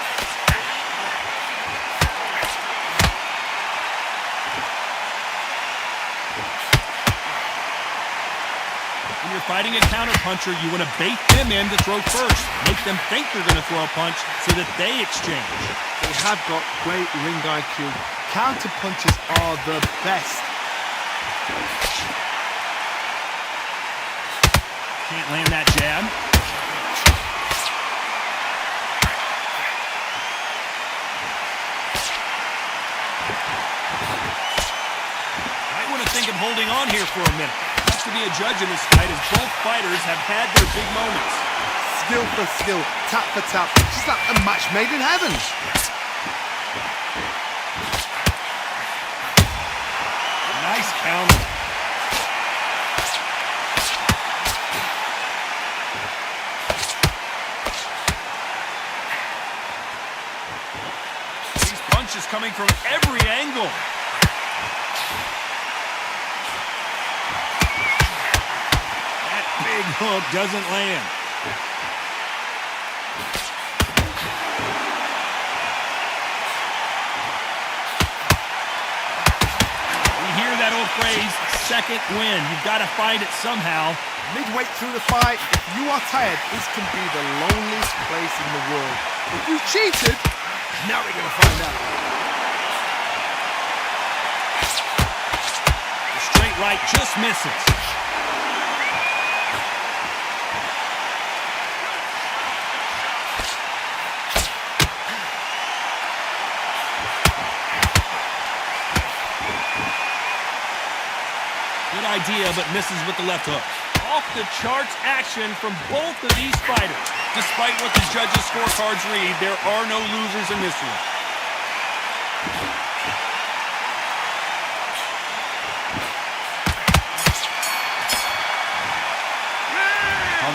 When you're fighting a counterpuncher, you want to bait them in to throw first. Make them think you're going to throw a punch so that they exchange. They have got great ring IQ. Counter punches are the best. Can't land that jab. Might want to think of holding on here for a minute. To be a judge in this fight, as both fighters have had their big moments. Skill for skill, tap for tap, just like a match made in heaven. Nice counter. These punches coming from every angle. Big hook doesn't land. We hear that old phrase, second win. You've got to find it somehow. Midway through the fight, if you are tired, this can be the loneliest place in the world. If you cheated, now we're going to find out. The straight right just misses. Good idea, but misses with the left hook. Off the charts action from both of these fighters. Despite what the judges' scorecards read, there are no losers in this one.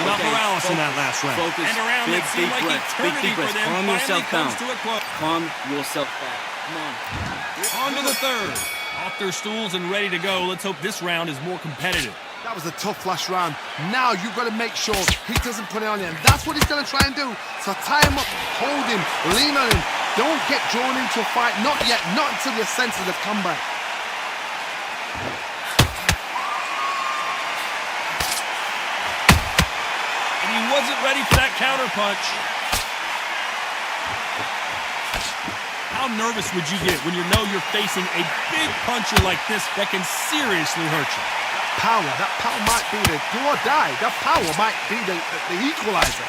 Not paralysis in that last round. Focus. And around big, that seemed like eternity for them. Calm yourself down. Calm yourself back. Come on. On to the third. Off their stools and ready to go. Let's hope this round is more competitive. That was a tough last round. Now you've got to make sure he doesn't put it on you. And that's what he's going to try and do. So tie him up, hold him, lean on him. Don't get drawn into a fight. Not yet. Not until your senses have come back. And he wasn't ready for that counter punch. How nervous would you get when you know you're facing a big puncher like this that can seriously hurt you? That power might be the do or die. That power might be the equalizer.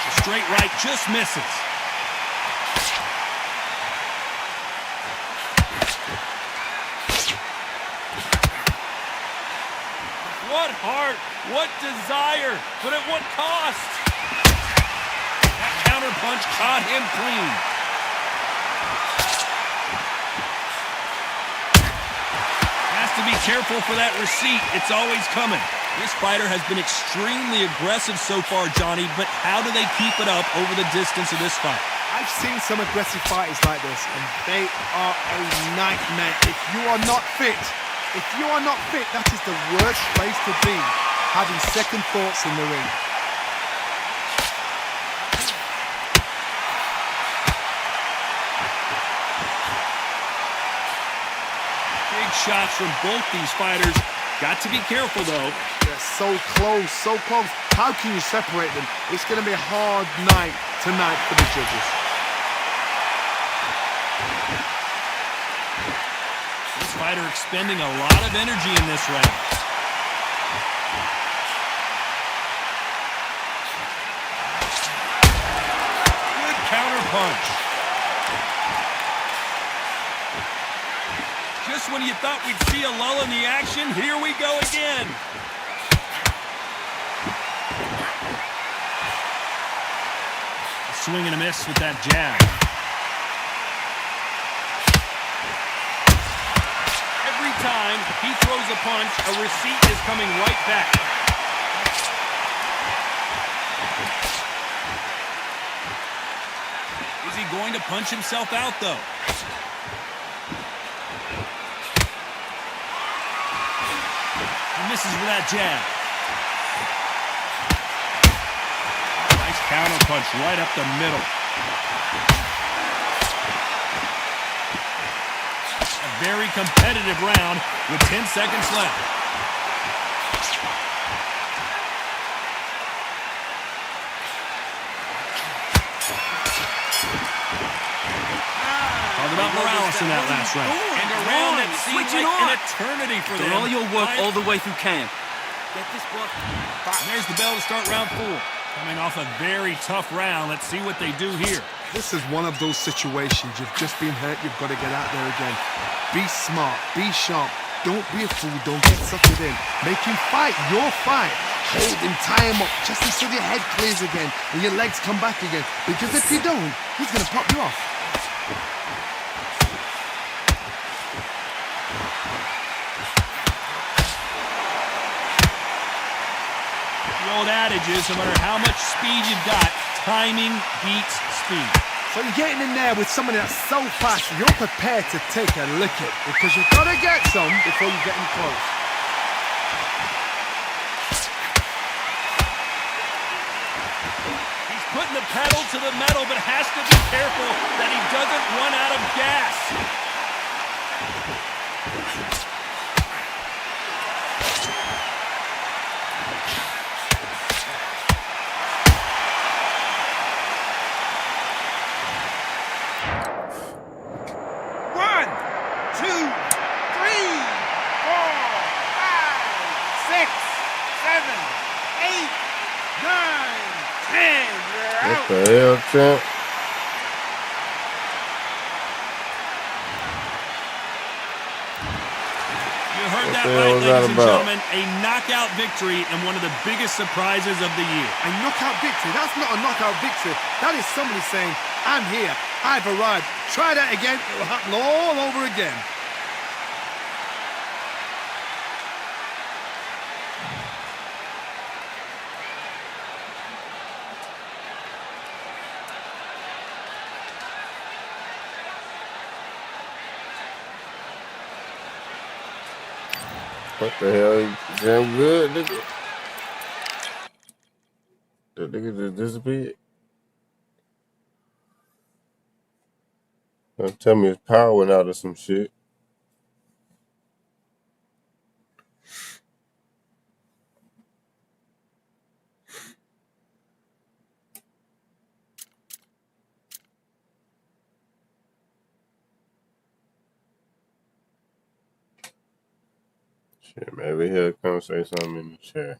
The straight right just misses. What heart, what desire, but at what cost? That counter punch caught him clean. Has to be careful for that receipt. It's always coming. This fighter has been extremely aggressive so far, Johnny, but how do they keep it up over the distance of this fight? I've seen some aggressive fighters like this, and they are a nightmare. If you are not fit, that is the worst place to be, having second thoughts in the ring. Big shots from both these fighters. Got to be careful, though. They're so close, so close. How can you separate them? It's going to be a hard night tonight for the judges. This fighter expending a lot of energy in this round. Good counter punch. Just when you thought we'd see a lull in the action, here we go again. A swing and a miss with that jab. Every time he throws a punch, a receipt is coming right back. Is he going to punch himself out, though. He misses with that jab. Nice counter punch right up the middle. A very competitive round with 10 seconds left. Talk about Morales in that last round. And a round that seemed like an eternity for them. All your work all the way through camp. Get this block. And there's the bell to start round 4. Coming off a very tough round. Let's see what they do here. This is one of those situations. You've just been hurt. You've got to get out there again. Be smart. Be sharp. Don't be a fool. Don't get suckered in. Make him fight your fight. Hold him, tie him up, just until your head clears again and your legs come back again. Because if you don't, he's going to pop you off. The old adage is, no matter how much speed you've got, timing beats speed. So you're getting in there with somebody that's so fast, you're prepared to take a licking because you've got to get some before you get in close. He's putting the pedal to the metal, but has to be careful that he doesn't run out of gas. What the hell, champ? You heard that right, ladies and gentlemen. A knockout victory and one of the biggest surprises of the year. A knockout victory? That's not a knockout victory. That is somebody saying, I'm here, I've arrived. Try that again, it will happen all over again. What the hell? You damn good, nigga. The nigga just disappeared. Don't tell me his power went out or some shit. Shit, maybe he'll come say something in the chat.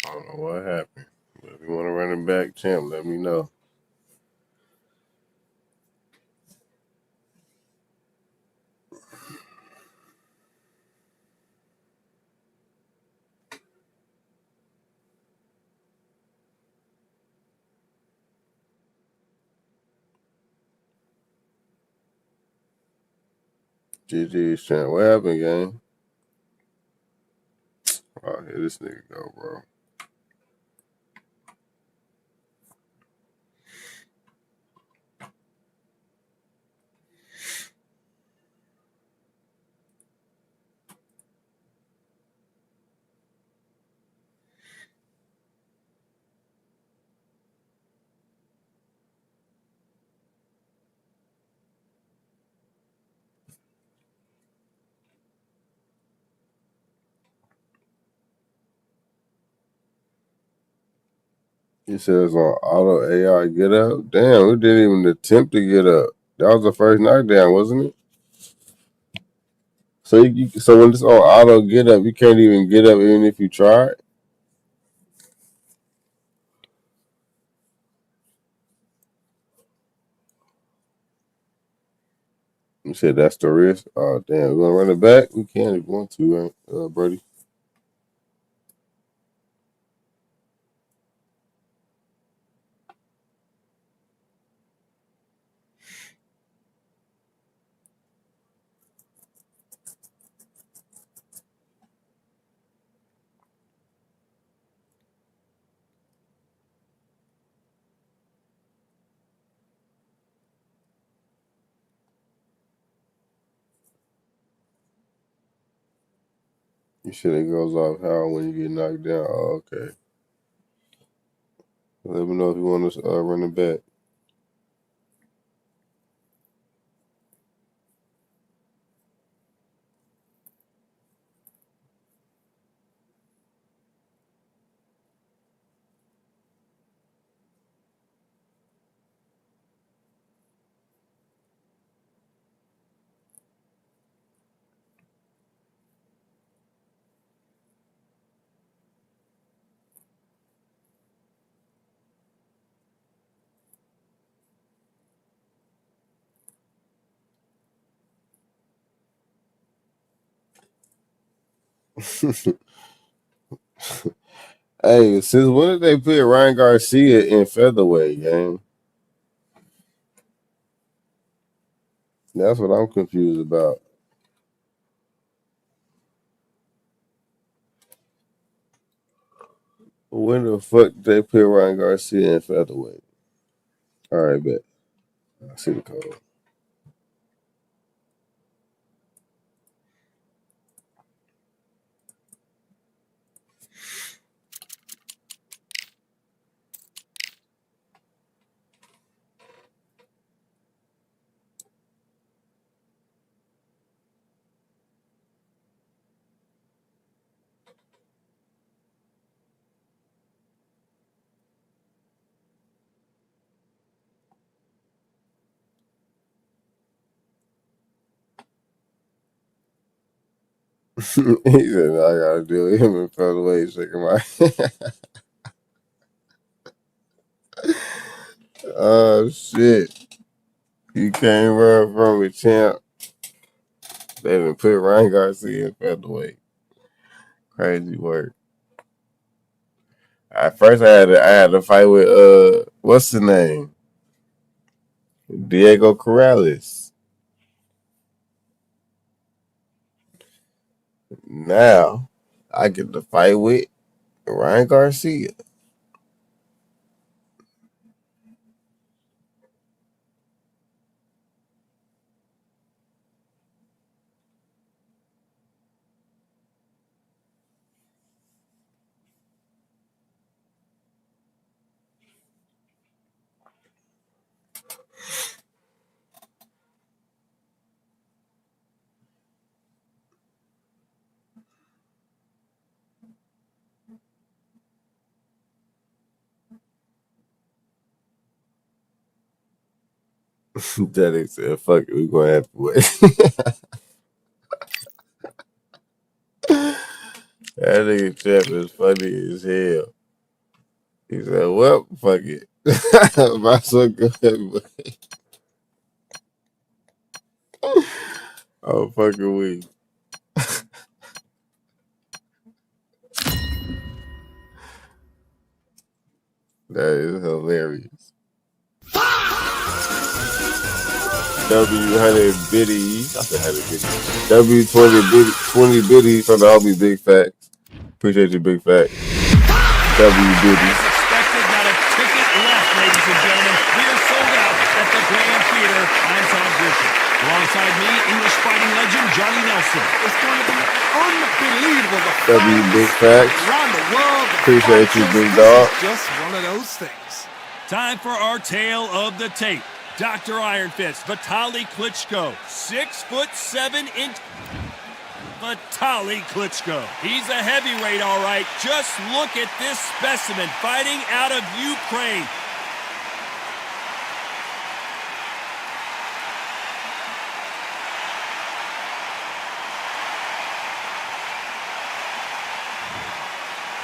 I don't know what happened. But if you want to run it back, champ, let me know. GG's champ. What happened, gang? Oh, here this nigga go, bro. He says on auto AI get up. Damn, we didn't even attempt to get up. That was the first knockdown, wasn't it? So so when it's on auto get up, you can't even get up even if you try. You said that's the risk. Oh damn, we gonna run it back? We can if we want to, right, Brady? You said it goes off how when you get knocked down. Oh, okay. Let me know if you want to run it back. Hey, since when did they put Ryan Garcia in featherweight, gang? That's what I'm confused about. When the fuck did they put Ryan Garcia in featherweight? All right, bet. I see the code. He said, I gotta deal with him in featherweight, shaking my Oh shit. You can't run from a champ. They didn't put Ryan Garcia in featherweight. Crazy work. At first I had to fight with what's the name? Diego Corrales. Now I get to fight with Ryan Garcia. That nigga said, fuck it, we gonna have to wait. That nigga Champ is funny as hell. He said, well, fuck it. Might as well go ahead and wait. Oh, fucking weak. That is hilarious. W100 biddies. I said 100 biddies. W20 biddies from the homie Big Facts. Appreciate you, Big Facts. W biddies. Expected, not a ticket left, ladies and gentlemen. We are sold out at the Grand Theater. I'm Tom Grisham. Alongside me, English fighting legend Johnny Nelson. It's going to be unbelievable. W Big Facts. Around the world. Appreciate you, Big Dog. Just one of those things. Time for our tale of the tape. Dr. Iron Fist, Vitaly Klitschko, 6'7". Vitaly Klitschko. He's a heavyweight, all right. Just look at this specimen fighting out of Ukraine.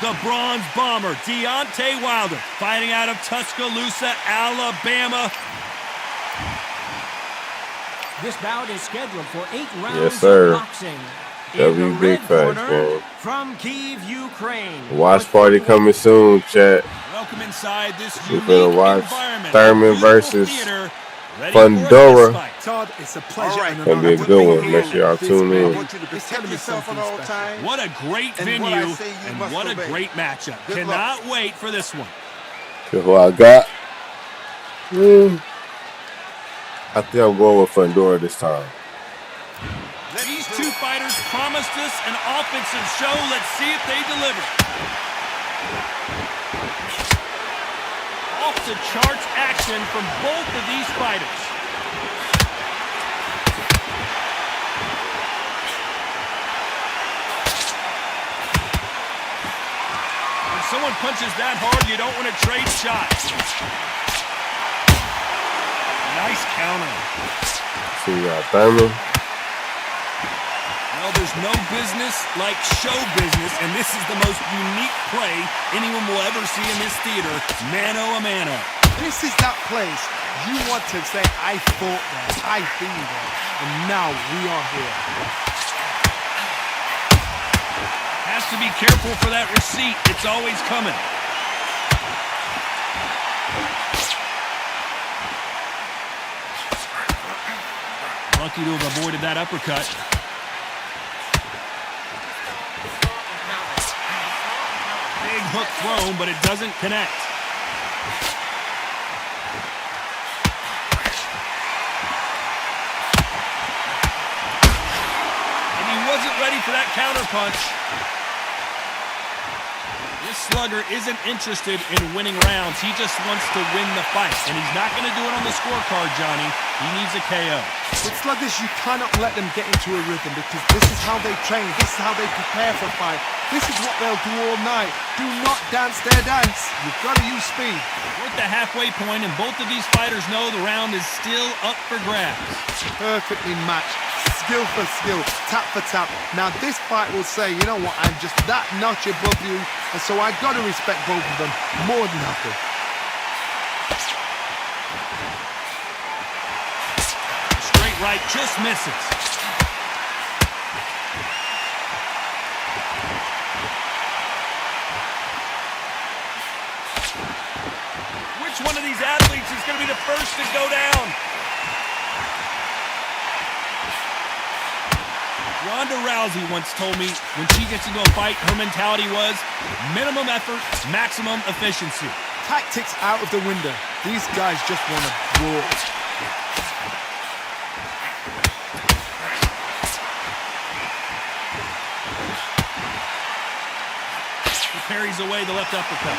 The Bronze Bomber, Deontay Wilder, fighting out of Tuscaloosa, Alabama. This bout is scheduled for 8 rounds Yes, sir. of boxing. W Big Facts, man. From Kyiv, Ukraine. Watch party coming soon, chat. Welcome inside this We're unique gonna watch environment. Thurman versus Fundora. Todd, it's a pleasure. Right. And Gonna be a good one. Make sure y'all tune I in. want you to protect yourself at all times. What a great And venue what I say you and must what a obey. great matchup. Good Cannot wait for this one. Here's who I got. I think I'm going with Fundora this time. These two fighters promised us an offensive show. Let's see if they deliver. Off the charts action from both of these fighters. When someone punches that hard, you don't want to trade shots. Nice counter. See, you got Thurman. Well, there's no business like show business, and this is the most unique play anyone will ever see in this theater, mano a mano. This is that place you want to say, I fought there, I've been there, and now we are here. Has to be careful for that receipt. It's always coming. Lucky to have avoided that uppercut. Big hook thrown, but it doesn't connect. And he wasn't ready for that counter punch. This slugger isn't interested in winning rounds. He just wants to win the fight. And he's not going to do it on the scorecard, Johnny. He needs a KO. With sluggers, you cannot let them get into a rhythm because this is how they train. This is how they prepare for a fight. This is what they'll do all night. Do not dance their dance. You've got to use speed. We're at the halfway point, and both of these fighters know the round is still up for grabs. Perfectly matched. Skill for skill, tap for tap. Now this fight will say, you know what, I'm just that notch above you, and so I've got to respect both of them more than happy. Straight right just misses. Which one of these athletes is going to be the first to go down? Ronda Rousey once told me when she gets into a fight, her mentality was minimum effort, maximum efficiency. Tactics out of the window. These guys just want to brawl. He parries away the left uppercut.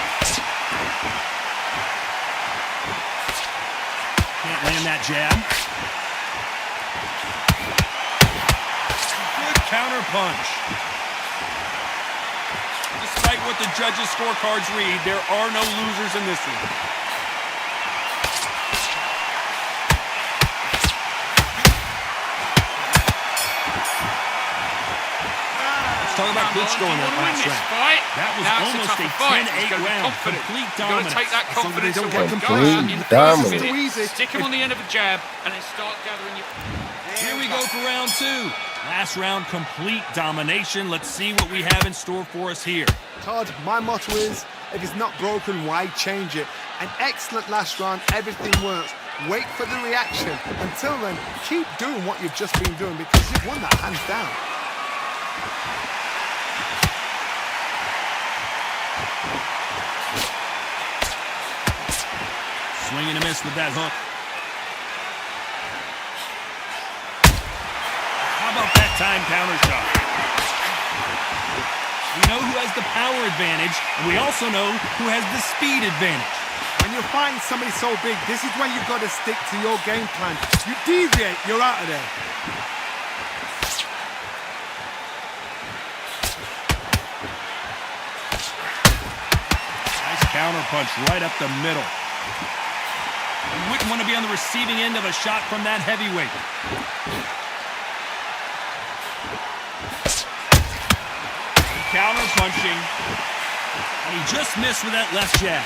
Can't land that jab. Counter punch. Despite what the judges' scorecards read, there are no losers in this one. Let's talk about good score in that last round. That was almost a 10-8 round. Complete dominance. Take that confidence don't away. get Go out in the dominance. first minute, stick him on the end of a jab, and then start gathering your... Here we go for round two. Last round, complete domination. Let's see what we have in store for us here. Todd, my motto is, if it's not broken, why change it? An excellent last round, everything works. Wait for the reaction. Until then, keep doing what you've just been doing because you've won that hands down. Swing and a miss with that hook. How about that time counter shot? We know who has the power advantage, and we also know who has the speed advantage. When you're fighting somebody so big, this is when you've got to stick to your game plan. You deviate, you're out of there. Nice counter punch right up the middle. You wouldn't want to be on the receiving end of a shot from that heavyweight. Counter punching. And he just missed with that left jab.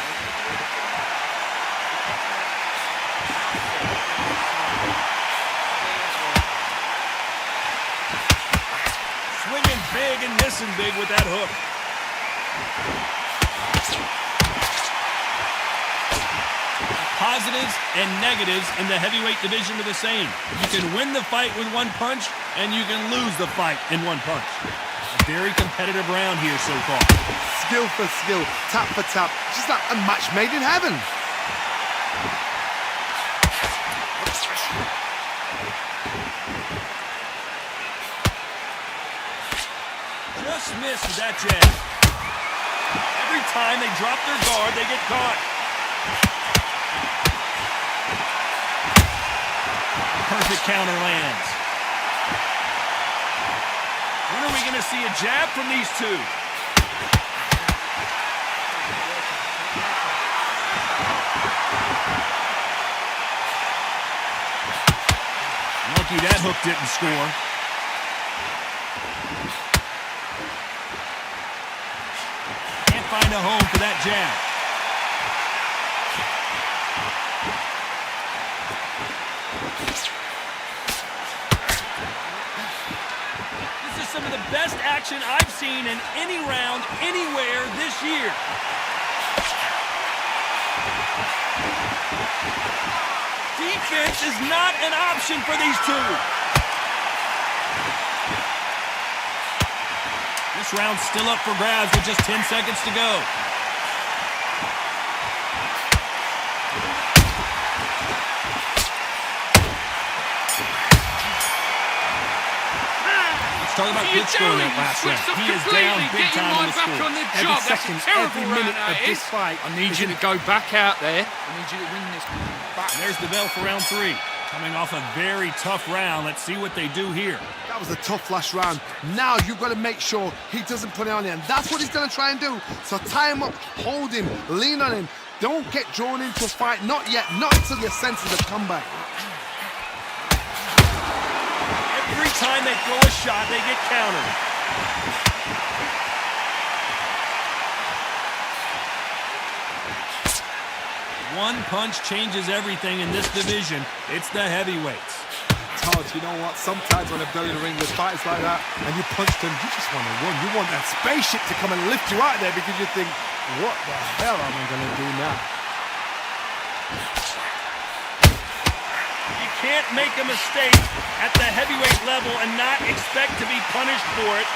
Swinging big and missing big with that hook. Positives and negatives in the heavyweight division are the same. You can win the fight with one punch, and you can lose the fight in one punch. A very competitive round here so far. Skill for skill, tap for tap. Just like a match made in heaven. Just missed with that jab. Every time they drop their guard, they get caught. Perfect counter lands. When are we going to see a jab from these two? Lucky that hook didn't score. Can't find a home for that jab. This is some of the best action I've seen in any round, anywhere this year. Defense is not an option for these two. This round's still up for grabs with just 10 seconds to go. Let's talk about Klitschko in that last round. He is down big time on the score. Every second, every minute of this fight, I need you to go back out there. I need you to win this back. And there's the bell for round 3. Coming off a very tough round. Let's see what they do here. That was a tough last round. Now you've got to make sure he doesn't put it on him. That's what he's going to try and do. So tie him up, hold him, lean on him. Don't get drawn into a fight. Not yet. Not until your senses have come back. Every time they throw a shot, they get countered. One punch changes everything in this division. It's the heavyweights. Todd, you know what? Sometimes when a belly in the ring with fighters like that, and you punch them, you just want to run. You want that spaceship to come and lift you out there because you think, what the hell am I going to do now? You can't make a mistake at the heavyweight level and not expect to be punished for it.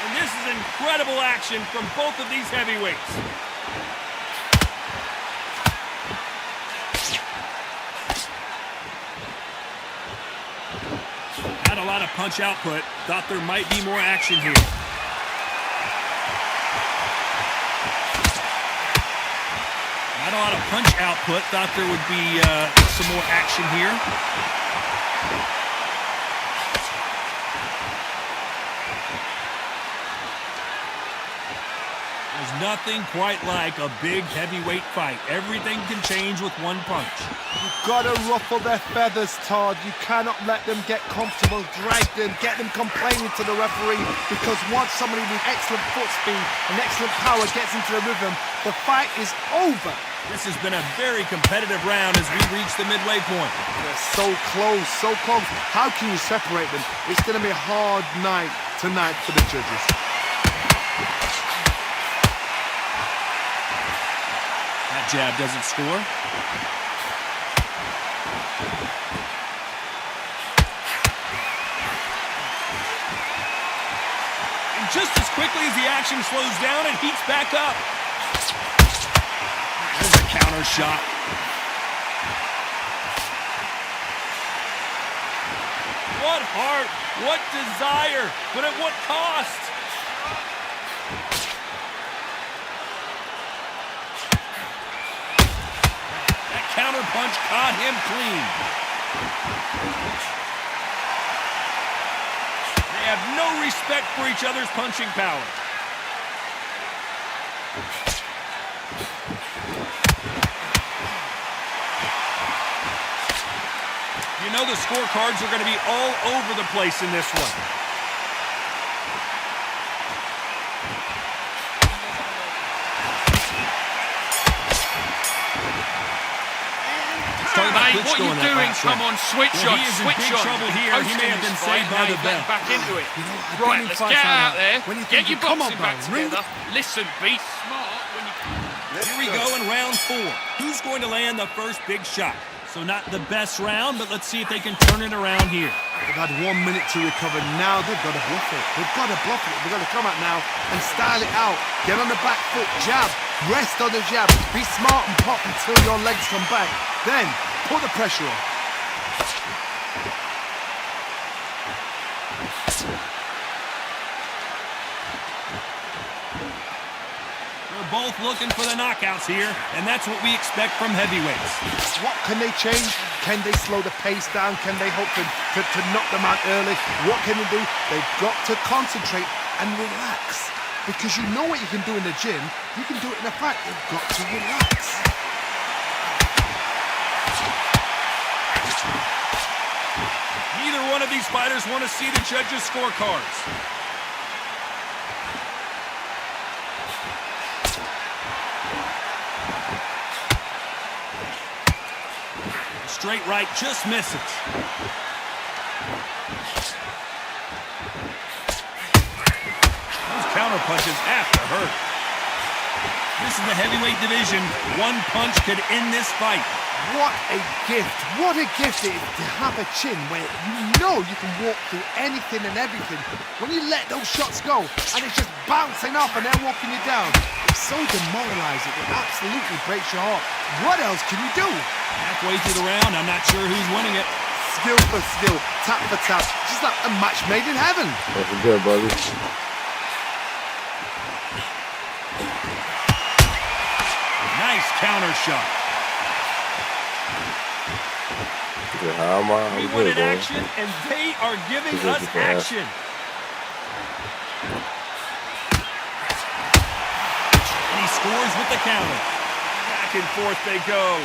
And this is incredible action from both of these heavyweights. Not a lot of punch output. Thought there might be more action here. Not a lot of punch output. Thought there would be some more action here. There's nothing quite like a big heavyweight fight. Everything can change with one punch. You've got to ruffle their feathers, Todd. You cannot let them get comfortable, drag them, get them complaining to the referee, because once somebody with excellent foot speed and excellent power gets into the rhythm, the fight is over. This has been a very competitive round as we reach the midway point. They're so close, so close. How can you separate them? It's going to be a hard night tonight for the judges. That jab doesn't score. And just as quickly as the action slows down, it heats back up. There's a counter shot. What heart, what desire, but at what cost? That counter punch caught him clean. They have no respect for each other's punching power. You know the scorecards are going to be all over the place in this one. Mate, what are you doing? Come on, switch on, switch on. Trouble here. He may have been saved by the bell. Back into it. Right, let's get out there. Get your boxing back together. Listen, be smart when you... Here we go in round 4. Who's going to land the first big shot? So not the best round, but let's see if they can turn it around here. They've had 1 minute to recover. Now they've got to bluff it. They've got to bluff it. They've got to come out now and style it out. Get on the back foot, jab. Rest on the jab. Be smart and pop until your legs come back. Then put the pressure on. both looking for the knockouts here, and that's what we expect from heavyweights. What can they change? Can they slow the pace down? Can they hope to knock them out early? What can they do? They've got to concentrate and relax. Because you know what you can do in the gym, you can do it in a fight. You've got to relax. Neither one of these fighters want to see the judges' scorecards. Straight right just misses. Those counter punches have to hurt. This is the heavyweight division. One punch could end this fight. What a gift. What a gift it is to have a chin where you know you can walk through anything and everything. When you let those shots go and it's just bouncing off and they're walking you down, it's so demoralizing. It absolutely breaks your heart. What else can you do? Halfway through the round, I'm not sure who's winning it. Skill for skill, tap for tap, just like a match made in heaven. That's good, buddy. Nice counter shot. How am I? We wanted action, and they are giving us action. And he scores with the counter. Back and forth they go.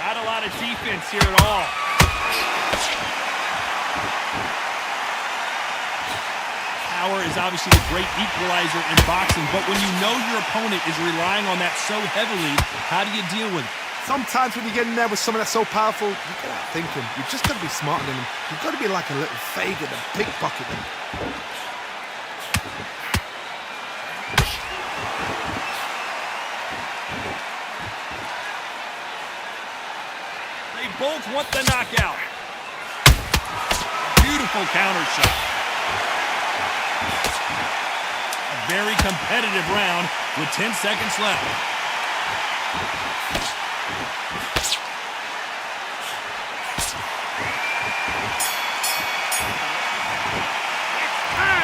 Not a lot of defense here at all. Power is obviously the great equalizer in boxing, but when you know your opponent is relying on that so heavily, how do you deal with it? Sometimes when you get in there with someone that's so powerful, you get out thinking. You've just got to be smarter than them. You've got to be like a little faggot and pickpocket them. They both want the knockout. Beautiful counter shot. A very competitive round with 10 seconds left.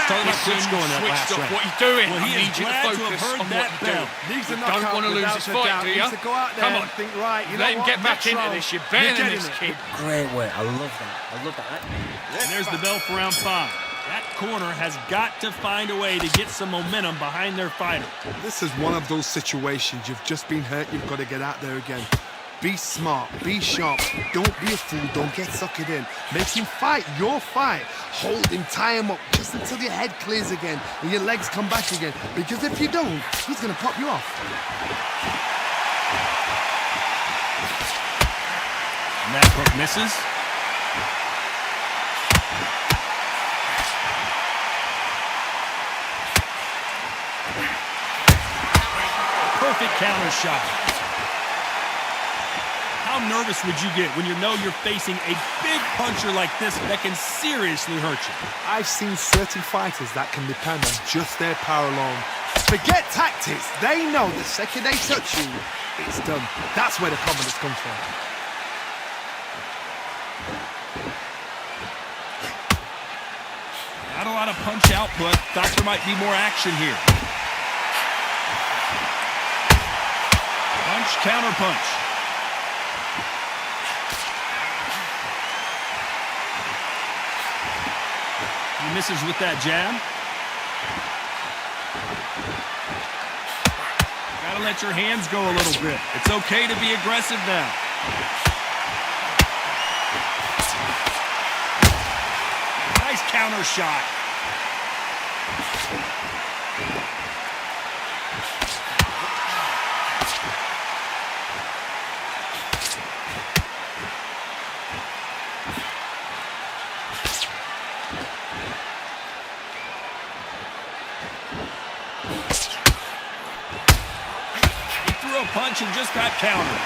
Starting to switch going that last round. What are you doing? Well, he I need you to focus on what you're doing. You don't want to lose this fight, do you? Come on. Think, right, you Let him get back into round, this. You're better than this kid. Great way. I love that. I love that. And there's the bell for round 5. That corner has got to find a way to get some momentum behind their fighter. This is one of those situations. You've just been hurt. You've got to get out there again. Be smart. Be sharp. Don't be a fool. Don't get suckered in. Make him fight your fight. Hold him. Tie him up just until your head clears again and your legs come back again. Because if you don't, he's going to pop you off. And that hook misses. Perfect counter shot. How nervous would you get when you know you're facing a big puncher like this that can seriously hurt you? I've seen certain fighters that can depend on just their power alone. Forget tactics. They know the second they touch you, it's done. That's where the confidence comes from. Not a lot of punch output. Thought there might be more action here. Punch, counter punch. He misses with that jab. Gotta let your hands go a little bit. It's okay to be aggressive now. Nice counter shot. Punch and just got countered.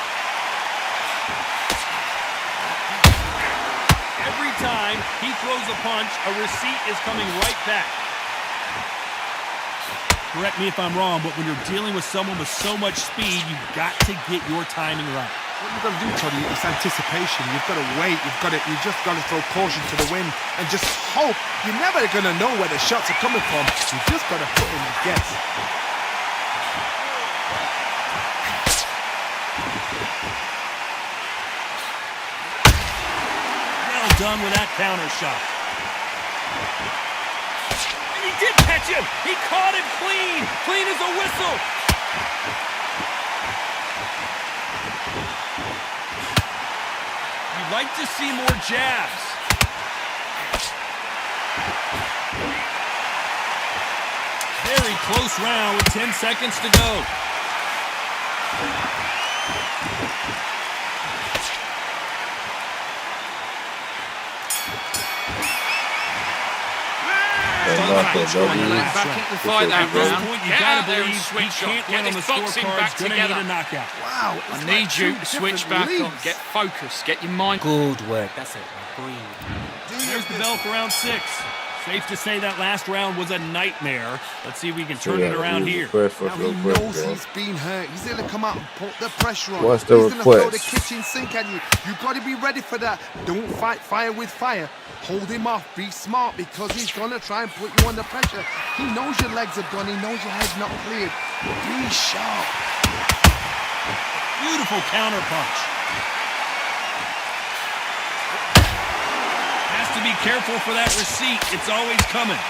Every time he throws a punch, a receipt is coming right back. Correct me if I'm wrong, but when you're dealing with someone with so much speed, you've got to get your timing right. What you've got to do, Toddy, is anticipation. You've got to wait. You just got to throw caution to the wind and just hope. You're never going to know where the shots are coming from. You just got to put in a guess. Well done with that counter shot. And he did catch him. He caught him clean. Clean as a whistle. You'd like to see more jabs. Very close round with 10 seconds to go. Back into the fight that round. Get out there and switch up. Get this boxing back together. Wow. I need you to switch back on. Get focused. Get your mind. Good work. That's it. Breathe. There's the bell for round 6. Safe to say that last round was a nightmare. Let's see if we can turn it around here. Now he knows he's been hurt. He's going to come out and put the pressure on. What's the he's going to throw the request? kitchen sink at you. You've got to be ready for that. Don't fight fire with fire. Hold him off. Be smart because he's going to try and put you under pressure. He knows your legs are done. He knows your head's not cleared. Be sharp. Beautiful counter punch. Has to be careful for that receipt. It's always coming.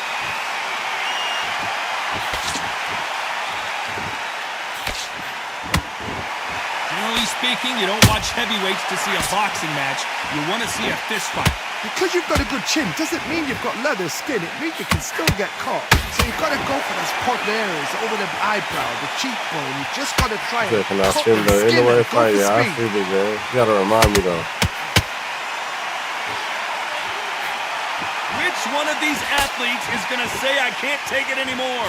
Generally speaking, you don't watch heavyweights to see a boxing match. You want to see a fist fight. Because you've got a good chin doesn't mean you've got leather skin. It means you can still get caught. So you've got to go for those pop areas over the eyebrow, the cheekbone. You just got to try it. Can I feel the anyway fight? Yeah, I feel it, man. You got to remind me, though. Which one of these athletes is going to say, I can't take it anymore?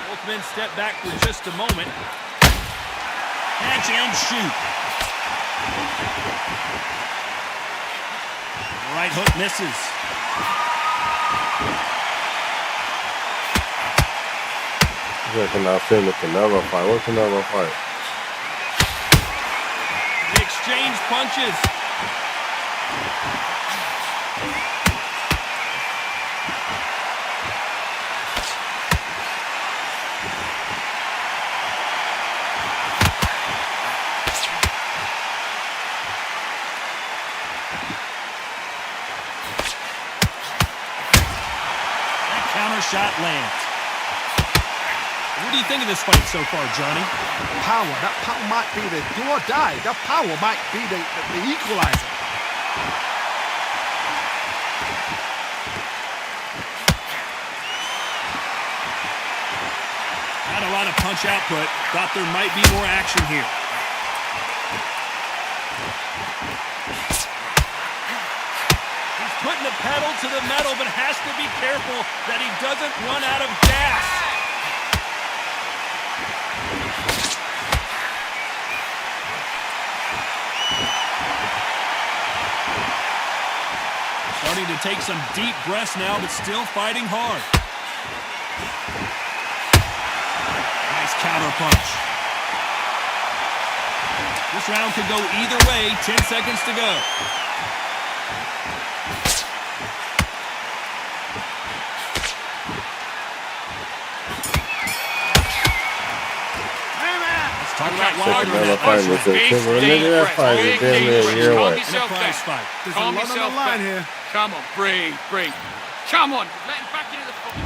Both men step back for just a moment. Catch and shoot. Right hook misses. Can I feel the Canelo fight? What Canelo fight? They exchange punches. That counter shot lands. What do you think of this fight so far, Johnny? Power. That power might be the do or die. That power might be the equalizer. Not a lot of punch output. Thought there might be more action here. He's putting the pedal to the metal, but has to be careful that he doesn't run out of gas. Starting to take some deep breaths now, but still fighting hard. Nice counter punch. This round could go either way. 10 seconds to go. Talk about why Canelo fight was a nigga that fight is damn near a year away. Yourself down. There's Calm a lot on yourself the line down. here. Come on, breathe, breathe. Come on, let him back into the fight.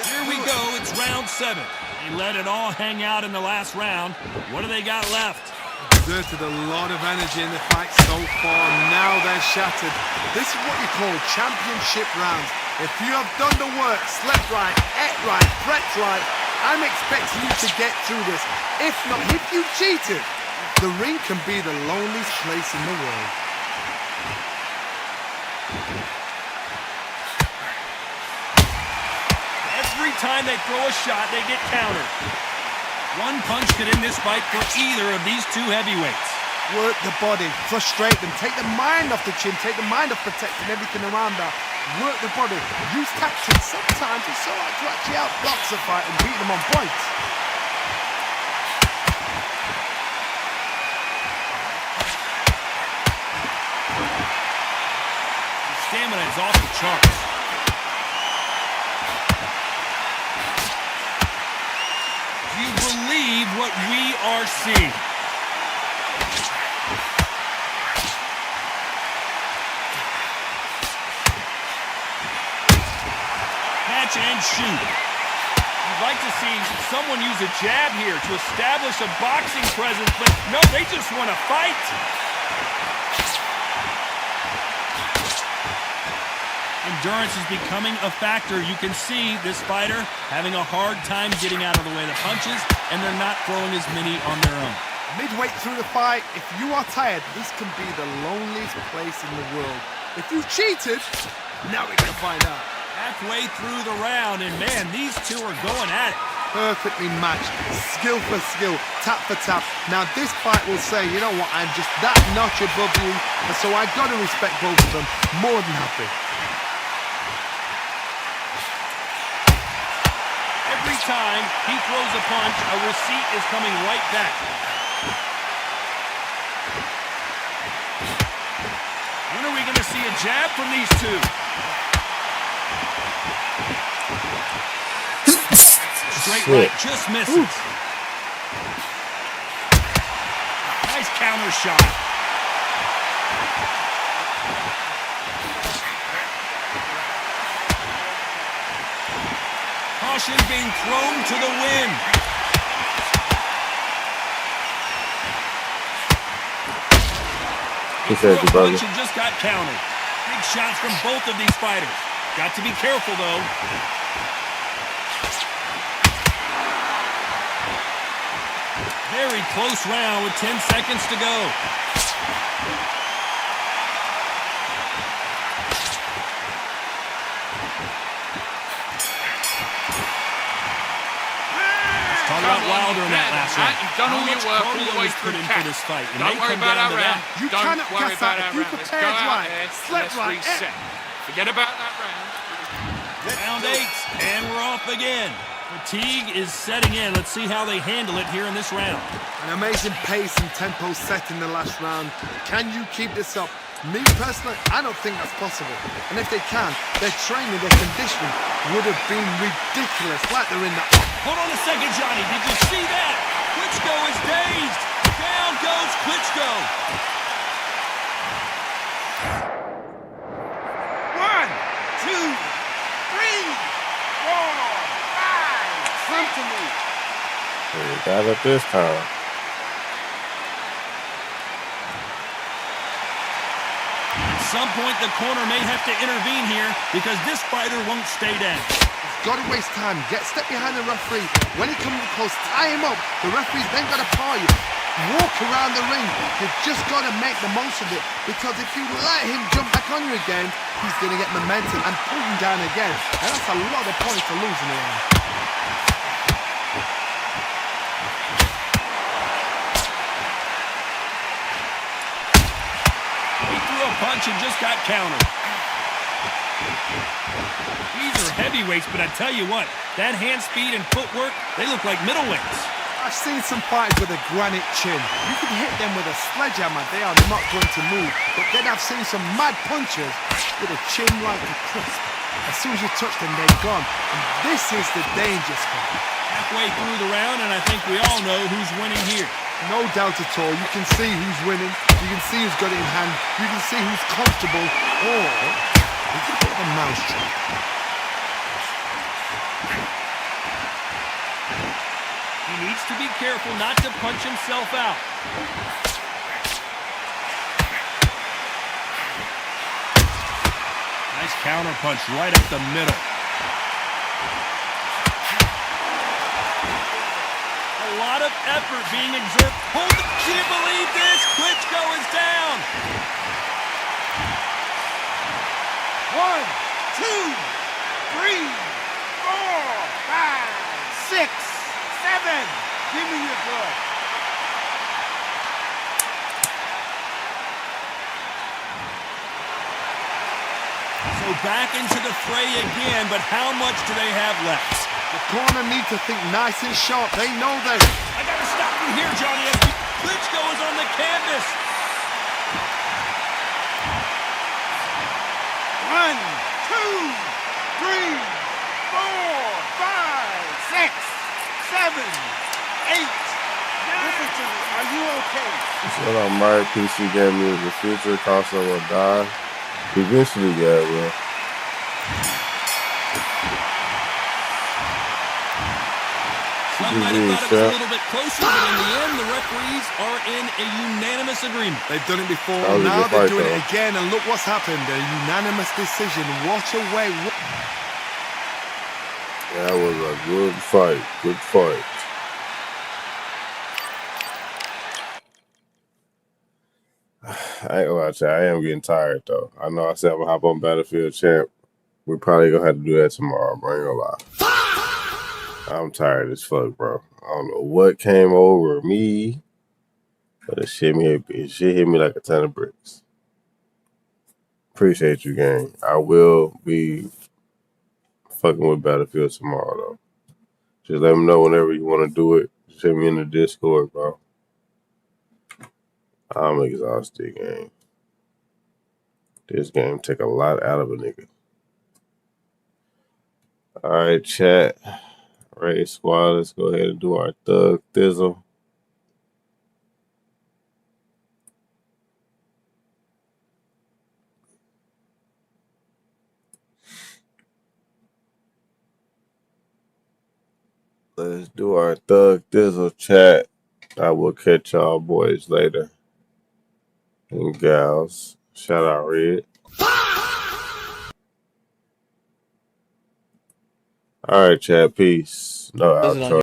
Here we go, it's round 7. They let it all hang out in the last round. What do they got left? Exerted a lot of energy in the fight so far. Now they're shattered. This is what you call championship rounds. If you have done the work, slept right, ate right, prepped right, I'm expecting you to get through this. If not, if you cheated, the ring can be the loneliest place in the world. Every time they throw a shot, they get countered. One punch could end this fight for either of these two heavyweights. Work the body, frustrate them, take the mind off the chin, take the mind off protecting everything around that. Work the body, use tactics. Sometimes it's so hard to actually outbox a fight and beat them on points. Stamina is off the charts. Do you believe what we are seeing? Catch and shoot. You'd like to see someone use a jab here to establish a boxing presence, but no, they just want to fight. Endurance is becoming a factor. You can see this fighter having a hard time getting out of the way of the punches, and they're not throwing as many on their own. Midway through the fight, if you are tired, this can be the loneliest place in the world. If you cheated, now we're going to find out. Halfway through the round, and man, these two are going at it. Perfectly matched, skill for skill, tap for tap. Now this fight will say, you know what, I'm just that notch above you, and so I've got to respect both of them. More than happy. Every time he throws a punch, a receipt is coming right back. When are we going to see a jab from these two? Straight right, just misses. Nice counter shot. Caution being thrown to the wind. He threw a punch and just got countered. Big shots from both of these fighters. Got to be careful, though. Very close round with 10 seconds to go. Talk about Wilder in that last round. You've done all your work all the way through for this fight. Don't worry about that round. You cannot worry guess about that. that If you round. Let's prepared go out right, there. slept Let's right. reset. Forget about that round. Round 8, and we're off again. Fatigue is setting in. Let's see how they handle it here in this round. An amazing pace and tempo set in the last round. Can you keep this up? Me personally, I don't think that's possible. And if they can, their training, their conditioning would have been ridiculous, like they're in the... Hold on a second, Johnny. Did you see that? Klitschko is dazed. Down goes Klitschko. 1, 2, 3, 4, 5. Come to me. Got it this time. At some point, the corner may have to intervene here because this fighter won't stay down. Got to waste time. Step behind the referee. When he comes close, tie him up. The referee's then got to paw you. Walk around the ring. You've just got to make the most of it, because if you let him jump back on you again, he's going to get momentum and pull you down again. And that's a lot of points to lose in the round. He threw a punch and just got countered. These are heavyweights, but I tell you what, that hand speed and footwork, they look like middleweights. I've seen some fighters with a granite chin. You can hit them with a sledgehammer, they are not going to move. But then I've seen some mad punchers with a chin like a crisp. As soon as you touch them, they're gone. And this is the danger spot. Halfway through the round, and I think we all know who's winning here. No doubt at all. You can see who's winning. You can see who's got it in hand. You can see who's comfortable. Or you can put a mousetrap. He needs to be careful not to punch himself out. Nice counter punch right up the middle. A lot of effort being exerted. Hold it. Can you believe this? Klitschko is down. 1, 2, 3, 4, 5, 6, 7. Give me your glove. So back into the fray again, but how much do they have left? The corner need to think nice and sharp. They know they... I got to stop you here, Johnny. Klitschko is on the canvas. 1, 2, 3, 4, 5, 6, 7, 8. Listen to me. Are you okay? Shut up, Mike. PC Game is the future. Console will die. Eventually, yeah, will. Some might have thought it was a little bit closer, but in the end, the referees are in a unanimous agreement. They've done it before, now they're doing it again, and look what's happened. A unanimous decision. What a way. That was a good fight. Good fight. I ain't gonna lie to you, I am getting tired though. I know I said I'm gonna hop on Battlefield Champ. We probably gonna have to do that tomorrow, bro. I ain't gonna lie. I'm tired as fuck, bro. I don't know what came over me, but it shit hit me like a ton of bricks. Appreciate you, gang. I will be fucking with Battlefield tomorrow though. Just let me know whenever you want to do it. Just hit me in the Discord, bro. I'm exhausted, gang. This game take a lot out of a nigga. Alright, chat. Raid squad, let's go ahead and do our thug thizzle. Let's do our thug thizzle, chat. I will catch y'all boys later. And gals. Shout out Red. Alright, chat. Peace. No outro.